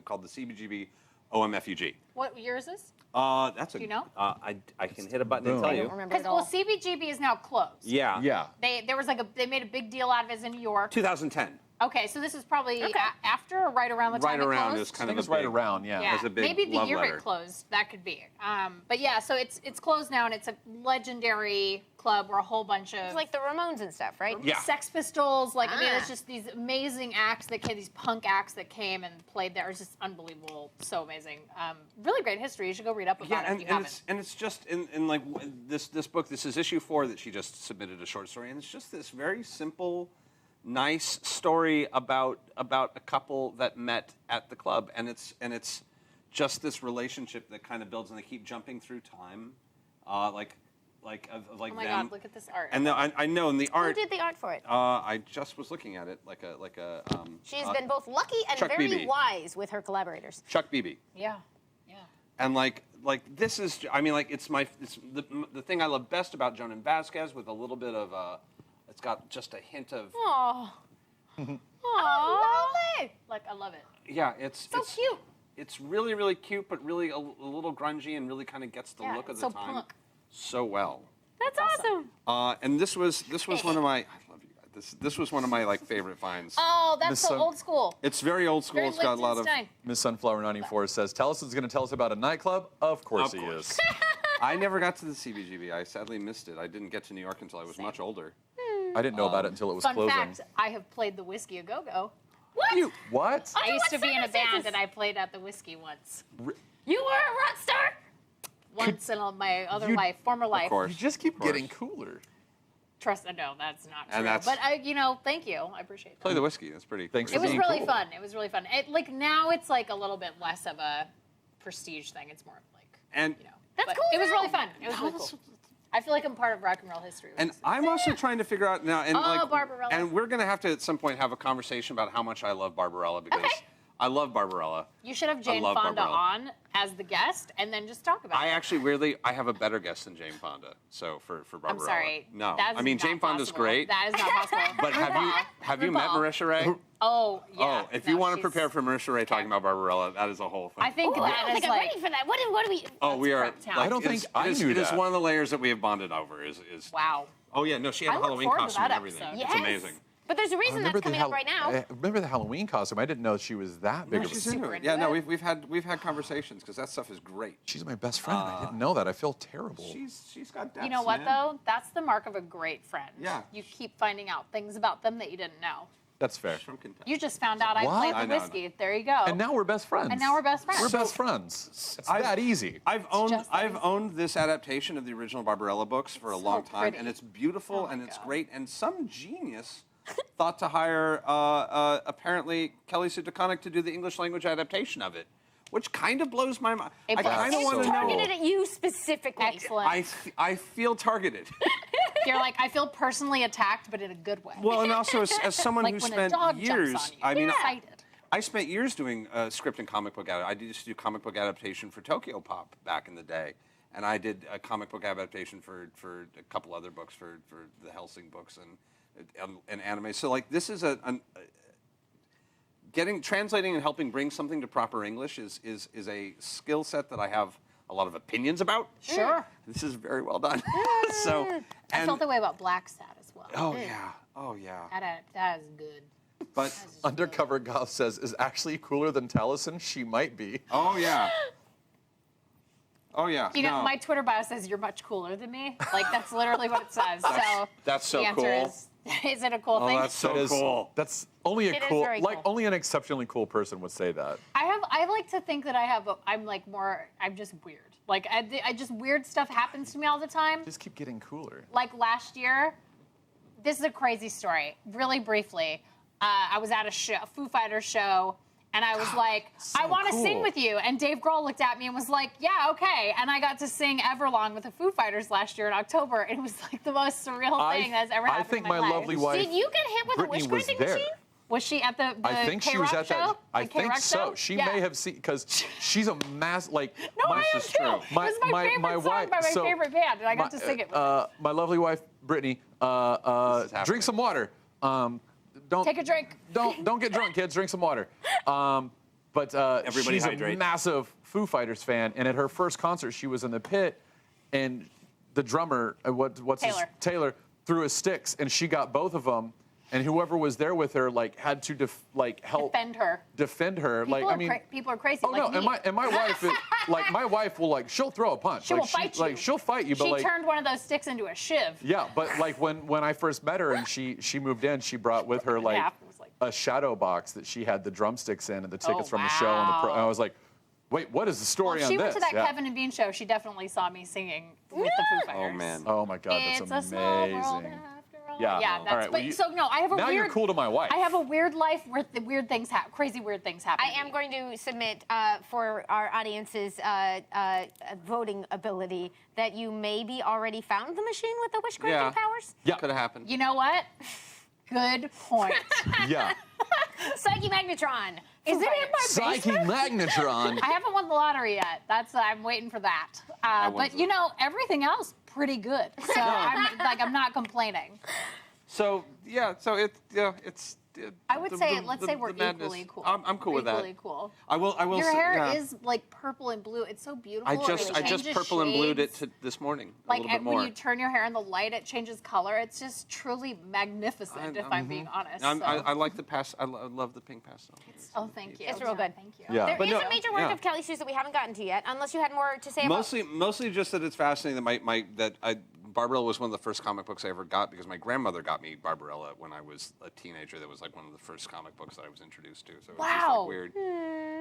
Speaker 5: called the CBGB OMFUG.
Speaker 4: What year is this?
Speaker 5: That's a.
Speaker 4: Do you know?
Speaker 5: I can hit a button and tell
Speaker 2: I
Speaker 5: you.
Speaker 2: don't remember
Speaker 4: Because
Speaker 2: at all.
Speaker 4: CBGB is now closed.
Speaker 5: Yeah.
Speaker 3: Yeah.
Speaker 4: There was they made a big deal out of it in New York.
Speaker 5: 2010.
Speaker 4: Okay, so this is probably after or right around the time
Speaker 5: Right
Speaker 4: it
Speaker 5: around
Speaker 4: closed?
Speaker 5: is kind
Speaker 3: I think
Speaker 5: of
Speaker 3: it's
Speaker 5: a
Speaker 3: right
Speaker 5: big-
Speaker 3: around, yeah.
Speaker 4: Yeah,
Speaker 5: As a big
Speaker 4: maybe the
Speaker 5: love
Speaker 4: year
Speaker 5: letter.
Speaker 4: it closed. That could be. But yeah, so it's closed now, and it's a legendary club where a whole bunch of
Speaker 2: It's like the Ramones and stuff, right?
Speaker 5: Yeah.
Speaker 4: Sex Pistols. Like I mean,
Speaker 2: Ah.
Speaker 4: it's just these amazing acts that came, these punk acts that came and played there. It's just unbelievable, so amazing. Really great history. You should go read up about it if you haven't.
Speaker 5: It's just in like this book. This is issue 4 that she just submitted a short story, and it's just this very simple, nice story about a couple that met at the club, and it's just this relationship that kind of builds, and they keep jumping through time, like
Speaker 4: Oh my
Speaker 5: them.
Speaker 4: God, look at this art.
Speaker 5: And I know in the
Speaker 2: Who
Speaker 5: art.
Speaker 2: did the art for it?
Speaker 5: I just was looking at it like a.
Speaker 2: She's been both lucky and
Speaker 5: Chuck
Speaker 2: very
Speaker 5: Beebe.
Speaker 2: wise with her collaborators.
Speaker 5: Chuck Beebe.
Speaker 4: yeah.
Speaker 5: And like this is, I mean, like it's the thing I love best about Jonan Vasquez, with a little bit of it's got just a hint of
Speaker 2: Oh.
Speaker 4: Like I love it.
Speaker 5: yeah, it's
Speaker 4: Cute.
Speaker 5: It's really really cute, but really a little grungy, and really kind of gets the
Speaker 4: Yeah,
Speaker 5: look of
Speaker 4: it's
Speaker 5: the
Speaker 4: so
Speaker 5: time
Speaker 4: punk.
Speaker 5: so well.
Speaker 2: That's awesome.
Speaker 5: And this was one of my, I love you guys. This was one of my like favorite finds.
Speaker 4: Oh, that's
Speaker 3: Miss
Speaker 4: so
Speaker 3: Sun-
Speaker 4: old school.
Speaker 5: It's very old school.
Speaker 4: Very
Speaker 5: It's got a lot of.
Speaker 4: Liechtenstein.
Speaker 3: Miss Sunflower 94 says, Taliesin's going to tell us about a nightclub? Of course
Speaker 5: Of
Speaker 3: he
Speaker 5: course.
Speaker 3: is.
Speaker 5: I never got to the CBGB. I sadly missed it. I didn't get to New York until I was much older.
Speaker 3: I didn't know about it until it was
Speaker 4: Fun
Speaker 3: closing.
Speaker 4: fact: I have played the Whiskey a Go Go.
Speaker 2: What?
Speaker 3: What?
Speaker 4: I used to be in a band,
Speaker 2: circumstances?
Speaker 4: and I played at the Whiskey once.
Speaker 2: You were a rock star?
Speaker 4: Once in my other
Speaker 3: you-
Speaker 4: life, former life.
Speaker 5: Of course.
Speaker 3: You just keep
Speaker 5: Of course.
Speaker 3: getting cooler.
Speaker 4: Trust, no, that's not true.
Speaker 5: And that's-
Speaker 4: But thank you. I appreciate that.
Speaker 5: Play the whiskey. That's pretty.
Speaker 3: Thanks
Speaker 4: It
Speaker 3: for
Speaker 4: was
Speaker 3: being
Speaker 4: really
Speaker 3: cool.
Speaker 4: fun. It was really fun. Like now, it's like a little bit less of a prestige thing. It's more of like
Speaker 5: And
Speaker 2: That's
Speaker 4: but
Speaker 2: cool,
Speaker 4: It was
Speaker 2: though.
Speaker 4: really fun. It was really cool. I feel like I'm part of rock and roll history.
Speaker 5: And I'm also trying to figure out now, and
Speaker 4: Barbarella.
Speaker 5: and we're gonna have to at some point have a conversation about how much I love Barbarella, because
Speaker 4: Okay.
Speaker 5: I love Barbarella.
Speaker 4: You should have Jane
Speaker 5: love
Speaker 4: Fonda
Speaker 5: Barbarella.
Speaker 4: on as the guest, and then just talk about
Speaker 5: I
Speaker 4: it.
Speaker 5: actually weirdly I have a better guest than Jane Fonda. So for Barbarella.
Speaker 4: I'm sorry.
Speaker 5: No,
Speaker 4: That
Speaker 5: I
Speaker 4: is
Speaker 5: mean
Speaker 4: not
Speaker 5: Jane Fonda's
Speaker 4: possible.
Speaker 5: great.
Speaker 4: That is not possible.
Speaker 5: But have you met
Speaker 4: RuPaul.
Speaker 5: Marisha Ray?
Speaker 4: Oh yeah.
Speaker 5: Oh, if
Speaker 4: No,
Speaker 5: you want to
Speaker 4: she's-
Speaker 5: prepare for Marisha Ray talking about Barbarella, that is a whole thing.
Speaker 4: I think
Speaker 2: Ooh, I
Speaker 4: that
Speaker 2: don't
Speaker 4: is
Speaker 2: think I'm
Speaker 4: like.
Speaker 2: ready for that. What do we...
Speaker 5: Oh, we are.
Speaker 4: Crap town.
Speaker 5: Like,
Speaker 3: I don't
Speaker 5: it is-
Speaker 3: think I
Speaker 5: it is-
Speaker 3: knew
Speaker 5: It is
Speaker 3: that.
Speaker 5: one of the layers that we have bonded over. Is
Speaker 4: Wow.
Speaker 5: Oh yeah, no, she had
Speaker 4: I
Speaker 5: a
Speaker 4: look
Speaker 5: Halloween
Speaker 4: forward to
Speaker 5: costume
Speaker 4: that
Speaker 5: and everything.
Speaker 4: episode.
Speaker 2: Yes.
Speaker 5: It's amazing.
Speaker 2: But there's a reason that's coming up right now.
Speaker 3: I remember the Halloween costume. I didn't know she was that big
Speaker 5: No,
Speaker 3: of a
Speaker 5: she's
Speaker 4: super
Speaker 5: into it.
Speaker 4: into
Speaker 5: Yeah, no,
Speaker 4: it.
Speaker 5: we've had conversations because that stuff is great.
Speaker 3: She's my best friend. I didn't know that. I feel terrible.
Speaker 5: She's got depths,
Speaker 4: You know what
Speaker 5: man.
Speaker 4: though? That's the mark of a great friend.
Speaker 5: Yeah.
Speaker 4: You keep finding out things about them that you didn't know.
Speaker 3: That's fair.
Speaker 5: She's from Kentucky.
Speaker 4: You just found out I
Speaker 3: What?
Speaker 4: played
Speaker 5: I
Speaker 4: the
Speaker 5: know, I
Speaker 4: whiskey. There you go.
Speaker 3: And now we're best friends.
Speaker 4: And now we're best friends.
Speaker 3: We're
Speaker 4: So-
Speaker 3: best friends. It's
Speaker 5: I've-
Speaker 3: that easy.
Speaker 5: I've
Speaker 4: just that easy.
Speaker 5: owned this adaptation of the original Barbarella books for a
Speaker 4: So
Speaker 5: long time,
Speaker 4: pretty.
Speaker 5: and it's beautiful
Speaker 4: Oh my
Speaker 5: and it's
Speaker 4: God.
Speaker 5: great. And some genius thought to hire apparently Kelly Sue DeConnick to do the English language adaptation of it, which kind of blows my mind.
Speaker 4: It
Speaker 5: I
Speaker 4: does.
Speaker 5: kind of
Speaker 3: It's
Speaker 5: want to
Speaker 3: so
Speaker 5: know.
Speaker 2: Targeted at you specifically.
Speaker 4: Excellent.
Speaker 5: I feel targeted.
Speaker 4: You're like, I feel personally attacked, but in a good way.
Speaker 5: Well, and also as someone
Speaker 4: like
Speaker 5: who
Speaker 4: when
Speaker 5: spent
Speaker 4: a dog
Speaker 5: years,
Speaker 4: jumps on you.
Speaker 5: I mean,
Speaker 4: Excited.
Speaker 5: I spent years doing script and comic book adaptation. I used to do comic book adaptation for Tokyo Pop back in the day, and I did a comic book adaptation for a couple other books for the Helsing books and anime. So like this is translating and helping bring something to proper English is a skill set that I have a lot of opinions about.
Speaker 4: Sure.
Speaker 5: This is very well done. So
Speaker 4: I
Speaker 5: and
Speaker 4: felt the way about Black Sat as well.
Speaker 5: oh yeah.
Speaker 4: That is good.
Speaker 5: But
Speaker 3: Undercover Goth says, is Ashley cooler than Taliesin? She might be.
Speaker 5: oh yeah. Oh yeah.
Speaker 4: You know,
Speaker 5: no.
Speaker 4: my Twitter bio says you're much cooler than me. Like that's literally what it says. So
Speaker 5: that's so
Speaker 4: the answer
Speaker 5: cool.
Speaker 4: is it a cool thing?
Speaker 5: that's so
Speaker 3: That is-
Speaker 5: cool.
Speaker 3: That's only a
Speaker 2: It is
Speaker 3: cool,
Speaker 2: very
Speaker 3: like
Speaker 2: cool.
Speaker 3: only an exceptionally cool person would say that.
Speaker 4: I like to think that I'm just weird. Like I just weird stuff happens to me all the time.
Speaker 3: Just keep getting cooler.
Speaker 4: Like last year, this is a crazy story. Really briefly, I was at a Foo Fighters show, and I was like,
Speaker 3: so
Speaker 4: I want to
Speaker 3: cool.
Speaker 4: sing with you. And Dave Grohl looked at me and was like, yeah, okay. And I got to sing Everlong with the Foo Fighters last year in October. And it was like the most surreal thing that's ever happened
Speaker 3: I think
Speaker 4: in my life.
Speaker 3: lovely wife,
Speaker 2: Did you get hit with a
Speaker 3: Brittany,
Speaker 2: wish
Speaker 3: was
Speaker 2: grinding
Speaker 3: there.
Speaker 2: machine?
Speaker 4: Was she at the
Speaker 3: I think she was
Speaker 4: K-Rock
Speaker 3: at
Speaker 4: show?
Speaker 3: that. I
Speaker 4: The
Speaker 3: think
Speaker 4: K-Rock
Speaker 3: so.
Speaker 4: show?
Speaker 3: She
Speaker 4: Yeah.
Speaker 3: may have seen because she's a like.
Speaker 4: No,
Speaker 3: my,
Speaker 4: I am
Speaker 5: This is
Speaker 4: too.
Speaker 5: true.
Speaker 4: It was my favorite song
Speaker 3: wife,
Speaker 4: by my
Speaker 3: so
Speaker 4: favorite band, and I got to sing it with her.
Speaker 3: My lovely wife, Brittany,
Speaker 5: happening.
Speaker 3: drink some water. Don't
Speaker 4: Take a drink.
Speaker 3: Don't get drunk, kids. Drink some water. But
Speaker 5: Everybody
Speaker 3: she's
Speaker 5: hydrate.
Speaker 3: a massive Foo Fighters fan, and at her first concert, she was in the pit, and the drummer, Taylor, threw his sticks, and she got both of them, and whoever was there with her like had to help
Speaker 4: defend her. People are crazy.
Speaker 3: Oh
Speaker 4: like
Speaker 3: no,
Speaker 4: me.
Speaker 3: and my wife, my wife will she'll throw a punch.
Speaker 4: She will fight you.
Speaker 3: She'll fight you, but
Speaker 4: she turned one of those sticks into a shiv.
Speaker 3: Yeah, but when I first met her and she moved in, she brought with her a shadow box that she had the drumsticks in and the tickets from the show and I was like, wait, what is the story on
Speaker 4: she
Speaker 3: this?
Speaker 4: went to that Kevin and Bean show. She definitely saw me singing with the Foo Fighters.
Speaker 5: Oh man.
Speaker 3: Oh my God, that's
Speaker 4: it's
Speaker 3: amazing.
Speaker 4: a small world after all.
Speaker 3: Yeah.
Speaker 4: Yeah,
Speaker 3: All
Speaker 4: that's.
Speaker 3: right,
Speaker 4: But
Speaker 3: well,
Speaker 4: so no, I have a
Speaker 3: now
Speaker 4: weird.
Speaker 3: you're cool to my wife.
Speaker 4: I have a weird life where the weird things happen. Crazy weird things happen.
Speaker 2: I am going to submit for our audience's voting ability that you maybe already found the machine with the wish-granting powers.
Speaker 3: Yeah.
Speaker 5: Could have happened.
Speaker 4: You know what? Good point.
Speaker 3: Yeah.
Speaker 2: Psyche Magnetron.
Speaker 4: Is it in my
Speaker 3: Psyche
Speaker 4: basement?
Speaker 3: Magnetron.
Speaker 4: I haven't won the lottery yet. I'm waiting for that. But you know, everything else pretty good. So I'm not complaining.
Speaker 5: So yeah, so it's.
Speaker 4: I would say let's say we're
Speaker 5: madness.
Speaker 4: equally cool.
Speaker 5: I'm cool with that.
Speaker 4: Equally cool.
Speaker 5: I will.
Speaker 4: Your
Speaker 5: say,
Speaker 4: hair
Speaker 5: yeah.
Speaker 4: is like purple and blue. It's so beautiful.
Speaker 5: I
Speaker 4: It
Speaker 5: just
Speaker 4: changes
Speaker 5: purple and blued it
Speaker 4: shades.
Speaker 5: this morning a
Speaker 4: Like
Speaker 5: little bit more.
Speaker 4: when you turn your hair in the light, it changes color. It's just truly magnificent, if I'm being honest.
Speaker 5: I like the I love the pink pastel.
Speaker 4: Oh, thank you.
Speaker 2: It's real good.
Speaker 4: Thank you.
Speaker 3: Yeah.
Speaker 2: There
Speaker 5: But
Speaker 2: is
Speaker 5: no,
Speaker 2: a major work
Speaker 5: yeah.
Speaker 2: of Kelly Sue's that we haven't gotten to yet, unless you had more to say about.
Speaker 5: Mostly just that it's fascinating that Barbarella was one of the first comic books I ever got because my grandmother got me Barbarella when I was a teenager. That was like one of the first comic books that I was introduced to. So it was just
Speaker 4: Wow.
Speaker 5: like weird.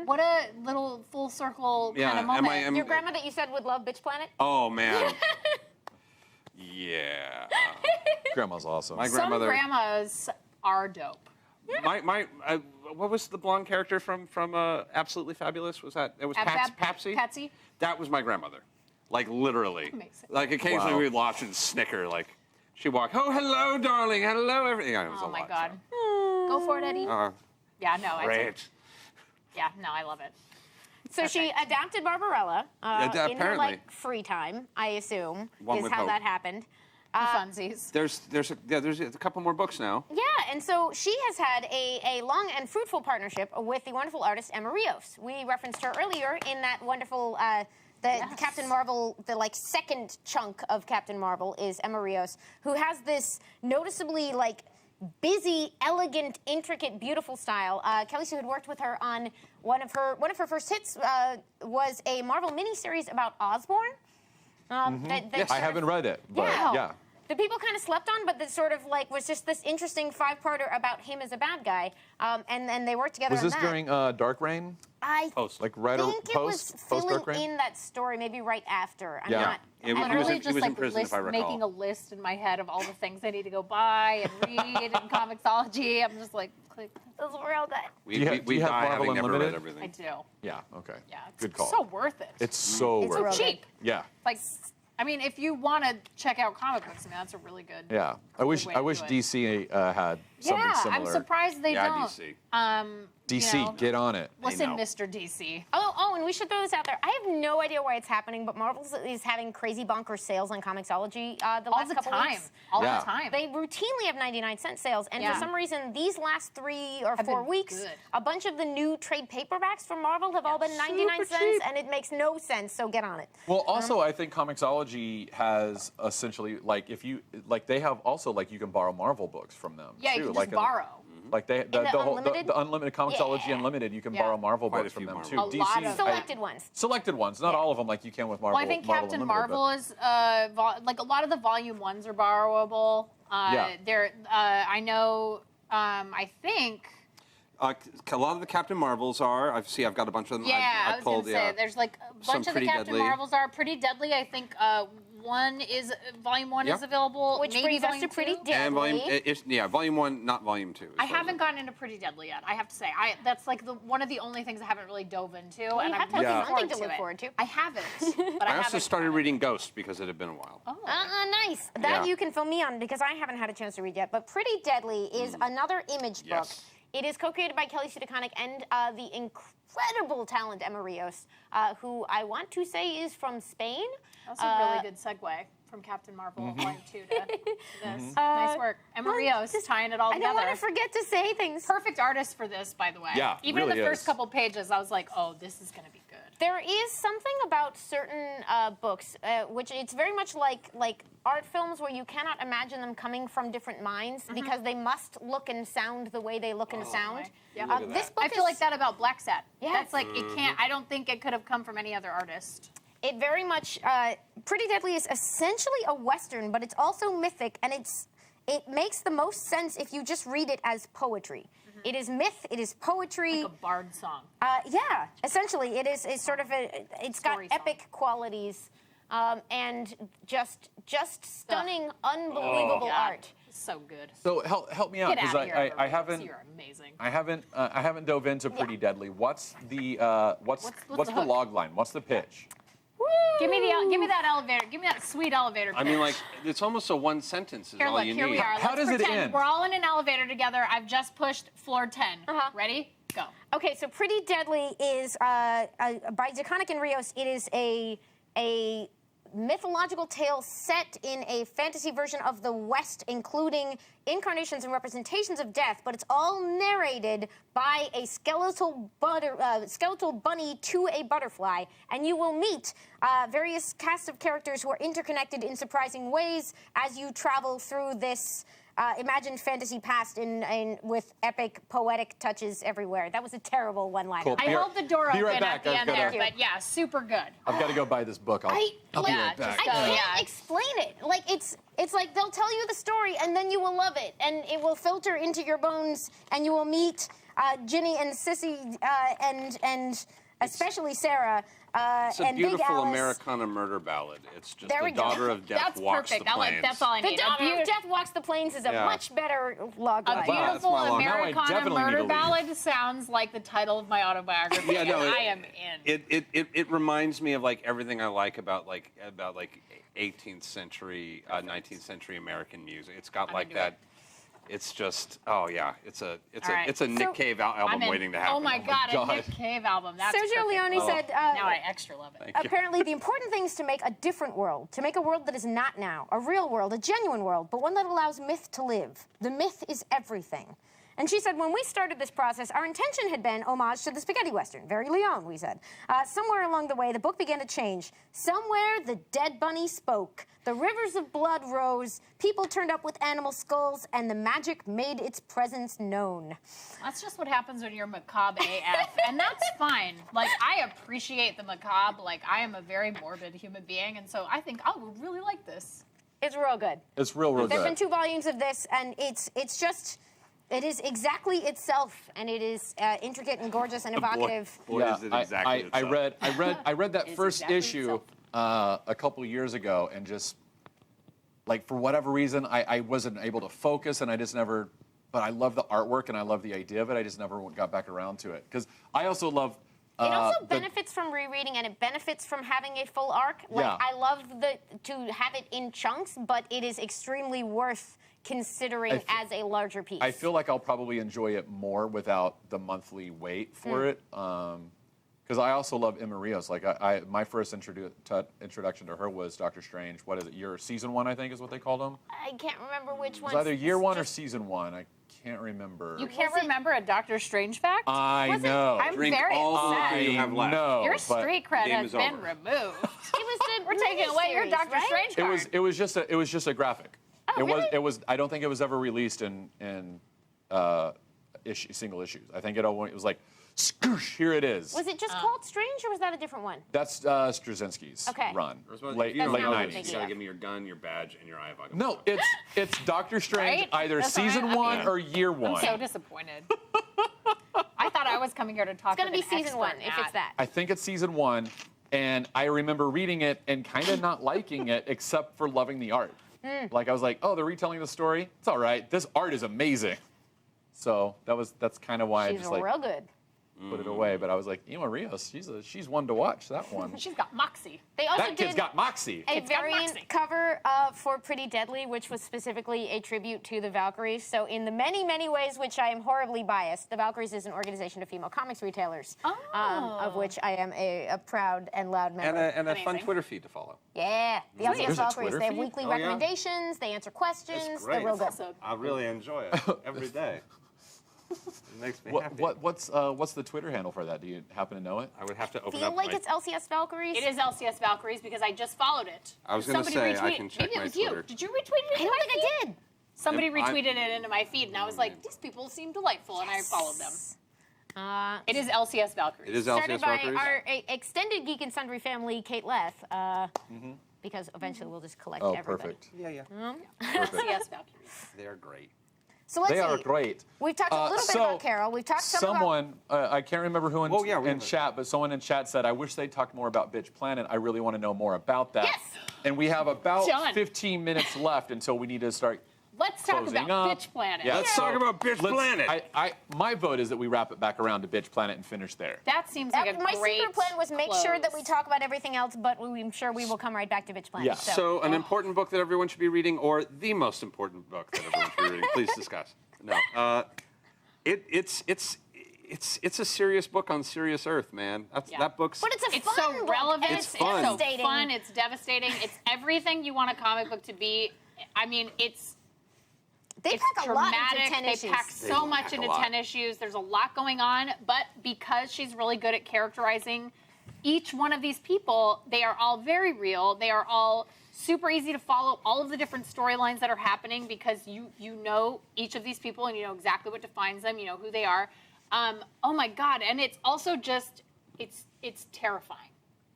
Speaker 4: What a little full circle kind of moment.
Speaker 2: Your grandma that you said would love Bitch Planet?
Speaker 5: Oh man. Yeah.
Speaker 3: Grandma's awesome.
Speaker 5: My
Speaker 4: Some
Speaker 5: grandmother.
Speaker 4: grandmas are dope.
Speaker 5: What was the blonde character from Absolutely Fabulous? Was that it was Patsy?
Speaker 4: Patsy?
Speaker 5: That was my grandmother. Like literally.
Speaker 4: Amazing.
Speaker 5: Like occasionally
Speaker 3: Wow.
Speaker 5: we'd watch and snicker. Like she'd walk, oh hello darling, hello everything. Yeah, it was
Speaker 4: Oh
Speaker 5: a
Speaker 4: my
Speaker 5: lot,
Speaker 4: God. Go for it, Eddie.
Speaker 5: So.
Speaker 4: Yeah, no, I do.
Speaker 5: Great.
Speaker 4: Yeah, no, I love it.
Speaker 2: So she adapted Barbarella in her
Speaker 5: apparently.
Speaker 2: free time, I assume,
Speaker 5: One
Speaker 2: is
Speaker 5: would
Speaker 2: how
Speaker 5: hope.
Speaker 2: that happened.
Speaker 4: The funsies.
Speaker 5: There's a couple more books now.
Speaker 2: Yeah, and so she has had a long and fruitful partnership with the wonderful artist Emma Rios. We referenced her earlier in that wonderful, Captain Marvel, the second chunk of Captain Marvel is Emma Rios, who has this noticeably busy, elegant, intricate, beautiful style. Kelly Sue had worked with her on one of her first hits was a Marvel miniseries about Osborn.
Speaker 3: I haven't read it, but yeah.
Speaker 2: The people kind of slept on, but that sort of was just this interesting five-parter about him as a bad guy, and then they worked together.
Speaker 3: Was
Speaker 2: on
Speaker 3: this
Speaker 2: that.
Speaker 3: during Dark Reign?
Speaker 2: I
Speaker 5: Post.
Speaker 3: Like right or
Speaker 2: think it was
Speaker 3: post
Speaker 2: filling
Speaker 3: Dark Reign?
Speaker 2: in that story, maybe right after. I'm
Speaker 3: Yeah.
Speaker 2: not.
Speaker 5: He was
Speaker 4: Literally
Speaker 5: in-
Speaker 4: just
Speaker 5: in prison, if I recall.
Speaker 4: making a list in my head of all the things I need to go buy and read in Comixology. I'm just like, click.
Speaker 2: It was real good.
Speaker 5: We
Speaker 3: Do you have
Speaker 5: die
Speaker 3: Marvel
Speaker 5: having never read
Speaker 3: Unlimited?
Speaker 5: everything.
Speaker 4: I do.
Speaker 3: Yeah, okay.
Speaker 4: Yeah, it's
Speaker 3: Good call.
Speaker 4: so worth it.
Speaker 3: It's so
Speaker 2: It's
Speaker 3: worth
Speaker 2: real
Speaker 3: it.
Speaker 2: good.
Speaker 4: cheap.
Speaker 3: Yeah.
Speaker 4: I mean, if you want to check out comic books, that's a really good.
Speaker 3: Yeah. I wish
Speaker 4: way to do it.
Speaker 3: DC had something
Speaker 4: Yeah,
Speaker 3: similar.
Speaker 4: I'm surprised they
Speaker 5: Yeah,
Speaker 4: don't.
Speaker 5: DC.
Speaker 3: DC,
Speaker 4: you know,
Speaker 3: get on it.
Speaker 4: Listen,
Speaker 5: know.
Speaker 4: Mr. DC.
Speaker 2: Oh, and we should throw this out there. I have no idea why it's happening, but Marvel is having crazy bonkers sales on Comixology the
Speaker 4: All
Speaker 2: last
Speaker 4: the
Speaker 2: couple
Speaker 4: time.
Speaker 2: weeks.
Speaker 4: All
Speaker 3: Yeah.
Speaker 4: the time.
Speaker 2: They routinely have 99-cent sales, and
Speaker 4: Yeah.
Speaker 2: for some reason, these last 3 or
Speaker 4: Have
Speaker 2: 4
Speaker 4: been
Speaker 2: weeks,
Speaker 4: good.
Speaker 2: a bunch of the new trade paperbacks from Marvel have all been 99
Speaker 3: Super
Speaker 2: cents,
Speaker 3: cheap.
Speaker 2: and it makes no sense. So get on it.
Speaker 3: Well, also, I think Comixology has essentially if you they have also you can borrow Marvel books from them.
Speaker 4: Yeah,
Speaker 3: too.
Speaker 4: you can just borrow.
Speaker 3: Like the
Speaker 2: Unlimited?
Speaker 3: the unlimited Comixology
Speaker 2: Yeah.
Speaker 3: Unlimited, you can
Speaker 4: Yeah.
Speaker 3: borrow Marvel
Speaker 5: Quite a
Speaker 3: books from
Speaker 5: few
Speaker 3: them
Speaker 5: Marvel
Speaker 3: too.
Speaker 5: books.
Speaker 4: A lot of
Speaker 2: Selected ones.
Speaker 3: Selected ones, not all of them like you can with Marvel.
Speaker 4: Well, I think
Speaker 3: Marvel
Speaker 4: Captain
Speaker 3: Unlimited,
Speaker 4: Marvel is a lot of the volume ones are borrowable.
Speaker 3: Yeah.
Speaker 4: They're I know. I think.
Speaker 5: A lot of the Captain Marvels are. I've got a bunch of them.
Speaker 4: Yeah,
Speaker 5: I
Speaker 4: I was
Speaker 5: pulled.
Speaker 4: gonna say there's a
Speaker 5: Some
Speaker 4: bunch of the
Speaker 5: Pretty
Speaker 4: Captain
Speaker 5: Deadly.
Speaker 4: Marvels are pretty deadly. I think volume one
Speaker 5: Yep.
Speaker 4: is available.
Speaker 2: Which
Speaker 4: maybe
Speaker 2: brings us
Speaker 4: volume
Speaker 2: to Pretty
Speaker 4: two.
Speaker 2: Deadly.
Speaker 5: And volume 1, not volume 2.
Speaker 4: I haven't gotten into Pretty Deadly yet. I have to say, that's one of the only things I haven't really dove into,
Speaker 2: you
Speaker 4: and
Speaker 2: have
Speaker 4: I'm
Speaker 2: to have
Speaker 4: looking
Speaker 2: something
Speaker 4: forward
Speaker 2: to look
Speaker 4: it.
Speaker 2: forward to.
Speaker 4: I haven't, but I
Speaker 5: I also
Speaker 4: haven't
Speaker 5: started reading Ghost because it had been a while.
Speaker 4: Oh.
Speaker 2: Nice. That
Speaker 5: Yeah.
Speaker 2: you can fill me on because I haven't had a chance to read yet. But Pretty Deadly is another Image book.
Speaker 5: Yes.
Speaker 2: It is co-created by Kelly Sue DeConnick and the incredible talent Emma Rios, who I want to say is from Spain.
Speaker 4: That's a really good segue. from Captain Marvel 1 and 2 to this. Nice work. Emma Rios tying it all
Speaker 2: I
Speaker 4: together.
Speaker 2: don't want to forget to say things.
Speaker 4: Perfect artist for this, by the way.
Speaker 3: Yeah,
Speaker 4: Even in
Speaker 3: really
Speaker 4: the first
Speaker 3: is.
Speaker 4: couple pages, I was like, oh, this is going to be good.
Speaker 2: There is something about certain books, which it's very much like art films where you cannot imagine them coming from different minds because they must look and sound the way they look and sound.
Speaker 4: Yeah.
Speaker 1: Look at
Speaker 2: This
Speaker 1: that.
Speaker 2: book
Speaker 4: I feel like that about Black Sat.
Speaker 2: Yes.
Speaker 4: That's like, it can't, I don't think it could have come from any other artist.
Speaker 2: It very much, Pretty Deadly is essentially a Western, but it's also mythic, and it makes the most sense if you just read it as poetry. It is myth, it is poetry.
Speaker 4: Like a bard song.
Speaker 2: Yeah, essentially, it's sort of it's got
Speaker 4: Story song.
Speaker 2: epic qualities, and just stunning, unbelievable art.
Speaker 4: So good.
Speaker 3: So help me out
Speaker 4: Get
Speaker 3: because
Speaker 4: out of here, Emma
Speaker 3: I
Speaker 4: Rios.
Speaker 3: haven't
Speaker 4: You're amazing.
Speaker 3: I haven't dove into Pretty Deadly. What's the what's
Speaker 4: the
Speaker 3: the
Speaker 4: hook?
Speaker 3: log line? What's the pitch?
Speaker 4: Give me that elevator. Give me that sweet elevator.
Speaker 5: I mean,
Speaker 4: pitch.
Speaker 5: like, it's almost a one sentence is
Speaker 4: Here,
Speaker 5: all
Speaker 4: look,
Speaker 5: you
Speaker 4: here
Speaker 5: need.
Speaker 4: we are.
Speaker 3: How
Speaker 4: Let's
Speaker 3: does it
Speaker 4: pretend
Speaker 3: end?
Speaker 4: We're all in an elevator together. I've just pushed floor 10. Ready? Go.
Speaker 2: Okay, so Pretty Deadly is by DeConnick and Rios. It is a mythological tale set in a fantasy version of the West, including incarnations and representations of death, but it's all narrated by a skeletal bunny to a butterfly, and you will meet various cast of characters who are interconnected in surprising ways as you travel through this imagined fantasy past with epic poetic touches everywhere. That was a terrible one-liner.
Speaker 3: Cool.
Speaker 4: I held the door
Speaker 3: Be
Speaker 4: open
Speaker 3: right back.
Speaker 4: at the end
Speaker 3: I've
Speaker 4: there,
Speaker 3: gotta-
Speaker 4: but yeah, super good.
Speaker 3: I've got to go buy this book. I'll be right back.
Speaker 2: I can't
Speaker 4: yeah.
Speaker 2: explain it. Like it's like they'll tell you the story and then you will love it and it will filter into your bones and you will meet Ginny and Sissy and especially Sarah
Speaker 5: It's a
Speaker 2: and Big
Speaker 5: beautiful
Speaker 2: Alice.
Speaker 5: Americana murder ballad. It's just
Speaker 2: There
Speaker 5: the
Speaker 2: we go.
Speaker 5: daughter of death
Speaker 4: That's
Speaker 5: walks
Speaker 4: perfect.
Speaker 5: the plains.
Speaker 4: That's all I
Speaker 2: The
Speaker 4: need.
Speaker 2: Daughter of Death Walks the Plains is a
Speaker 5: Yeah.
Speaker 2: much better log line.
Speaker 4: A
Speaker 5: Wow, that's
Speaker 4: beautiful
Speaker 5: my long- now I
Speaker 4: Americana
Speaker 3: definitely need to
Speaker 4: murder
Speaker 3: leave.
Speaker 4: ballad sounds like the title of my autobiography.
Speaker 5: Yeah, no,
Speaker 4: and
Speaker 5: it-
Speaker 4: I am in.
Speaker 5: It reminds me of like everything I like about 18th century, 19th century American music. It's got like
Speaker 4: into
Speaker 5: that. It's just it's a
Speaker 4: All right.
Speaker 5: it's a Nick
Speaker 2: So-
Speaker 5: Cave
Speaker 4: I'm
Speaker 5: album
Speaker 4: in.
Speaker 5: waiting to happen.
Speaker 4: Oh my God,
Speaker 3: God.
Speaker 4: a Nick Cave album. That's
Speaker 2: Sergio
Speaker 4: perfect.
Speaker 2: Leone said,
Speaker 4: Now I extra love it.
Speaker 2: apparently the important thing is to make a different world, to make a world that is not now, a real world, a genuine world, but one that allows myth to live. The myth is everything. And she said, when we started this process, our intention had been homage to the spaghetti western. Very Leon, we said. Somewhere along the way, the book began to change. Somewhere, the dead bunny spoke. The rivers of blood rose. People turned up with animal skulls, and the magic made its presence known.
Speaker 4: That's just what happens when you're macabre AF, and that's fine. Like, I appreciate the macabre. Like, I am a very morbid human being, and so I think I would really like this.
Speaker 2: It's real good.
Speaker 3: It's real
Speaker 2: There have been
Speaker 3: good.
Speaker 2: 2 volumes of this, and it is exactly itself, and it is intricate and gorgeous and evocative.
Speaker 5: Boy, is it exactly
Speaker 3: I
Speaker 5: itself.
Speaker 3: read that
Speaker 2: It's
Speaker 3: first
Speaker 2: exactly
Speaker 3: issue a couple years ago, and just like for whatever reason, I wasn't able to focus, and I just never. But I love the artwork and I love the idea of it. I just never got back around to it because I also love.
Speaker 2: It also
Speaker 3: the-
Speaker 2: benefits from rereading, and it benefits from having a full arc. Like
Speaker 3: Yeah.
Speaker 2: I love to have it in chunks, but it is extremely worth considering as a larger piece.
Speaker 3: I feel like I'll probably enjoy it more without the monthly wait for it. Because I also love Emma Rios. Like my first introduction to her was Doctor Strange. What is it? Year season 1, I think, is what they called him.
Speaker 2: I can't remember which
Speaker 3: It
Speaker 2: one.
Speaker 3: was either year 1 or season 1. I can't remember.
Speaker 4: You can't
Speaker 2: Was it-
Speaker 4: remember a Doctor Strange fact?
Speaker 3: I
Speaker 2: Was it-
Speaker 3: know.
Speaker 4: I'm
Speaker 5: Drink
Speaker 4: very
Speaker 5: all the
Speaker 4: upset.
Speaker 5: beer you have left.
Speaker 3: know,
Speaker 4: Your
Speaker 3: but
Speaker 4: street cred
Speaker 5: game
Speaker 4: has
Speaker 5: is
Speaker 4: been
Speaker 5: over.
Speaker 4: removed.
Speaker 2: It was the
Speaker 4: We're taking away your
Speaker 2: miniseries,
Speaker 4: Doctor
Speaker 2: right?
Speaker 4: Strange card.
Speaker 3: it was just a graphic.
Speaker 2: Oh, really?
Speaker 3: It was. I don't think it was ever released in single issues. I think it was like, skoosh, here it is.
Speaker 2: Was it just called Strange, or was that a different one?
Speaker 3: That's Straczynski's
Speaker 2: Okay.
Speaker 3: run.
Speaker 5: We're supposed-
Speaker 3: Late
Speaker 5: if you don't
Speaker 2: That's
Speaker 5: know
Speaker 2: not what I'm
Speaker 5: this,
Speaker 2: thinking
Speaker 5: you gotta
Speaker 2: of.
Speaker 5: give me your gun, your badge, and your eye of
Speaker 3: No, it's Doctor Strange,
Speaker 4: Right?
Speaker 3: either
Speaker 4: That's what I
Speaker 3: season 1
Speaker 4: mean.
Speaker 3: or year 1.
Speaker 4: I'm so disappointed. I thought I was coming here to talk
Speaker 2: It's going to
Speaker 4: with
Speaker 2: be
Speaker 4: an
Speaker 2: season
Speaker 4: expert,
Speaker 2: 1, if it's
Speaker 4: not-
Speaker 2: that.
Speaker 3: I think it's season 1, and I remember reading it and kind of not liking it, except for loving the art. Like I was like, oh, they're retelling the story. It's all right. This art is amazing. So that's kind of why I
Speaker 2: She's
Speaker 3: just like.
Speaker 2: real good.
Speaker 3: put it away. But I was like, Ima Rios, she's one to watch. That one.
Speaker 4: She's got moxie.
Speaker 2: They also
Speaker 3: That kid's
Speaker 2: did
Speaker 3: got moxie.
Speaker 2: a
Speaker 4: It's got
Speaker 2: variant
Speaker 4: moxie.
Speaker 2: cover for Pretty Deadly, which was specifically a tribute to the Valkyries. So in the many, many ways which I am horribly biased, the Valkyries is an organization of female comics retailers, of which I am a proud and loud member.
Speaker 5: And a fun
Speaker 4: Amazing.
Speaker 5: Twitter feed to follow.
Speaker 2: Yeah, the LCS
Speaker 3: There's a
Speaker 2: Valkyries.
Speaker 3: Twitter
Speaker 2: They have
Speaker 3: feed?
Speaker 2: weekly
Speaker 5: Oh, yeah.
Speaker 2: recommendations. They answer questions.
Speaker 5: It's
Speaker 2: They're
Speaker 5: great.
Speaker 2: real good.
Speaker 4: Awesome.
Speaker 5: I really enjoy it every day. It makes me happy.
Speaker 3: What's the Twitter handle for that? Do you happen to know it?
Speaker 5: I would have to open
Speaker 2: Feel
Speaker 5: up
Speaker 2: like
Speaker 5: my...
Speaker 2: it's LCS Valkyries.
Speaker 4: It is LCS Valkyries because I just followed it.
Speaker 5: I was gonna
Speaker 4: Somebody
Speaker 5: say, I
Speaker 4: retweeted-
Speaker 5: can check
Speaker 4: maybe
Speaker 5: my
Speaker 4: it was
Speaker 5: Twitter.
Speaker 4: You. Did you retweet it?
Speaker 2: I don't think I did.
Speaker 4: Somebody
Speaker 5: Yep, I-
Speaker 4: retweeted it into my feed, and I was like, these people seem delightful, and I followed them. It is LCS Valkyries.
Speaker 5: It is
Speaker 2: Started
Speaker 5: LCS
Speaker 2: by
Speaker 5: Valkyries?
Speaker 2: our extended Geek and Sundry family, Kate Leth, because eventually we'll just collect
Speaker 3: Oh,
Speaker 2: everybody.
Speaker 3: perfect.
Speaker 5: Yeah.
Speaker 4: LCS Valkyries.
Speaker 5: They are great.
Speaker 2: So let's
Speaker 3: They
Speaker 2: see.
Speaker 3: are great.
Speaker 2: We've talked a little bit
Speaker 3: so
Speaker 2: about Carol. We've talked some about...
Speaker 3: Someone, I can't remember who in,
Speaker 5: Oh, yeah, we
Speaker 3: in
Speaker 5: have it.
Speaker 3: chat, but someone in chat said, I wish they talked more about Bitch Planet. I really want to know more about that.
Speaker 2: Yes!
Speaker 3: And we have about
Speaker 4: Done.
Speaker 3: 15 minutes left until we need to start
Speaker 4: Let's talk
Speaker 3: closing
Speaker 4: about
Speaker 3: up.
Speaker 4: Bitch Planet.
Speaker 3: Yeah,
Speaker 5: Let's talk about Bitch Planet.
Speaker 3: My vote is that we wrap it back around to Bitch Planet and finish there.
Speaker 4: That seems like a
Speaker 2: my
Speaker 4: great
Speaker 2: secret plan was make sure that we
Speaker 4: close.
Speaker 2: talk about everything else, but I'm sure we will come right back to Bitch Planet.
Speaker 3: Yeah.
Speaker 5: So, an important book that everyone should be reading, or the most important book that everyone should be reading, please discuss. No, it's a serious book on serious Earth, man. That book's.
Speaker 2: But it's a
Speaker 4: It's
Speaker 2: fun
Speaker 4: so
Speaker 2: book,
Speaker 4: relevant.
Speaker 2: and
Speaker 5: It's
Speaker 2: it's
Speaker 5: fun.
Speaker 4: so
Speaker 2: devastating.
Speaker 4: fun. It's devastating. It's everything you want a comic book to be. I mean, it's
Speaker 2: They
Speaker 4: it's
Speaker 2: pack a lot
Speaker 4: dramatic.
Speaker 2: into 10
Speaker 4: they
Speaker 2: issues.
Speaker 4: pack so much
Speaker 5: pack a
Speaker 4: into
Speaker 5: lot.
Speaker 4: 10 issues. There's a lot going on, but because she's really good at characterizing each one of these people, they are all very real. They are all super easy to follow. All of the different storylines that are happening because you know each of these people and you know exactly what defines them. You know who they are. Oh my God! And it's also just it's terrifying.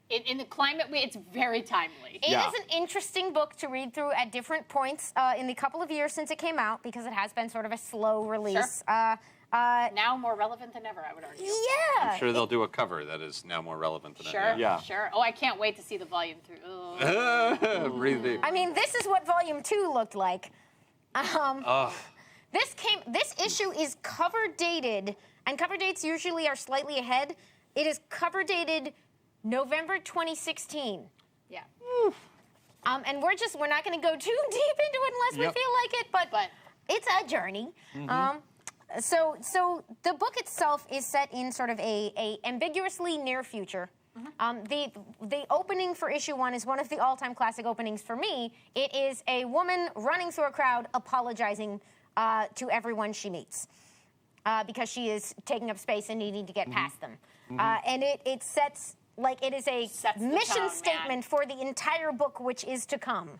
Speaker 4: In the climate, it's very timely.
Speaker 2: It
Speaker 3: Yeah.
Speaker 2: is an interesting book to read through at different points in the couple of years since it came out because it has been sort of a slow release.
Speaker 4: Now more relevant than ever, I would argue.
Speaker 2: Yeah.
Speaker 5: I'm sure they'll do a cover that is now more relevant than
Speaker 4: Sure,
Speaker 5: ever.
Speaker 3: Yeah.
Speaker 4: sure. Oh, I can't wait to see the volume through. Ugh.
Speaker 5: Breathe deep.
Speaker 2: I mean, this is what Volume 2 looked like. This issue is cover dated, and cover dates usually are slightly ahead. It is cover dated November 2016.
Speaker 4: Yeah.
Speaker 2: And we're not going to go too deep into it unless we
Speaker 3: Yep.
Speaker 2: feel like it, but it's a journey. So the book itself is set in sort of a ambiguously near future. The opening for issue 1 is one of the all-time classic openings for me. It is a woman running through a crowd apologizing to everyone she meets because she is taking up space and needing to get past them. And it sets... Like, it is a
Speaker 4: Sets the
Speaker 2: mission
Speaker 4: tone,
Speaker 2: statement
Speaker 4: man.
Speaker 2: for the entire book, which is to come.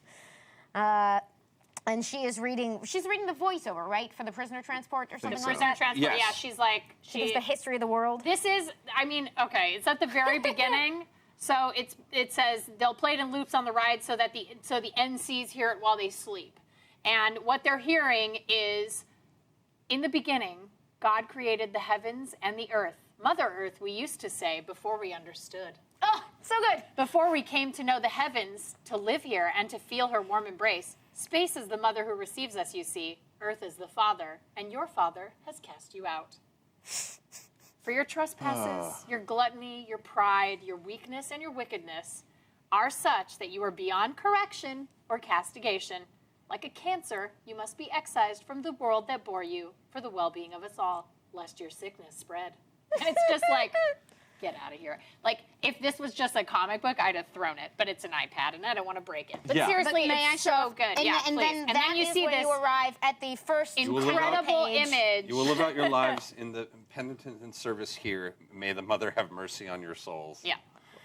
Speaker 2: And she's reading the voiceover, right, for the prisoner transport or something
Speaker 3: so.
Speaker 2: like
Speaker 4: Prisoner
Speaker 2: that.
Speaker 4: transport.
Speaker 5: Yes.
Speaker 4: Yeah, she's like
Speaker 2: It's the history of the world.
Speaker 4: This is. I mean, okay, it's at the very beginning. So it says they'll play it in loops on the ride so that the NCs hear it while they sleep. And what they're hearing is, in the beginning, God created the heavens and the earth. Mother Earth, we used to say, before we understood.
Speaker 2: Oh, so good.
Speaker 4: Before we came to know the heavens, to live here, and to feel her warm embrace. Space is the mother who receives us, you see. Earth is the father, and your father has cast you out. For your trespasses, your gluttony, your pride, your weakness, and your wickedness are such that you are beyond correction or castigation. Like a cancer, you must be excised from the world that bore you for the well-being of us all, lest your sickness spread. And it's just like, get out of here. Like, if this was just a comic book, I'd have thrown it. But it's an iPad, and I don't want to break it. But
Speaker 3: Yeah.
Speaker 4: seriously,
Speaker 2: May I
Speaker 4: it's
Speaker 2: show
Speaker 4: so
Speaker 2: off?
Speaker 4: good.
Speaker 2: And,
Speaker 4: Yeah,
Speaker 2: and
Speaker 4: please.
Speaker 2: then
Speaker 4: And
Speaker 2: that
Speaker 4: then you
Speaker 2: is
Speaker 4: see
Speaker 2: when
Speaker 4: this
Speaker 2: you arrive at the first
Speaker 4: incredible
Speaker 2: page.
Speaker 4: image.
Speaker 5: You will live out your lives in the penitent service here. May the mother have mercy on your souls.
Speaker 4: Yeah.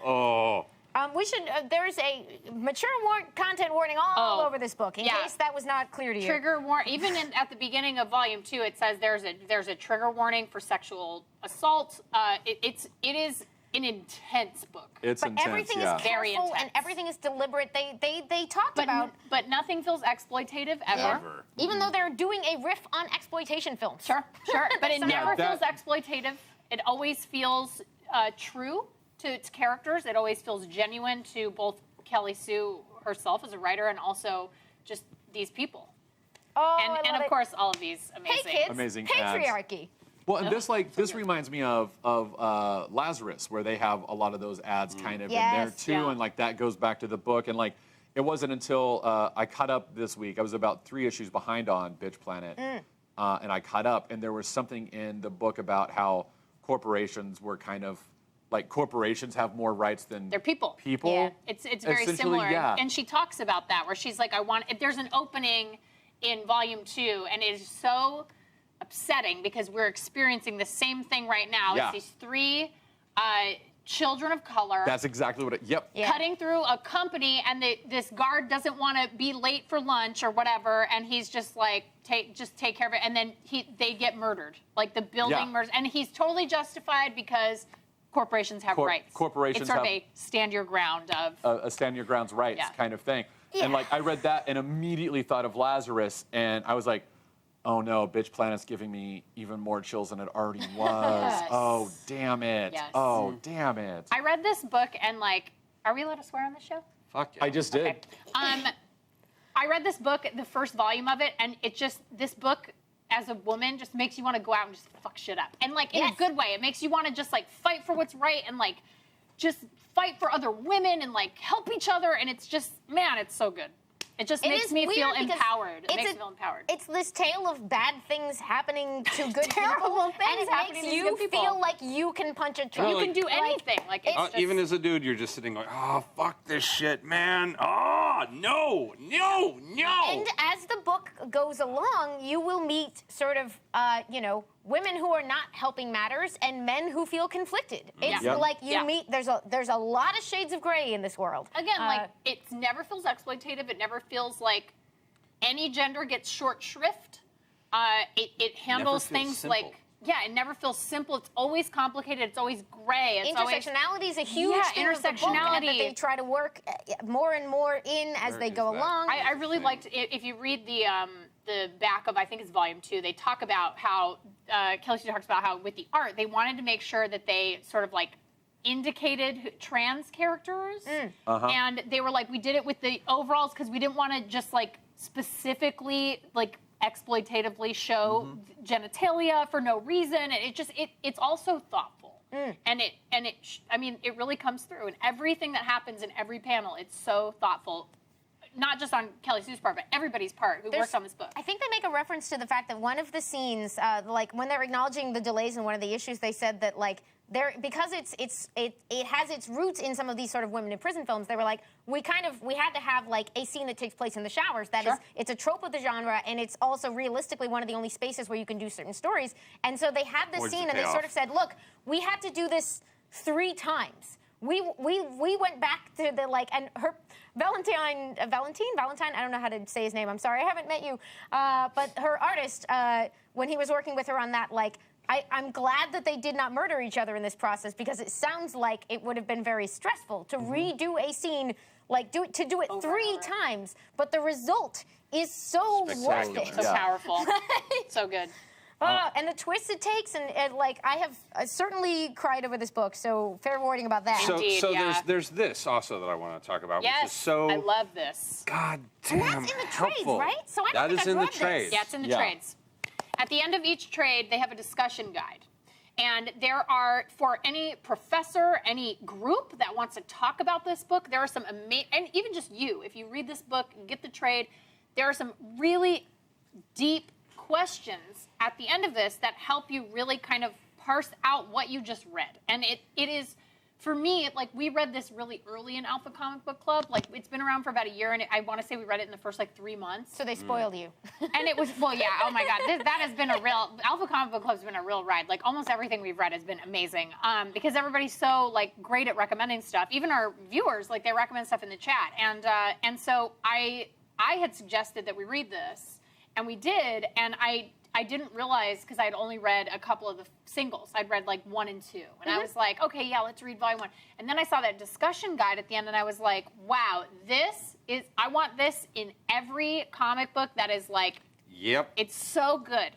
Speaker 5: Oh.
Speaker 2: We should. There is a mature content warning all
Speaker 4: Oh,
Speaker 2: over this book, in
Speaker 4: yeah.
Speaker 2: case that was not clear to you.
Speaker 4: Trigger warning. Even at the beginning of Volume 2, it says there's a trigger warning for sexual assault. It is an intense book.
Speaker 3: It's
Speaker 2: But
Speaker 3: intense,
Speaker 2: everything
Speaker 3: yeah.
Speaker 2: is
Speaker 4: Very
Speaker 2: careful and
Speaker 4: intense.
Speaker 2: everything is deliberate. They talked about,
Speaker 4: But nothing feels exploitative ever.
Speaker 5: Ever.
Speaker 2: even though they're doing a riff on exploitation films.
Speaker 4: Sure. But it never
Speaker 3: that-
Speaker 4: feels exploitative. It always feels true to its characters. It always feels genuine to both Kelly Sue herself as a writer and also just these people.
Speaker 2: Oh,
Speaker 4: And
Speaker 2: I love
Speaker 4: of
Speaker 2: it.
Speaker 4: course, all of these
Speaker 2: Hey
Speaker 4: amazing.
Speaker 2: kids,
Speaker 3: Amazing
Speaker 2: patriarchy.
Speaker 3: Well, and this reminds me of Lazarus, where they have a lot of those ads kind of in there too,
Speaker 2: Yeah.
Speaker 3: and like that goes back to the book. And like, it wasn't until I caught up this week. I was about 3 issues behind on Bitch Planet, and I caught up, and there was something in the book about how corporations were kind of like corporations have more rights than
Speaker 4: They're people.
Speaker 3: People.
Speaker 2: Yeah.
Speaker 4: It's very
Speaker 3: Essentially,
Speaker 4: similar.
Speaker 3: yeah.
Speaker 4: And she talks about that, where she's like, there's an opening in volume 2, and it is so upsetting because we're experiencing the same thing right now.
Speaker 3: Yeah.
Speaker 4: It's these 3 children of color.
Speaker 3: That's exactly what it. Yep.
Speaker 2: Yeah.
Speaker 4: Cutting through a company, and this guard doesn't want to be late for lunch or whatever, and he's just like, take care of it, and then they get murdered, like the building murders, and he's totally justified because corporations have rights.
Speaker 3: Corporations
Speaker 4: it's sort
Speaker 3: have
Speaker 4: of a stand your ground of
Speaker 3: a stand your ground's rights
Speaker 4: Yeah.
Speaker 3: kind of thing.
Speaker 2: Yeah.
Speaker 3: And like I read that and immediately thought of Lazarus, and I was like, oh no, Bitch Planet's giving me even more chills than it already was.
Speaker 4: Yes.
Speaker 3: Oh damn it.
Speaker 4: Yes.
Speaker 3: Oh damn it.
Speaker 4: I read this book, and like, are we allowed to swear on this show?
Speaker 5: Fuck yeah.
Speaker 3: I just did.
Speaker 4: Okay. I read this book, the first volume of it, and this book as a woman just makes you want to go out and just fuck shit up. And like in a good way. It makes you want to just like fight for what's right and like just fight for other women and like help each other. And it's just, man, it's so good. It just
Speaker 2: It
Speaker 4: makes
Speaker 2: is
Speaker 4: me
Speaker 2: weird
Speaker 4: feel
Speaker 2: because
Speaker 4: empowered. It
Speaker 2: it's
Speaker 4: makes
Speaker 2: a-
Speaker 4: me feel empowered.
Speaker 2: It's this tale of bad things happening to good
Speaker 4: Terrible
Speaker 2: people,
Speaker 4: things
Speaker 2: and it
Speaker 4: happening
Speaker 2: makes
Speaker 4: to
Speaker 2: you
Speaker 4: good people.
Speaker 2: feel like you can punch a truck.
Speaker 4: you
Speaker 5: Well,
Speaker 4: can do anything. Like it's just,
Speaker 5: Even as a dude, you're just sitting like, oh, fuck this shit, man. Oh, no.
Speaker 2: And as the book goes along, you will meet sort of, women who are not helping matters and men who feel conflicted. It's
Speaker 3: Yep.
Speaker 2: like you
Speaker 4: Yeah.
Speaker 2: meet. There's a lot of shades of gray in this world.
Speaker 4: again, like it never feels exploitative. It never feels like any gender gets short shrift. It handles
Speaker 5: feels
Speaker 4: things
Speaker 5: simple.
Speaker 4: like it never feels simple. It's always complicated. It's always gray. It's always
Speaker 2: Intersectionality is a huge
Speaker 4: Yeah,
Speaker 2: theme of the book, and that
Speaker 4: intersectionality.
Speaker 2: they try to work more and more in as
Speaker 5: Where
Speaker 2: they
Speaker 5: is
Speaker 2: go
Speaker 5: that?
Speaker 2: along.
Speaker 4: I really liked if you read the back of I think it's volume 2. They talk about how Kelly Sue talks about how with the art they wanted to make sure that they sort of like indicated trans characters, and they were like, we did it with the overalls because we didn't want to just like specifically like exploitatively show genitalia for no reason. And it's also thoughtful, and it really comes through in everything that happens in every panel. It's so thoughtful. Not just on Kelly Sue's part, but everybody's part who worked on this book.
Speaker 2: I think they make a reference to the fact that one of the scenes, like when they're acknowledging the delays in one of the issues, they said that like because it has its roots in some of these sort of women in prison films. They were like, we had to have like a scene that takes place in the showers. It's a trope of the genre, and it's also realistically one of the only spaces where you can do certain stories. And so they had this
Speaker 5: Where's the
Speaker 2: scene, and they
Speaker 5: payoff?
Speaker 2: sort of said, look, we had to do this 3 times. We went back to the like, and her Valentine, I don't know how to say his name, I'm sorry, I haven't met you, but her artist, when he was working with her on that, like, I'm glad that they did not murder each other in this process, because it sounds like it would have been very stressful to redo a scene, like do it 3 times, but the result is so worth
Speaker 5: Spectacular.
Speaker 2: it.
Speaker 4: So powerful. So good.
Speaker 2: And the twist it takes, and like I certainly cried over this book, so fair warning about that.
Speaker 5: So,
Speaker 4: Indeed, yeah.
Speaker 5: there's this also that I want to talk about, which is
Speaker 4: Yes,
Speaker 5: so
Speaker 4: I love this.
Speaker 5: God
Speaker 2: And
Speaker 5: damn
Speaker 2: that's in the
Speaker 5: helpful.
Speaker 2: trades, right? So I don't
Speaker 5: That
Speaker 2: think
Speaker 5: is
Speaker 2: I've
Speaker 5: in the
Speaker 2: read this.
Speaker 5: trades.
Speaker 4: Yeah, it's in the
Speaker 3: Yeah.
Speaker 4: trades. At the end of each trade, they have a discussion guide. And there are, for any professor, any group that wants to talk about this book, there are some amazing, and even just you, if you read this book and get the trade, there are some really deep questions at the end of this that help you really kind of parse out what you just read. And it is, for me, like we read this really early in Alpha Comic Book Club. Like it's been around for about a year, and I want to say we read it in the first like 3 months.
Speaker 2: So they spoiled you.
Speaker 4: And it was, well, yeah, oh my God, that has been a real, Alpha Comic Book Club has been a real ride. Like almost everything we've read has been amazing, because everybody's so like great at recommending stuff. Even our viewers, like they recommend stuff in the chat. And so I had suggested that we read this, and we did, and I didn't realize, because I had only read a couple of the singles. I'd read like 1 and 2. And I was like, okay, yeah, let's read volume 1. And then I saw that discussion guide at the end, and I was like, wow, I want this in every comic book that is like,
Speaker 5: Yep.
Speaker 4: it's so good.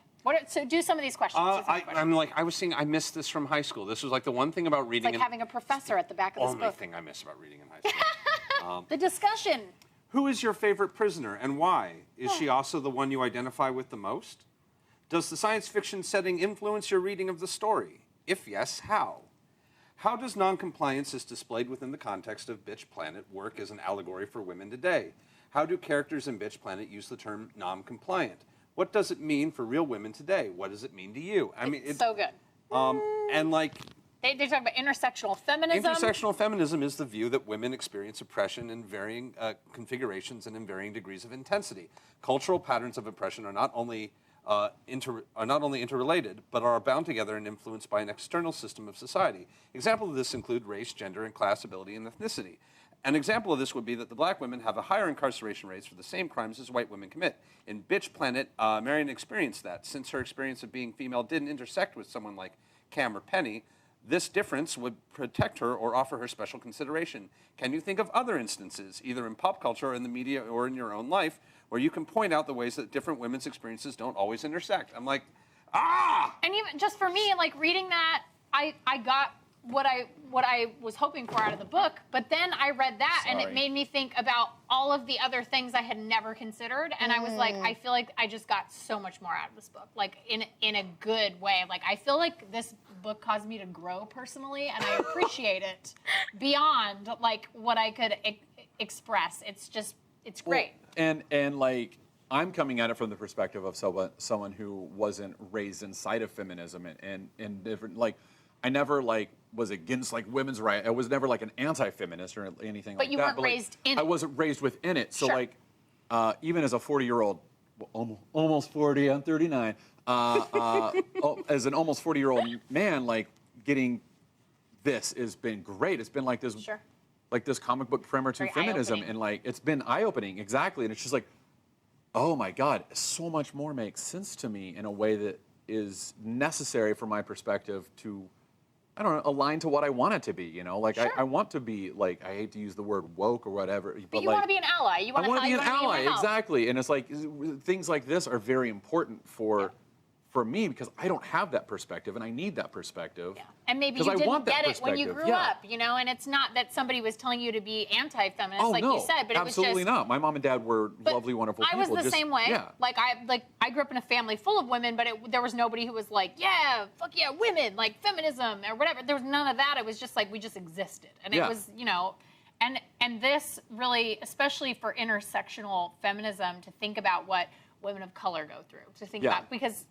Speaker 4: So do some of these questions. Do some of these questions.
Speaker 5: I'm like, I was saying, I missed this from high school. This was like the one thing about reading.
Speaker 4: It's like having a professor at the back of this
Speaker 5: only
Speaker 4: book.
Speaker 5: thing I miss about reading in high school.
Speaker 4: The discussion.
Speaker 5: Who is your favorite prisoner and why? Is she also the one you identify with the most? Does the science fiction setting influence your reading of the story? If yes, how? How does noncompliance as displayed within the context of Bitch Planet work as an allegory for women today? How do characters in Bitch Planet use the term non-compliant? What does it mean for real women today? What does it mean to you? I mean,
Speaker 4: It's so good.
Speaker 5: And like,
Speaker 4: They talk about intersectional feminism.
Speaker 5: intersectional feminism is the view that women experience oppression in varying configurations and in varying degrees of intensity. Cultural patterns of oppression are not only interrelated, but are bound together and influenced by an external system of society. Examples of this include race, gender, and class, ability, and ethnicity. An example of this would be that the black women have a higher incarceration rates for the same crimes as white women commit. In Bitch Planet, Marion experienced that. Since her experience of being female didn't intersect with someone like Cam or Penny, this difference would protect her or offer her special consideration. Can you think of other instances, either in pop culture or in the media or in your own life, where you can point out the ways that different women's experiences don't always intersect? I'm like, ah!
Speaker 4: And even just for me, like reading that, I got what I was hoping for out of the book, but then I read that and it made me think about all of the other things I had never considered, and I was like, I feel like I just got so much more out of this book, like in a good way. Like I feel like this book caused me to grow personally, and I appreciate it beyond like what I could express. It's great.
Speaker 3: Well, and like I'm coming at it from the perspective of someone who wasn't raised inside of feminism and different, like I never like was against like women's rights. I was never like an anti-feminist or anything like that.
Speaker 4: But you weren't raised in it.
Speaker 3: I wasn't raised within it. So
Speaker 4: Sure.
Speaker 3: like even as a 40-year-old, almost 40, I'm 39. As an almost 40-year-old man, like getting this has been great. It's been like this,
Speaker 4: Sure.
Speaker 3: like this comic book primer to
Speaker 4: Very
Speaker 3: feminism,
Speaker 4: eye-opening.
Speaker 3: and like it's been eye-opening, exactly. And it's just like, oh my God, so much more makes sense to me in a way that is necessary for my perspective to, I don't know, align to what I want it to be. You know, like
Speaker 4: Sure.
Speaker 3: I want to be like, I hate to use the word woke or whatever,
Speaker 4: But you
Speaker 3: like,
Speaker 4: want to be an ally. You want
Speaker 3: I want to be an
Speaker 4: in my
Speaker 3: ally,
Speaker 4: house.
Speaker 3: exactly. And it's like things like this are very important for me because I don't have that perspective and I need that perspective.
Speaker 4: Yeah. And maybe
Speaker 3: 'Cause
Speaker 4: you
Speaker 3: I
Speaker 4: didn't
Speaker 3: want that
Speaker 4: get it when you
Speaker 3: perspective.
Speaker 4: grew
Speaker 3: Yeah.
Speaker 4: up, you know, and it's not that somebody was telling you to be anti-feminist,
Speaker 3: Oh
Speaker 4: like
Speaker 3: no,
Speaker 4: you said, but
Speaker 3: absolutely
Speaker 4: it was just
Speaker 3: not. My mom and dad were
Speaker 4: But
Speaker 3: lovely, wonderful
Speaker 4: I
Speaker 3: people.
Speaker 4: was the same way.
Speaker 3: Yeah.
Speaker 4: Like I grew up in a family full of women, but there was nobody who was like, yeah, fuck yeah, women, like feminism or whatever. There was none of that. It was just like we just existed, and
Speaker 3: Yeah.
Speaker 4: it was, you know, and this really, especially for intersectional feminism, to think about what women of color go through, to think
Speaker 3: Yeah.
Speaker 4: about, because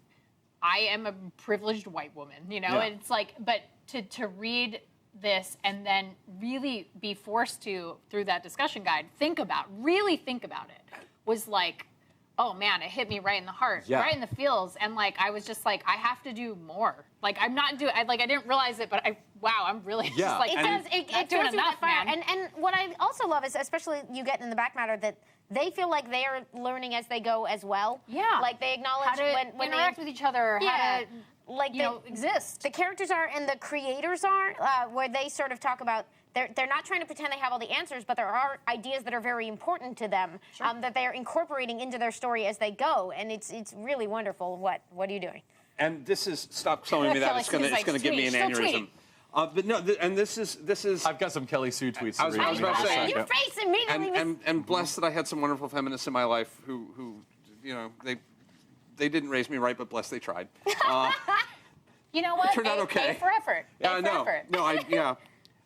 Speaker 4: I am a privileged white woman, you know,
Speaker 3: Yeah.
Speaker 4: and it's like, but to read this and then really be forced to, through that discussion guide, really think about it, was like, oh man, it hit me right in the heart,
Speaker 3: Yeah.
Speaker 4: right in the feels, and like I was just like, I have to do more. Like I'm not doing, I didn't realize it, but I'm really
Speaker 3: Yeah.
Speaker 4: just like,
Speaker 2: It
Speaker 4: I'm
Speaker 2: does. It
Speaker 4: not doing
Speaker 2: fills you with
Speaker 4: enough,
Speaker 2: fire.
Speaker 4: man.
Speaker 2: And what I also love is, especially you get in the back matter, that they feel like they are learning as they go as well.
Speaker 4: Yeah.
Speaker 2: Like they acknowledge
Speaker 4: how to
Speaker 2: when
Speaker 4: interact with each other,
Speaker 2: Yeah.
Speaker 4: how to
Speaker 2: like
Speaker 4: exist.
Speaker 2: The characters are and the creators are where they sort of talk about they're not trying to pretend they have all the answers, but there are ideas that are very important to them that they are incorporating into their story as they go, and it's really wonderful. What are you doing?
Speaker 5: And this is, stop showing me that.
Speaker 4: Kelly
Speaker 5: It's gonna,
Speaker 4: Sue's
Speaker 5: it's gonna
Speaker 4: like,
Speaker 5: give me an
Speaker 4: tweet, still
Speaker 5: aneurysm.
Speaker 4: tweet.
Speaker 5: But no, and this is.
Speaker 3: I've got some Kelly Sue tweets.
Speaker 5: I was
Speaker 3: to read
Speaker 5: about to
Speaker 3: in a
Speaker 5: say,
Speaker 2: Your
Speaker 3: second.
Speaker 2: face immediately.
Speaker 5: and blessed that I had some wonderful feminists in my life who you know, they didn't raise me right, but blessed they tried.
Speaker 4: You know what?
Speaker 5: turned out okay.
Speaker 4: A for effort.
Speaker 5: Yeah,
Speaker 4: A
Speaker 5: I
Speaker 4: for
Speaker 5: know.
Speaker 4: effort.
Speaker 5: No,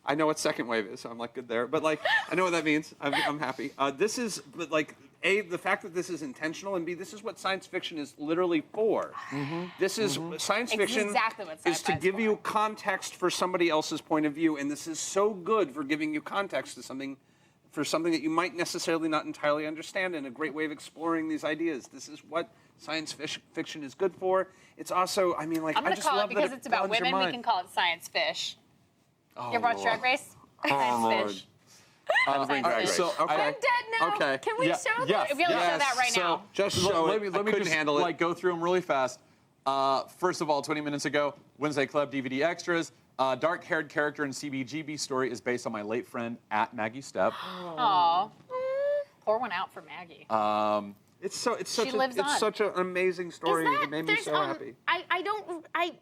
Speaker 5: I know what second wave is, so I'm like good there. But like, I know what that means. I'm happy. This is, but like, A, the fact that this is intentional, and B, this is what science fiction is literally for. This is science
Speaker 4: It's
Speaker 5: fiction
Speaker 4: exactly what
Speaker 5: is to
Speaker 4: sci-fi is
Speaker 5: give
Speaker 4: for.
Speaker 5: you context for somebody else's point of view, and this is so good for giving you context to something. For something that you might necessarily not entirely understand, and a great way of exploring these ideas. This is what science fiction is good for. It's also, I mean, like,
Speaker 4: I'm
Speaker 5: I
Speaker 4: gonna
Speaker 5: just
Speaker 4: call
Speaker 5: love
Speaker 4: it, because
Speaker 5: that
Speaker 4: it's about
Speaker 5: broadens your
Speaker 4: women, we
Speaker 5: mind.
Speaker 4: can call it science fish.
Speaker 5: Oh,
Speaker 4: You ever watch
Speaker 5: Lord.
Speaker 4: Drag Race?
Speaker 5: Oh,
Speaker 4: Science
Speaker 5: Lord.
Speaker 4: fish.
Speaker 5: Bring Drag Race.
Speaker 3: So,
Speaker 5: Okay.
Speaker 2: I'm dead now.
Speaker 3: Okay.
Speaker 2: Can we
Speaker 3: Yeah,
Speaker 2: show
Speaker 3: yeah.
Speaker 2: this?
Speaker 4: If you want to show
Speaker 5: Yes.
Speaker 4: that right
Speaker 3: So,
Speaker 4: now.
Speaker 5: Just show
Speaker 3: let
Speaker 5: it.
Speaker 3: me
Speaker 5: I couldn't
Speaker 3: just
Speaker 5: handle it.
Speaker 3: like go through them really fast. First of all, 20 minutes ago, Wednesday Club DVD extras. Dark-haired character in CBGB story is based on my late friend at Maggie Stepp.
Speaker 4: Aw. Pour one out for Maggie.
Speaker 5: It's such
Speaker 4: She lives on.
Speaker 5: such an amazing story.
Speaker 2: Is that,
Speaker 5: It made me
Speaker 2: there's,
Speaker 5: so happy.
Speaker 2: I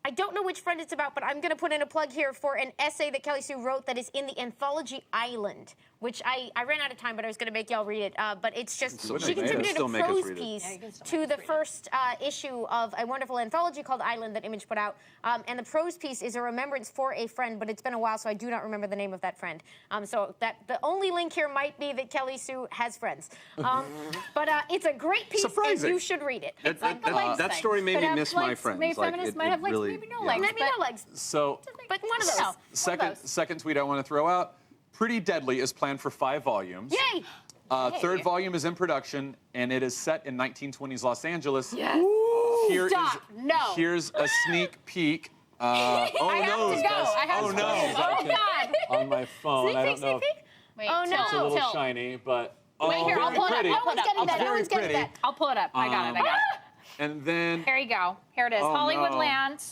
Speaker 2: I don't know which friend it's about, but I'm going to put in a plug here for an essay that Kelly Sue wrote that is in the anthology Island, which I ran out of time, but I was going to make y'all read it. But it's just, she contributed
Speaker 5: Still
Speaker 2: a
Speaker 5: make us
Speaker 2: prose
Speaker 5: read it.
Speaker 2: piece
Speaker 4: Yeah, you can still
Speaker 2: to
Speaker 4: make
Speaker 2: the
Speaker 4: us read it.
Speaker 2: first issue of a wonderful anthology called Island that Image put out. And the prose piece is a remembrance for a friend, but it's been a while, so I do not remember the name of that friend. So the only link here might be that Kelly Sue has friends. But it's a great piece,
Speaker 3: Surprising.
Speaker 2: and you should read it.
Speaker 4: It's like the legs
Speaker 5: that
Speaker 4: thing.
Speaker 5: story made
Speaker 4: Could
Speaker 5: me
Speaker 4: have
Speaker 5: miss my
Speaker 4: legs.
Speaker 5: friends.
Speaker 4: Maybe
Speaker 5: Like,
Speaker 4: feminists
Speaker 5: it-
Speaker 4: might have
Speaker 5: it
Speaker 4: legs,
Speaker 5: really-
Speaker 4: maybe no
Speaker 5: yeah.
Speaker 4: legs.
Speaker 2: Maybe
Speaker 4: but
Speaker 2: no legs,
Speaker 3: So,
Speaker 2: but one of those.
Speaker 4: No.
Speaker 3: second tweet I want to throw out. Pretty Deadly is planned for 5 volumes.
Speaker 2: Yay!
Speaker 3: Third volume is in production, and it is set in 1920s Los Angeles.
Speaker 2: Yes.
Speaker 3: Here is-
Speaker 4: Stop. No.
Speaker 3: Here's a sneak peek. Oh
Speaker 4: I have to go. I have
Speaker 3: Oh,
Speaker 4: to
Speaker 3: no.
Speaker 4: go. Oh, God.
Speaker 3: On my phone.
Speaker 2: Sneak
Speaker 3: I
Speaker 2: peek,
Speaker 3: don't know.
Speaker 2: sneak peek.
Speaker 4: Wait,
Speaker 2: Oh,
Speaker 4: tilt,
Speaker 2: no.
Speaker 3: It's a little
Speaker 4: tilt.
Speaker 3: shiny, but
Speaker 4: Wait, here, I'll
Speaker 3: very
Speaker 4: pull it up.
Speaker 3: pretty.
Speaker 4: I'll pull it up.
Speaker 2: getting
Speaker 4: I'll
Speaker 2: that.
Speaker 4: pull it
Speaker 2: No
Speaker 4: up.
Speaker 2: one's getting
Speaker 3: pretty.
Speaker 2: that.
Speaker 4: I'll pull it up. I got it. I got it.
Speaker 3: And then
Speaker 4: Here you go. Here it is.
Speaker 5: Oh,
Speaker 4: Hollywood
Speaker 5: no.
Speaker 4: Land.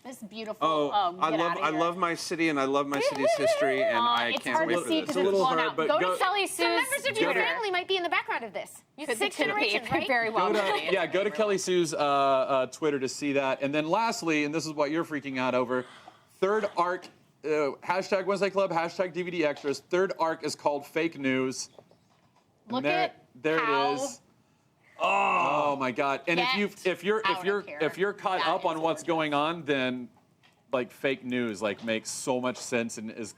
Speaker 4: This beautiful.
Speaker 5: Oh,
Speaker 4: get
Speaker 5: I
Speaker 4: outta
Speaker 5: love
Speaker 4: here.
Speaker 5: my city and I love my city's history and I
Speaker 4: It's
Speaker 5: can't
Speaker 4: hard
Speaker 5: wait
Speaker 4: to
Speaker 5: for
Speaker 4: see
Speaker 5: this.
Speaker 4: because
Speaker 3: a
Speaker 4: it's
Speaker 3: little
Speaker 4: blown
Speaker 3: hard,
Speaker 4: out.
Speaker 3: but
Speaker 4: Go
Speaker 3: go-
Speaker 4: to Kelly Sue's
Speaker 2: Members of your
Speaker 4: Twitter.
Speaker 2: family might be in the background of this. You
Speaker 4: Could
Speaker 2: six
Speaker 4: be.
Speaker 2: generations, right?
Speaker 4: Very well.
Speaker 3: Go
Speaker 4: could
Speaker 3: to,
Speaker 4: be.
Speaker 3: go to Kelly Sue's Twitter to see that. And then lastly, and this is what you're freaking out over, third arc, hashtag Wednesday Club, hashtag DVD Extras. Third arc is called Fake News. And
Speaker 4: Look
Speaker 3: there,
Speaker 4: at
Speaker 3: there
Speaker 4: how
Speaker 3: it is. Oh my God! And
Speaker 4: Get
Speaker 3: if you're
Speaker 4: out of here.
Speaker 3: if you're caught
Speaker 4: That
Speaker 3: up on
Speaker 4: is
Speaker 3: what's
Speaker 4: gorgeous.
Speaker 3: going on, then like fake news like makes so much sense and is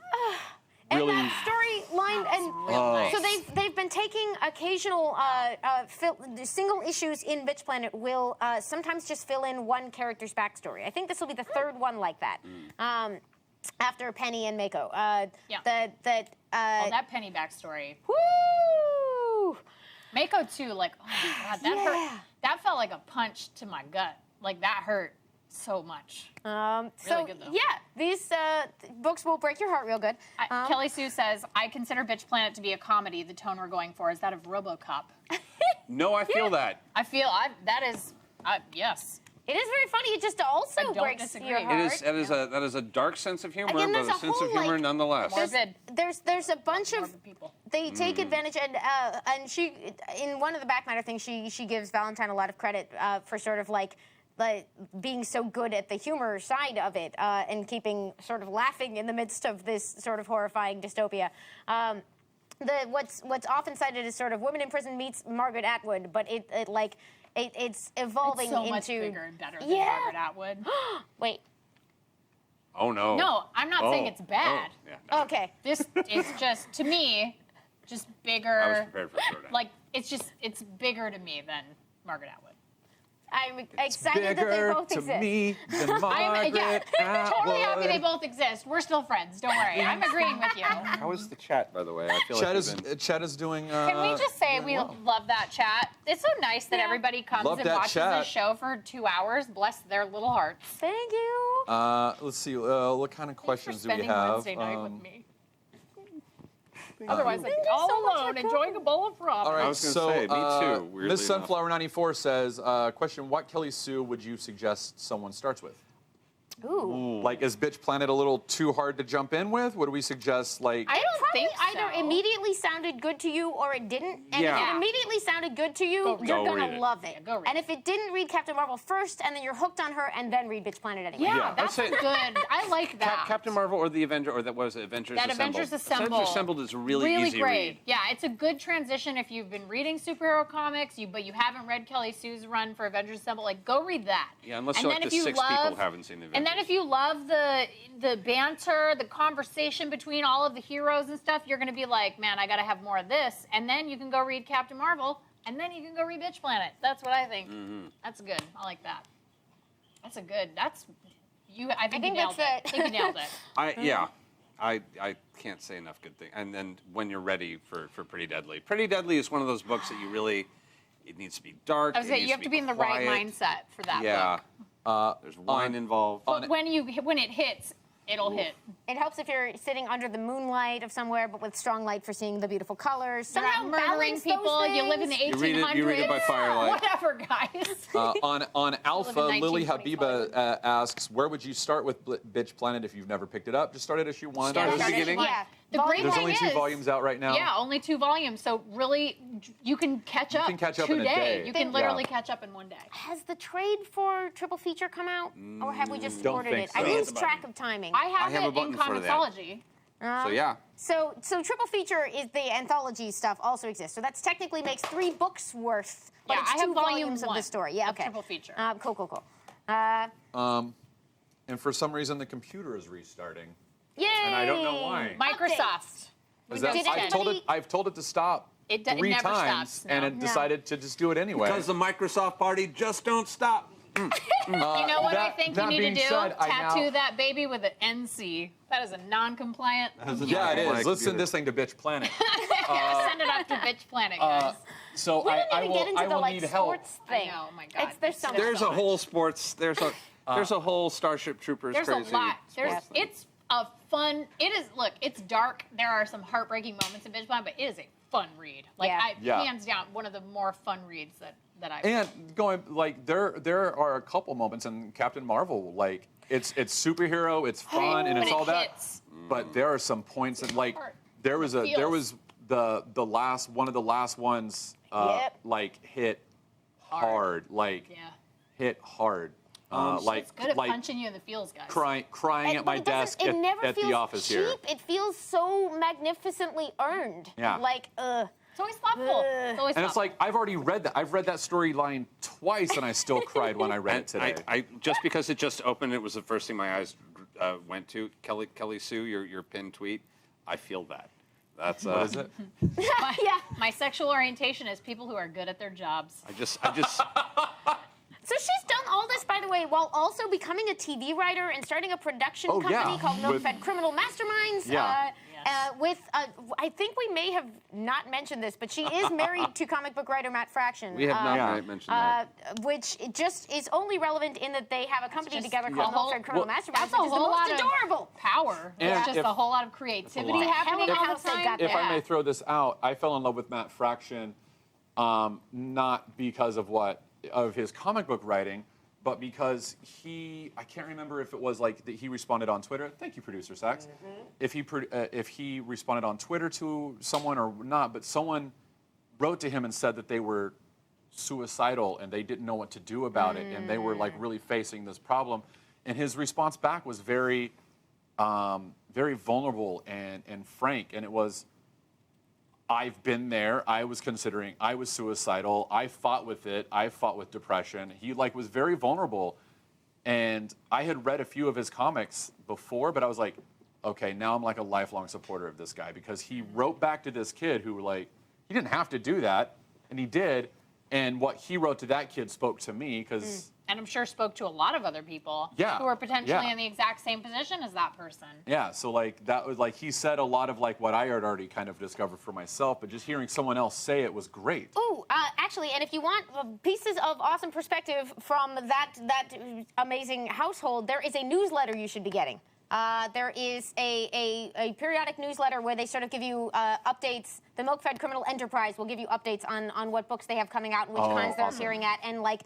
Speaker 2: And
Speaker 3: really.
Speaker 2: that storyline, and
Speaker 4: real nice.
Speaker 2: so they've been taking occasional single issues in Bitch Planet will sometimes just fill in one character's backstory. I think this will be the third one like that. After Penny and Mako.
Speaker 4: Yeah.
Speaker 2: That
Speaker 4: Oh, that Penny backstory.
Speaker 2: woo!
Speaker 4: Mako too. Like, oh my God, that
Speaker 2: Yeah.
Speaker 4: hurt. That felt like a punch to my gut. Like that hurt so much.
Speaker 2: So
Speaker 4: good, though.
Speaker 2: yeah, these books will break your heart real good.
Speaker 4: Kelly Sue says, I consider Bitch Planet to be a comedy. The tone we're going for is that of RoboCop.
Speaker 5: No, I feel that.
Speaker 4: I feel that is, yes.
Speaker 2: It is very funny. It just also
Speaker 4: I don't
Speaker 2: breaks
Speaker 4: disagree.
Speaker 2: your
Speaker 4: It
Speaker 2: heart.
Speaker 5: That is a dark sense of humor,
Speaker 2: Again,
Speaker 5: but
Speaker 2: there's
Speaker 5: a
Speaker 2: a
Speaker 5: sense of
Speaker 2: whole,
Speaker 5: humor
Speaker 2: like,
Speaker 5: nonetheless.
Speaker 4: Morbid.
Speaker 2: There's a bunch of
Speaker 4: Morbid people.
Speaker 2: they take advantage and she in one of the back matter things she gives Valentine a lot of credit for sort of like being so good at the humor side of it and sort of laughing in the midst of this sort of horrifying dystopia. What's often cited as sort of Women in Prison meets Margaret Atwood, but it's evolving
Speaker 4: It's so
Speaker 2: into
Speaker 4: much bigger and better than
Speaker 2: Yeah.
Speaker 4: Margaret Atwood.
Speaker 2: Wait.
Speaker 5: Oh no.
Speaker 4: No, I'm not saying it's bad.
Speaker 5: Oh, yeah, no.
Speaker 2: Okay.
Speaker 4: This is just, to me, just bigger.
Speaker 5: I was prepared for it.
Speaker 4: Like, it's bigger to me than Margaret Atwood.
Speaker 2: I'm excited that they
Speaker 3: Bigger
Speaker 2: both
Speaker 3: to
Speaker 2: exist.
Speaker 3: me than
Speaker 4: I'm
Speaker 3: Margaret
Speaker 4: totally happy they
Speaker 3: Atwood.
Speaker 4: both exist. We're still friends. Don't worry. I'm agreeing with you.
Speaker 5: How is the chat, by the way? I feel
Speaker 3: Chat
Speaker 5: like
Speaker 3: is
Speaker 5: we've been...
Speaker 3: Chat is doing.
Speaker 4: Can we just say we love that chat? It's so nice that
Speaker 2: Yeah.
Speaker 4: everybody comes
Speaker 3: Love
Speaker 4: and
Speaker 3: that
Speaker 4: watches
Speaker 3: chat.
Speaker 4: this show for 2 hours. Bless their little hearts.
Speaker 2: Thank you.
Speaker 3: Let's see. What kind of questions do we
Speaker 4: Spending
Speaker 3: have?
Speaker 4: Wednesday night with me. Otherwise, I'd be all
Speaker 2: so much
Speaker 4: alone
Speaker 2: for
Speaker 4: enjoying a bowl of ramen.
Speaker 3: All right,
Speaker 5: I was gonna
Speaker 3: so
Speaker 5: say, me too, weirdly
Speaker 3: Miss
Speaker 5: enough.
Speaker 3: Sunflower 94 says, question: what Kelly Sue would you suggest someone starts with?
Speaker 2: Ooh.
Speaker 3: Like, is Bitch Planet a little too hard to jump in with? What do we suggest? Like,
Speaker 4: I don't
Speaker 2: Probably
Speaker 4: think
Speaker 2: either
Speaker 4: so.
Speaker 2: immediately sounded good to you or it didn't. And
Speaker 5: Yeah.
Speaker 2: if it immediately sounded good to you,
Speaker 4: Go read
Speaker 2: you're
Speaker 5: it. Go
Speaker 2: gonna
Speaker 5: read it.
Speaker 2: love it.
Speaker 4: Yeah, go read
Speaker 2: and
Speaker 4: it.
Speaker 2: if it didn't, read Captain Marvel first, and then you're hooked on her, and then read Bitch Planet anyway.
Speaker 4: Yeah,
Speaker 5: Yeah,
Speaker 4: that's
Speaker 5: I'd say-
Speaker 4: good. I like that.
Speaker 5: Captain Marvel or the Avenger, or that was it, Avengers
Speaker 4: That
Speaker 5: Assembled.
Speaker 4: Avengers Assembled.
Speaker 5: Avengers Assembled is a really easy
Speaker 4: great.
Speaker 5: read.
Speaker 4: Yeah, it's a good transition if you've been reading superhero comics, but you haven't read Kelly Sue's run for Avengers Assembled. Like, go read that.
Speaker 5: Yeah, unless
Speaker 4: And
Speaker 5: you're
Speaker 4: then
Speaker 5: like
Speaker 4: if
Speaker 5: the
Speaker 4: you
Speaker 5: 6 people who haven't seen the Avengers.
Speaker 4: And then if you love the banter, the conversation between all of the heroes and stuff, you're going to be like, man, I got to have more of this. And then you can go read Captain Marvel, and then you can go read Bitch Planet. That's what I think. That's good. I like that. That's a good. That's you. I think you
Speaker 2: think
Speaker 4: nailed
Speaker 2: that's
Speaker 4: it. I think you nailed it.
Speaker 5: I can't say enough good things. And then when you're ready for Pretty Deadly. Pretty Deadly is one of those books that you really, it needs to be dark.
Speaker 4: I was
Speaker 5: it
Speaker 4: saying
Speaker 5: needs
Speaker 4: you have to be in the right
Speaker 5: quiet.
Speaker 4: mindset for that
Speaker 5: Yeah.
Speaker 4: book.
Speaker 5: There's wine involved.
Speaker 4: But when it hits, it'll hit.
Speaker 2: It helps if you're sitting under the moonlight of somewhere, but with strong light for seeing the beautiful colors.
Speaker 4: You're not
Speaker 2: Somehow
Speaker 4: murdering
Speaker 2: balance those
Speaker 4: people. You live in the
Speaker 2: things.
Speaker 4: 1800s.
Speaker 5: You read it by firelight.
Speaker 4: Whatever, guys.
Speaker 3: on Alpha, Lily
Speaker 4: 1925.
Speaker 3: Habiba asks, where would you start with Bitch Planet if you've never picked it up? Just start at issue 1.
Speaker 5: Start at the
Speaker 2: Start at
Speaker 5: beginning?
Speaker 2: issue one. Yeah.
Speaker 4: The great
Speaker 3: There's
Speaker 4: thing
Speaker 3: only 2
Speaker 4: is,
Speaker 3: volumes out right now.
Speaker 4: Yeah, only 2 volumes. So really, you can catch up.
Speaker 3: can catch up in a
Speaker 4: today.
Speaker 3: day.
Speaker 4: You can literally catch up in one day.
Speaker 2: Has the trade for triple feature come out, or have we just
Speaker 3: Don't
Speaker 2: ordered
Speaker 3: think
Speaker 2: it?
Speaker 3: so.
Speaker 2: I
Speaker 3: There's
Speaker 2: lose
Speaker 1: a
Speaker 2: track of timing.
Speaker 4: I have
Speaker 5: have a
Speaker 4: it
Speaker 5: button
Speaker 4: in
Speaker 5: for that.
Speaker 4: Comixology.
Speaker 5: So yeah.
Speaker 2: So triple feature is the anthology stuff also exists. So that's technically makes 3 books worth. But
Speaker 4: Yeah,
Speaker 2: it's
Speaker 4: I have
Speaker 2: 2
Speaker 4: volume
Speaker 2: volumes of
Speaker 4: 1
Speaker 2: the story. Yeah,
Speaker 4: of
Speaker 2: okay.
Speaker 4: triple feature.
Speaker 2: Cool.
Speaker 3: And for some reason, the computer is restarting.
Speaker 2: Yay!
Speaker 3: And I don't know why.
Speaker 4: Microsoft.
Speaker 3: Is that,
Speaker 2: Did
Speaker 3: I've told it to stop
Speaker 4: It
Speaker 3: 3
Speaker 4: never
Speaker 3: times,
Speaker 4: stops,
Speaker 3: and
Speaker 4: no.
Speaker 3: it decided to just do it anyway.
Speaker 5: Because the Microsoft party just don't stop.
Speaker 4: You know what I
Speaker 3: that-
Speaker 4: think you
Speaker 3: that
Speaker 4: need to
Speaker 3: being
Speaker 4: do?
Speaker 3: said, I
Speaker 4: Tattoo
Speaker 3: now-
Speaker 4: that baby with an NC. That is a non-compliant.
Speaker 3: Yeah, it is.
Speaker 5: Like,
Speaker 3: Let's send this thing to Bitch Planet.
Speaker 4: Send it up to Bitch Planet, guys.
Speaker 3: So
Speaker 2: We
Speaker 3: I
Speaker 2: didn't even get into
Speaker 3: I
Speaker 2: the
Speaker 3: will
Speaker 2: like
Speaker 3: need help.
Speaker 2: sports thing.
Speaker 4: I know, oh my God.
Speaker 2: There's so much.
Speaker 5: There's
Speaker 4: so
Speaker 5: a
Speaker 4: much.
Speaker 5: whole sports. There's a whole Starship Troopers
Speaker 4: There's
Speaker 5: crazy.
Speaker 4: a lot.
Speaker 5: sports thing.
Speaker 4: It's a fun. It is. Look, it's dark. There are some heartbreaking moments in Bitch Planet, but it is a fun read. Like
Speaker 2: Yeah.
Speaker 4: hands down, one of the more fun reads that I've.
Speaker 3: And going like there are a couple moments in Captain Marvel, like it's superhero, it's fun, and
Speaker 4: But
Speaker 3: it's
Speaker 4: it
Speaker 3: all that.
Speaker 4: hits.
Speaker 3: But there are some points that like there was the last one of the last ones
Speaker 2: Yep.
Speaker 3: like hit hard, like
Speaker 4: Yeah.
Speaker 3: hit hard. Like
Speaker 4: It's good at
Speaker 3: like
Speaker 4: punching you in the feels, guys.
Speaker 3: crying at my
Speaker 2: But it doesn't-
Speaker 3: desk
Speaker 2: it never
Speaker 3: at
Speaker 2: feels
Speaker 3: the office
Speaker 2: cheap.
Speaker 3: here.
Speaker 2: It feels so magnificently earned.
Speaker 3: Yeah.
Speaker 2: Like,
Speaker 4: It's always thoughtful. It's always
Speaker 3: And it's
Speaker 4: thoughtful.
Speaker 3: like I've already read that. I've read that storyline twice, and I still cried when I read it today.
Speaker 5: I just because it just opened, it was the first thing my eyes went to. Kelly Sue, your pinned tweet. I feel that. That's
Speaker 3: What is it?
Speaker 2: yeah.
Speaker 4: My sexual orientation is people who are good at their jobs.
Speaker 5: I just
Speaker 2: So she's done all this, by the way, while also becoming a TV writer and starting a production
Speaker 3: Oh,
Speaker 2: company
Speaker 3: yeah.
Speaker 2: called
Speaker 3: With-
Speaker 2: Milk-Fed Criminal Masterminds.
Speaker 3: Yeah.
Speaker 2: With, I think we may have not mentioned this, but she is married to comic book writer Matt Fraction.
Speaker 5: we have not
Speaker 3: Yeah.
Speaker 5: mentioned that.
Speaker 2: Which it just is only relevant in that they have a company
Speaker 4: just
Speaker 2: together
Speaker 4: a
Speaker 2: called
Speaker 4: whole-
Speaker 2: Milk-Fed Criminal
Speaker 3: Well,
Speaker 2: Masterminds,
Speaker 4: That's a
Speaker 2: which is the
Speaker 4: whole
Speaker 2: most
Speaker 4: lot
Speaker 2: adorable.
Speaker 4: of power.
Speaker 3: And
Speaker 4: It's just
Speaker 3: if-
Speaker 4: a whole lot of creativity
Speaker 5: lot.
Speaker 4: happening
Speaker 2: Hell
Speaker 4: all
Speaker 2: house
Speaker 4: the
Speaker 2: they
Speaker 4: time.
Speaker 2: got
Speaker 3: If I
Speaker 2: Yeah.
Speaker 3: may throw this out, I fell in love with Matt Fraction, not because of his comic book writing, but because I can't remember if it was like that he responded on Twitter. Thank you, producer Sax. If he responded on Twitter to someone or not, but someone wrote to him and said that they were suicidal and they didn't know what to do about it, and they were like really facing this problem. And his response back was very, very vulnerable and frank, and it was, I've been there. I was suicidal. I fought with it. I fought with depression. He like was very vulnerable. And I had read a few of his comics before, but I was like, okay, now I'm like a lifelong supporter of this guy because he wrote back to this kid who like, he didn't have to do that. And he did. And what he wrote to that kid spoke to me because
Speaker 4: And I'm sure spoke to a lot of other people
Speaker 3: Yeah,
Speaker 4: who are potentially
Speaker 3: yeah.
Speaker 4: in the exact same position as that person.
Speaker 3: yeah, so like that was like he said a lot of like what I had already kind of discovered for myself, but just hearing someone else say it was great.
Speaker 2: Ooh, actually, and if you want pieces of awesome perspective from that amazing household, there is a newsletter you should be getting. There is a periodic newsletter where they sort of give you updates. The Milk-Fed Criminal Enterprise will give you updates on what books they have coming out and which kinds they're appearing at, and like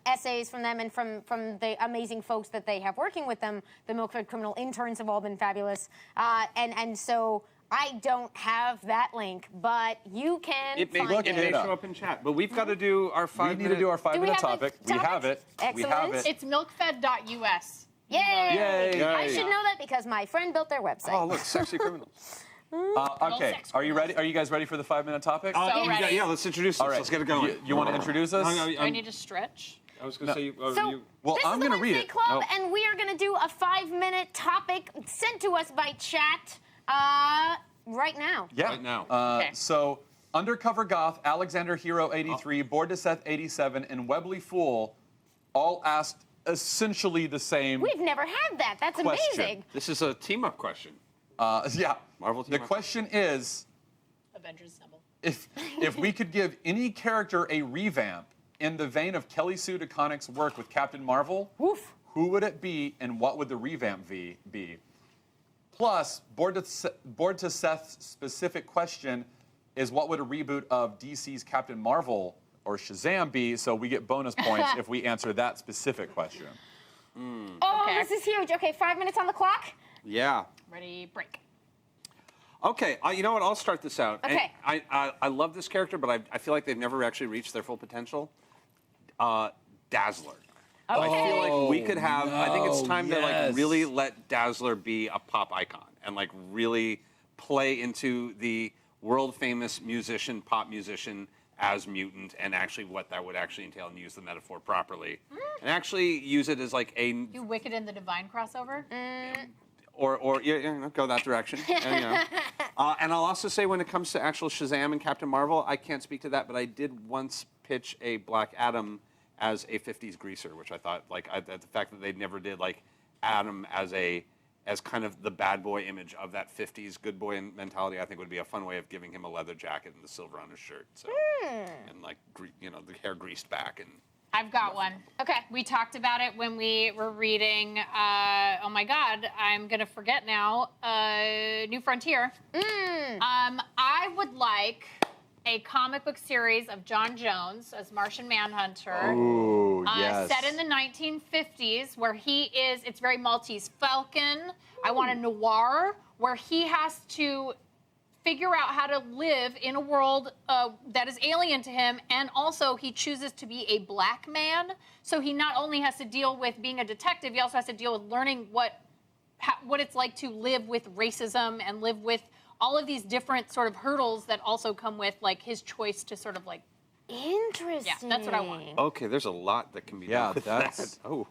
Speaker 2: essays from them and from the amazing folks that they have working with them. The Milk-Fed Criminal interns have all been fabulous, and so. I don't have that link, but you can
Speaker 5: It may,
Speaker 2: find
Speaker 5: it may
Speaker 3: it up.
Speaker 5: show up in chat, but we've got to do our 5
Speaker 3: We need to do our
Speaker 2: Do we
Speaker 3: 5-minute
Speaker 2: have the
Speaker 3: topic. We have it.
Speaker 2: topics?
Speaker 3: We have
Speaker 2: Excellent.
Speaker 3: it.
Speaker 4: It's milkfed.us.
Speaker 2: Yay!
Speaker 3: Yay.
Speaker 2: I should know that because my friend built their website.
Speaker 5: Oh, look, sexy criminals.
Speaker 3: Okay,
Speaker 4: sex
Speaker 3: are you ready? Are you guys ready for the 5-minute topic?
Speaker 4: ready.
Speaker 5: Yeah, let's introduce this.
Speaker 3: All right.
Speaker 5: Let's get it going.
Speaker 3: You want to introduce us?
Speaker 4: Do I need to stretch?
Speaker 5: I was going to say,
Speaker 2: So,
Speaker 3: Well,
Speaker 2: this
Speaker 3: I'm
Speaker 2: is the
Speaker 3: gonna read
Speaker 2: Wednesday
Speaker 3: it.
Speaker 2: Club,
Speaker 3: Oh.
Speaker 2: and we are going to do a 5-minute topic sent to us by chat right now.
Speaker 3: Yeah.
Speaker 5: Right now.
Speaker 4: Okay.
Speaker 3: So, Undercover Goth, Alexander Hero 83, Bored to Seth 87, and Webley Fool all asked essentially the same.
Speaker 2: We've never had that. That's
Speaker 3: Question.
Speaker 2: amazing.
Speaker 5: This is a team-up question.
Speaker 3: Yeah.
Speaker 5: Marvel
Speaker 3: The
Speaker 5: team-up.
Speaker 3: question is,
Speaker 4: Avengers Assemble.
Speaker 3: if we could give any character a revamp in the vein of Kelly Sue DeConnick's work with Captain Marvel, who would it be and what would the revamp be? Plus, Bored to Seth's specific question is what would a reboot of DC's Captain Marvel or Shazam be? So we get bonus points if we answer that specific question.
Speaker 2: Oh,
Speaker 4: Okay.
Speaker 2: this is huge. Okay, 5 minutes on the clock.
Speaker 5: Yeah.
Speaker 4: Ready, break.
Speaker 5: Okay, you know what? I'll start this out. And
Speaker 2: Okay.
Speaker 5: I love this character, but I feel like they've never actually reached their full potential. Dazzler. I feel like we could have. I think it's time to like really let Dazzler be a pop icon and like really play into the world famous musician, pop musician as mutant, and actually what that would actually entail, and use the metaphor properly, and actually use it as like a
Speaker 4: Do Wicked and the Divine crossover?
Speaker 5: or go that direction. And I'll also say when it comes to actual Shazam and Captain Marvel, I can't speak to that, but I did once pitch a Black Adam as a 50s greaser, which I thought the fact that they never did like Adam as kind of the bad boy image of that 50s good boy mentality, I think would be a fun way of giving him a leather jacket and the silver on his shirt. So and like the hair greased back and.
Speaker 4: I've got one.
Speaker 2: Okay.
Speaker 4: We talked about it when we were reading, oh my God, I'm going to forget now, New Frontier. I would like a comic book series of John Jones as Martian Manhunter.
Speaker 3: Ooh, yes.
Speaker 4: Set in the 1950s where it's very Maltese Falcon. I want a noir where he has to figure out how to live in a world that is alien to him, and also he chooses to be a black man. So he not only has to deal with being a detective, he also has to deal with learning what it's like to live with racism and live with all of these different sort of hurdles that also come with like his choice to sort of like.
Speaker 2: Interesting.
Speaker 4: Yeah, that's what I want.
Speaker 5: Okay, there's a lot that can be done with
Speaker 3: that's.
Speaker 5: that. Oh.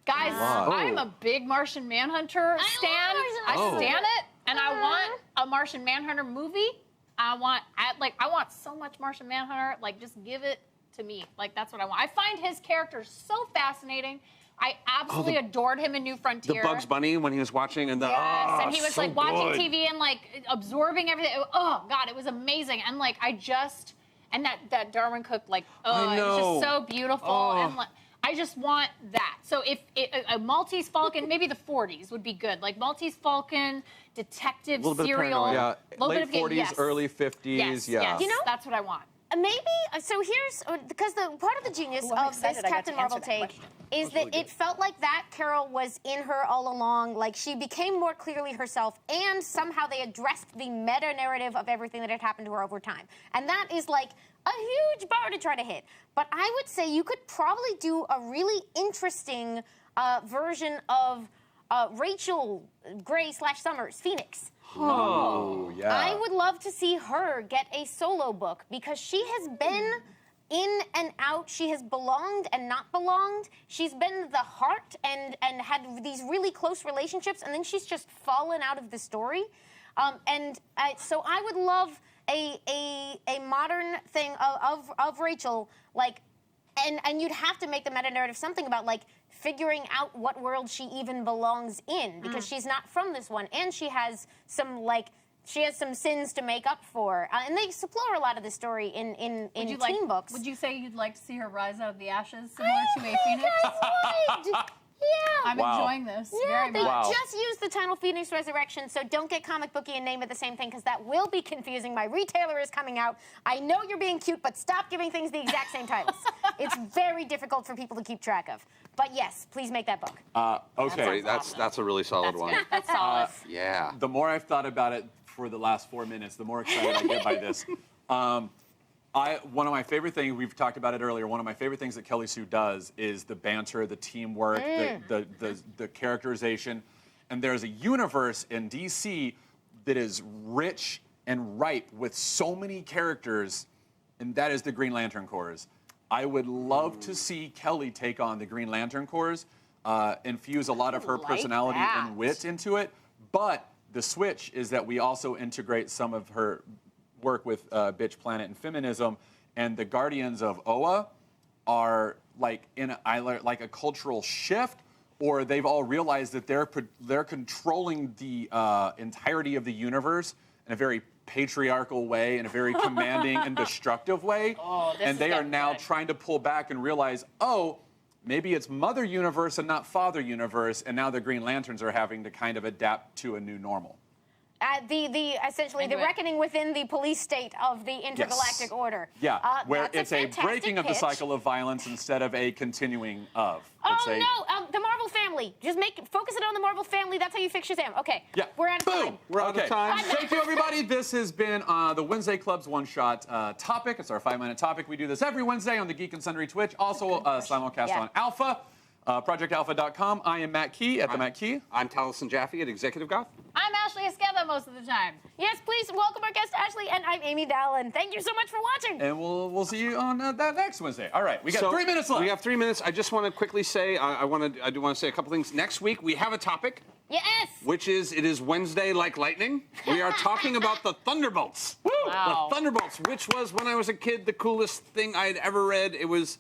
Speaker 4: Guys,
Speaker 3: lot.
Speaker 4: I'm a big Martian Manhunter stan. I stan it, and I want a Martian Manhunter movie. I want so much Martian Manhunter. Like, just give it to me. Like, that's what I want. I find his character so fascinating. I absolutely adored him in New
Speaker 5: The
Speaker 4: Frontier.
Speaker 5: Bugs Bunny when he was watching and the
Speaker 4: and he was
Speaker 5: so
Speaker 4: like watching
Speaker 5: good.
Speaker 4: TV and like absorbing everything. Oh God, it was amazing. And like and that Darwin Cook like
Speaker 5: I
Speaker 4: it was
Speaker 5: know.
Speaker 4: just so beautiful and like. I just want that. So if a Maltese Falcon, maybe the 40s would be good. Like Maltese Falcon, detective
Speaker 5: Little bit of
Speaker 4: serial.
Speaker 5: paranoia.
Speaker 3: Yeah, late 40s,
Speaker 4: yes.
Speaker 3: early 50s.
Speaker 4: Yes,
Speaker 2: You know-
Speaker 4: that's what I want.
Speaker 2: Maybe, so here's, because the part of the genius
Speaker 4: Ooh, I'm
Speaker 2: of this
Speaker 4: excited I got
Speaker 2: Captain
Speaker 4: to answer
Speaker 2: Marvel
Speaker 4: that
Speaker 2: take
Speaker 4: question.
Speaker 2: is that it felt like that Carol was in her all along. Like, she became more clearly herself, and somehow they addressed the meta-narrative of everything that had happened to her over time. And that is, like, a huge bar to try to hit. But I would say you could probably do a really interesting version of Rachel Gray / Summers, Phoenix.
Speaker 3: Oh, yeah.
Speaker 2: I would love to see her get a solo book because she has been in and out. She has belonged and not belonged. She's been the heart and had these really close relationships, and then she's just fallen out of the story. So I would love a modern thing of Rachel, like, and you'd have to make the meta-narrative something about, like, figuring out what world she even belongs in, because she's not from this one, and she has some sins to make up for, and they explore a lot of the story in teen books.
Speaker 6: Would you say you'd like to see her rise out of the ashes, similar to a phoenix?
Speaker 2: I would. Yeah.
Speaker 6: I'm enjoying this
Speaker 2: Yeah,
Speaker 6: very
Speaker 2: they
Speaker 6: much.
Speaker 2: just used the title Phoenix Resurrection, so don't get comic booky and name it the same thing, because that will be confusing. My retailer is coming out. I know you're being cute, but stop giving things the exact same titles. It's very difficult for people to keep track of. But yes, please make that book.
Speaker 3: Okay.
Speaker 5: That's a really solid one.
Speaker 4: That's solid.
Speaker 5: Yeah.
Speaker 3: The more I've thought about it for the last 4 minutes, the more excited I get by this. One of my favorite things, we've talked about it earlier, one of my favorite things that Kelly Sue does is the banter, the teamwork, the characterization. And there's a universe in DC that is rich and ripe with so many characters, and that is the Green Lantern Corps. I would love to see Kelly take on the Green Lantern Corps, infuse a lot of her
Speaker 2: like
Speaker 3: personality
Speaker 2: that.
Speaker 3: and wit into it, but the switch is that we also integrate some of her work with Bitch Planet and feminism, and the Guardians of Oa are like in like a cultural shift, or they've all realized that they're controlling the entirety of the universe in a very patriarchal way, in a very commanding and destructive way, and they are now trying to pull back and realize, oh, maybe it's Mother Universe and not Father Universe, and now the Green Lanterns are having to kind of adapt to a new normal.
Speaker 2: Essentially the reckoning within the police state of the intergalactic order.
Speaker 3: Yeah, where
Speaker 2: that's
Speaker 3: it's a
Speaker 2: fantastic
Speaker 3: breaking of the
Speaker 2: pitch.
Speaker 3: cycle of violence instead of a continuing of.
Speaker 2: Oh
Speaker 3: It's a-
Speaker 2: no, the Marvel family. Just focus it on the Marvel family. That's how you fix Shazam. Okay.
Speaker 3: Yeah.
Speaker 2: We're out of
Speaker 3: Boom.
Speaker 2: time.
Speaker 5: We're out of time.
Speaker 3: Thank you, everybody. This has been the Wednesday Club's one-shot topic. It's our 5-minute topic. We do this every Wednesday on the Geek and Sundry Twitch. Also simulcast
Speaker 2: Yeah.
Speaker 3: on Alpha, ProjectAlpha.com. I am Matt Key at the Matt Key.
Speaker 5: I'm Taliesin Jaffe at Executive Goth.
Speaker 6: I'm Ashley Esqueda most of the time.
Speaker 2: Yes, please welcome our guest Ashley, and I'm Amy Dallen. Thank you so much for watching.
Speaker 3: And we'll see you on that next Wednesday. All right, we got 3 minutes left.
Speaker 5: We have 3 minutes. I just want to quickly say, I do want to say a couple things. Next week, we have a topic,
Speaker 2: Yes.
Speaker 5: which is, it is Wednesday like lightning. We are talking about the Thunderbolts. Woo!
Speaker 6: Wow.
Speaker 5: The Thunderbolts, which was, when I was a kid, the coolest thing I'd ever read. It was,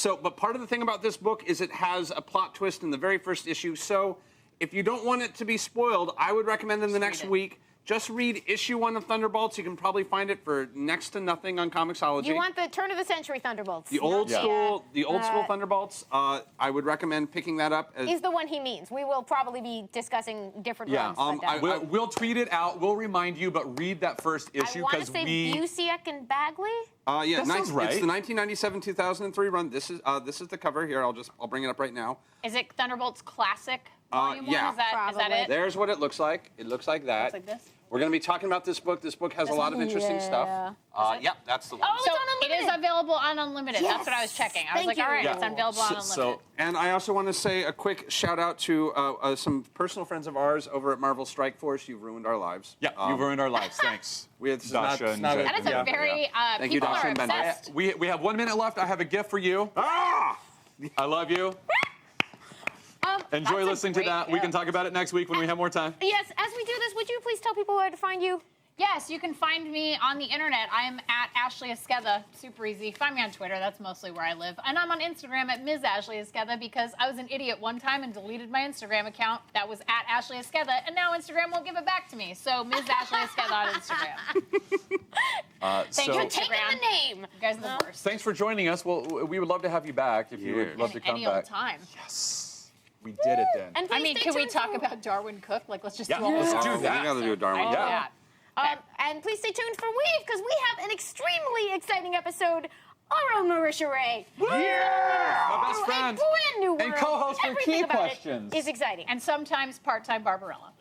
Speaker 5: but part of the thing about this book is it has a plot twist in the very first issue. So if you don't want it to be spoiled, I would recommend in the next week, just read issue 1 of Thunderbolts. You can probably find it for next to nothing on Comixology.
Speaker 2: You want the turn of the century Thunderbolts.
Speaker 5: the old
Speaker 2: not
Speaker 5: school, the old school Thunderbolts. I would recommend picking that up.
Speaker 2: Is the one he means. We will probably be discussing different
Speaker 3: Yeah,
Speaker 2: ones. Like that.
Speaker 3: we'll tweet it out. We'll remind you, but read that first issue
Speaker 2: I want to
Speaker 3: because
Speaker 2: say
Speaker 3: we.
Speaker 2: Busiek and Bagley.
Speaker 5: Yeah,
Speaker 3: That sounds right.
Speaker 5: It's the 1997-2003 run. This is the cover here. I'll bring it up right now.
Speaker 4: Is it Thunderbolts Classic Volume 1?
Speaker 5: yeah.
Speaker 4: Is that
Speaker 2: Probably.
Speaker 4: it?
Speaker 5: There's what it looks like. It looks like that.
Speaker 4: Looks like this?
Speaker 5: We're going to be talking about this book. This book has a lot of interesting stuff. Yep, that's the one.
Speaker 2: Oh,
Speaker 4: So
Speaker 2: it's on
Speaker 4: it is
Speaker 2: Unlimited.
Speaker 4: available on Unlimited.
Speaker 2: Yes.
Speaker 4: That's what I was checking. I was
Speaker 2: Thank
Speaker 4: like,
Speaker 2: you.
Speaker 4: all right,
Speaker 2: Yeah.
Speaker 4: it's available on Unlimited.
Speaker 3: So
Speaker 5: And I also want to say a quick shout out to some personal friends of ours over at Marvel Strike Force. You've ruined our lives.
Speaker 3: Yeah, you've ruined our lives. Thanks.
Speaker 5: This is
Speaker 3: Dasha
Speaker 5: not,
Speaker 3: and
Speaker 5: not
Speaker 3: Jay.
Speaker 4: that is a
Speaker 3: Yeah.
Speaker 4: very,
Speaker 5: Thank you,
Speaker 4: people
Speaker 5: Dasha
Speaker 4: are
Speaker 5: and Bender.
Speaker 4: obsessed.
Speaker 3: We have 1 minute left. I have a gift for you.
Speaker 5: Ah!
Speaker 3: I love you. Enjoy
Speaker 4: That's a
Speaker 3: listening to
Speaker 4: great
Speaker 3: that. We
Speaker 4: gift.
Speaker 3: can talk about it next week when we have more time.
Speaker 2: Yes, as we do this, would you please tell people where to find you?
Speaker 4: Yes, you can find me on the internet. I'm at Ashley Esqueda. Super easy. Find me on Twitter. That's mostly where I live. And I'm on Instagram at Ms. Ashley Esqueda because I was an idiot one time and deleted my Instagram account. That was at Ashley Esqueda, and now Instagram won't give it back to me. So Ms. Ashley Esqueda on Instagram.
Speaker 2: Thank
Speaker 3: so
Speaker 2: you. Taking the name.
Speaker 4: You guys are the worst.
Speaker 3: thanks for joining us. Well, we would love to have you back if you would love to come
Speaker 4: Any
Speaker 3: back.
Speaker 4: old time.
Speaker 3: Yes, we did it then.
Speaker 2: And
Speaker 4: I
Speaker 2: please
Speaker 4: mean,
Speaker 2: stay
Speaker 4: can we
Speaker 2: tuned
Speaker 4: talk
Speaker 2: for-
Speaker 4: about Darwin Cook? Like, let's just
Speaker 3: Yeah,
Speaker 4: do a whole
Speaker 3: let's do
Speaker 4: episode.
Speaker 5: We got to do a Darwin.
Speaker 4: I know
Speaker 3: Yeah.
Speaker 4: that.
Speaker 2: And please stay tuned for Weave, because we have an extremely exciting episode. Our own Marisha Ray.
Speaker 3: Yeah, my best
Speaker 2: A
Speaker 3: friend.
Speaker 2: brand new world.
Speaker 3: And co-host for
Speaker 2: Everything
Speaker 3: Key
Speaker 2: about it
Speaker 3: Questions.
Speaker 2: is exciting.
Speaker 4: And sometimes part-time Barbarella.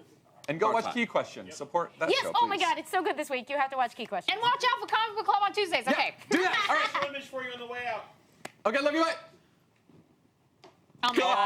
Speaker 3: And go watch
Speaker 5: Part-time.
Speaker 3: Key Questions. Support that
Speaker 2: Yes,
Speaker 3: show,
Speaker 2: oh my
Speaker 3: please.
Speaker 2: God, it's so good this week. You have to watch Key Questions.
Speaker 4: And watch out for Comic Book Club on Tuesdays.
Speaker 3: Yeah,
Speaker 4: Okay.
Speaker 3: do that. All right.
Speaker 1: Image for you on the way out.
Speaker 3: Okay, love you. Bye.
Speaker 4: Oh my God.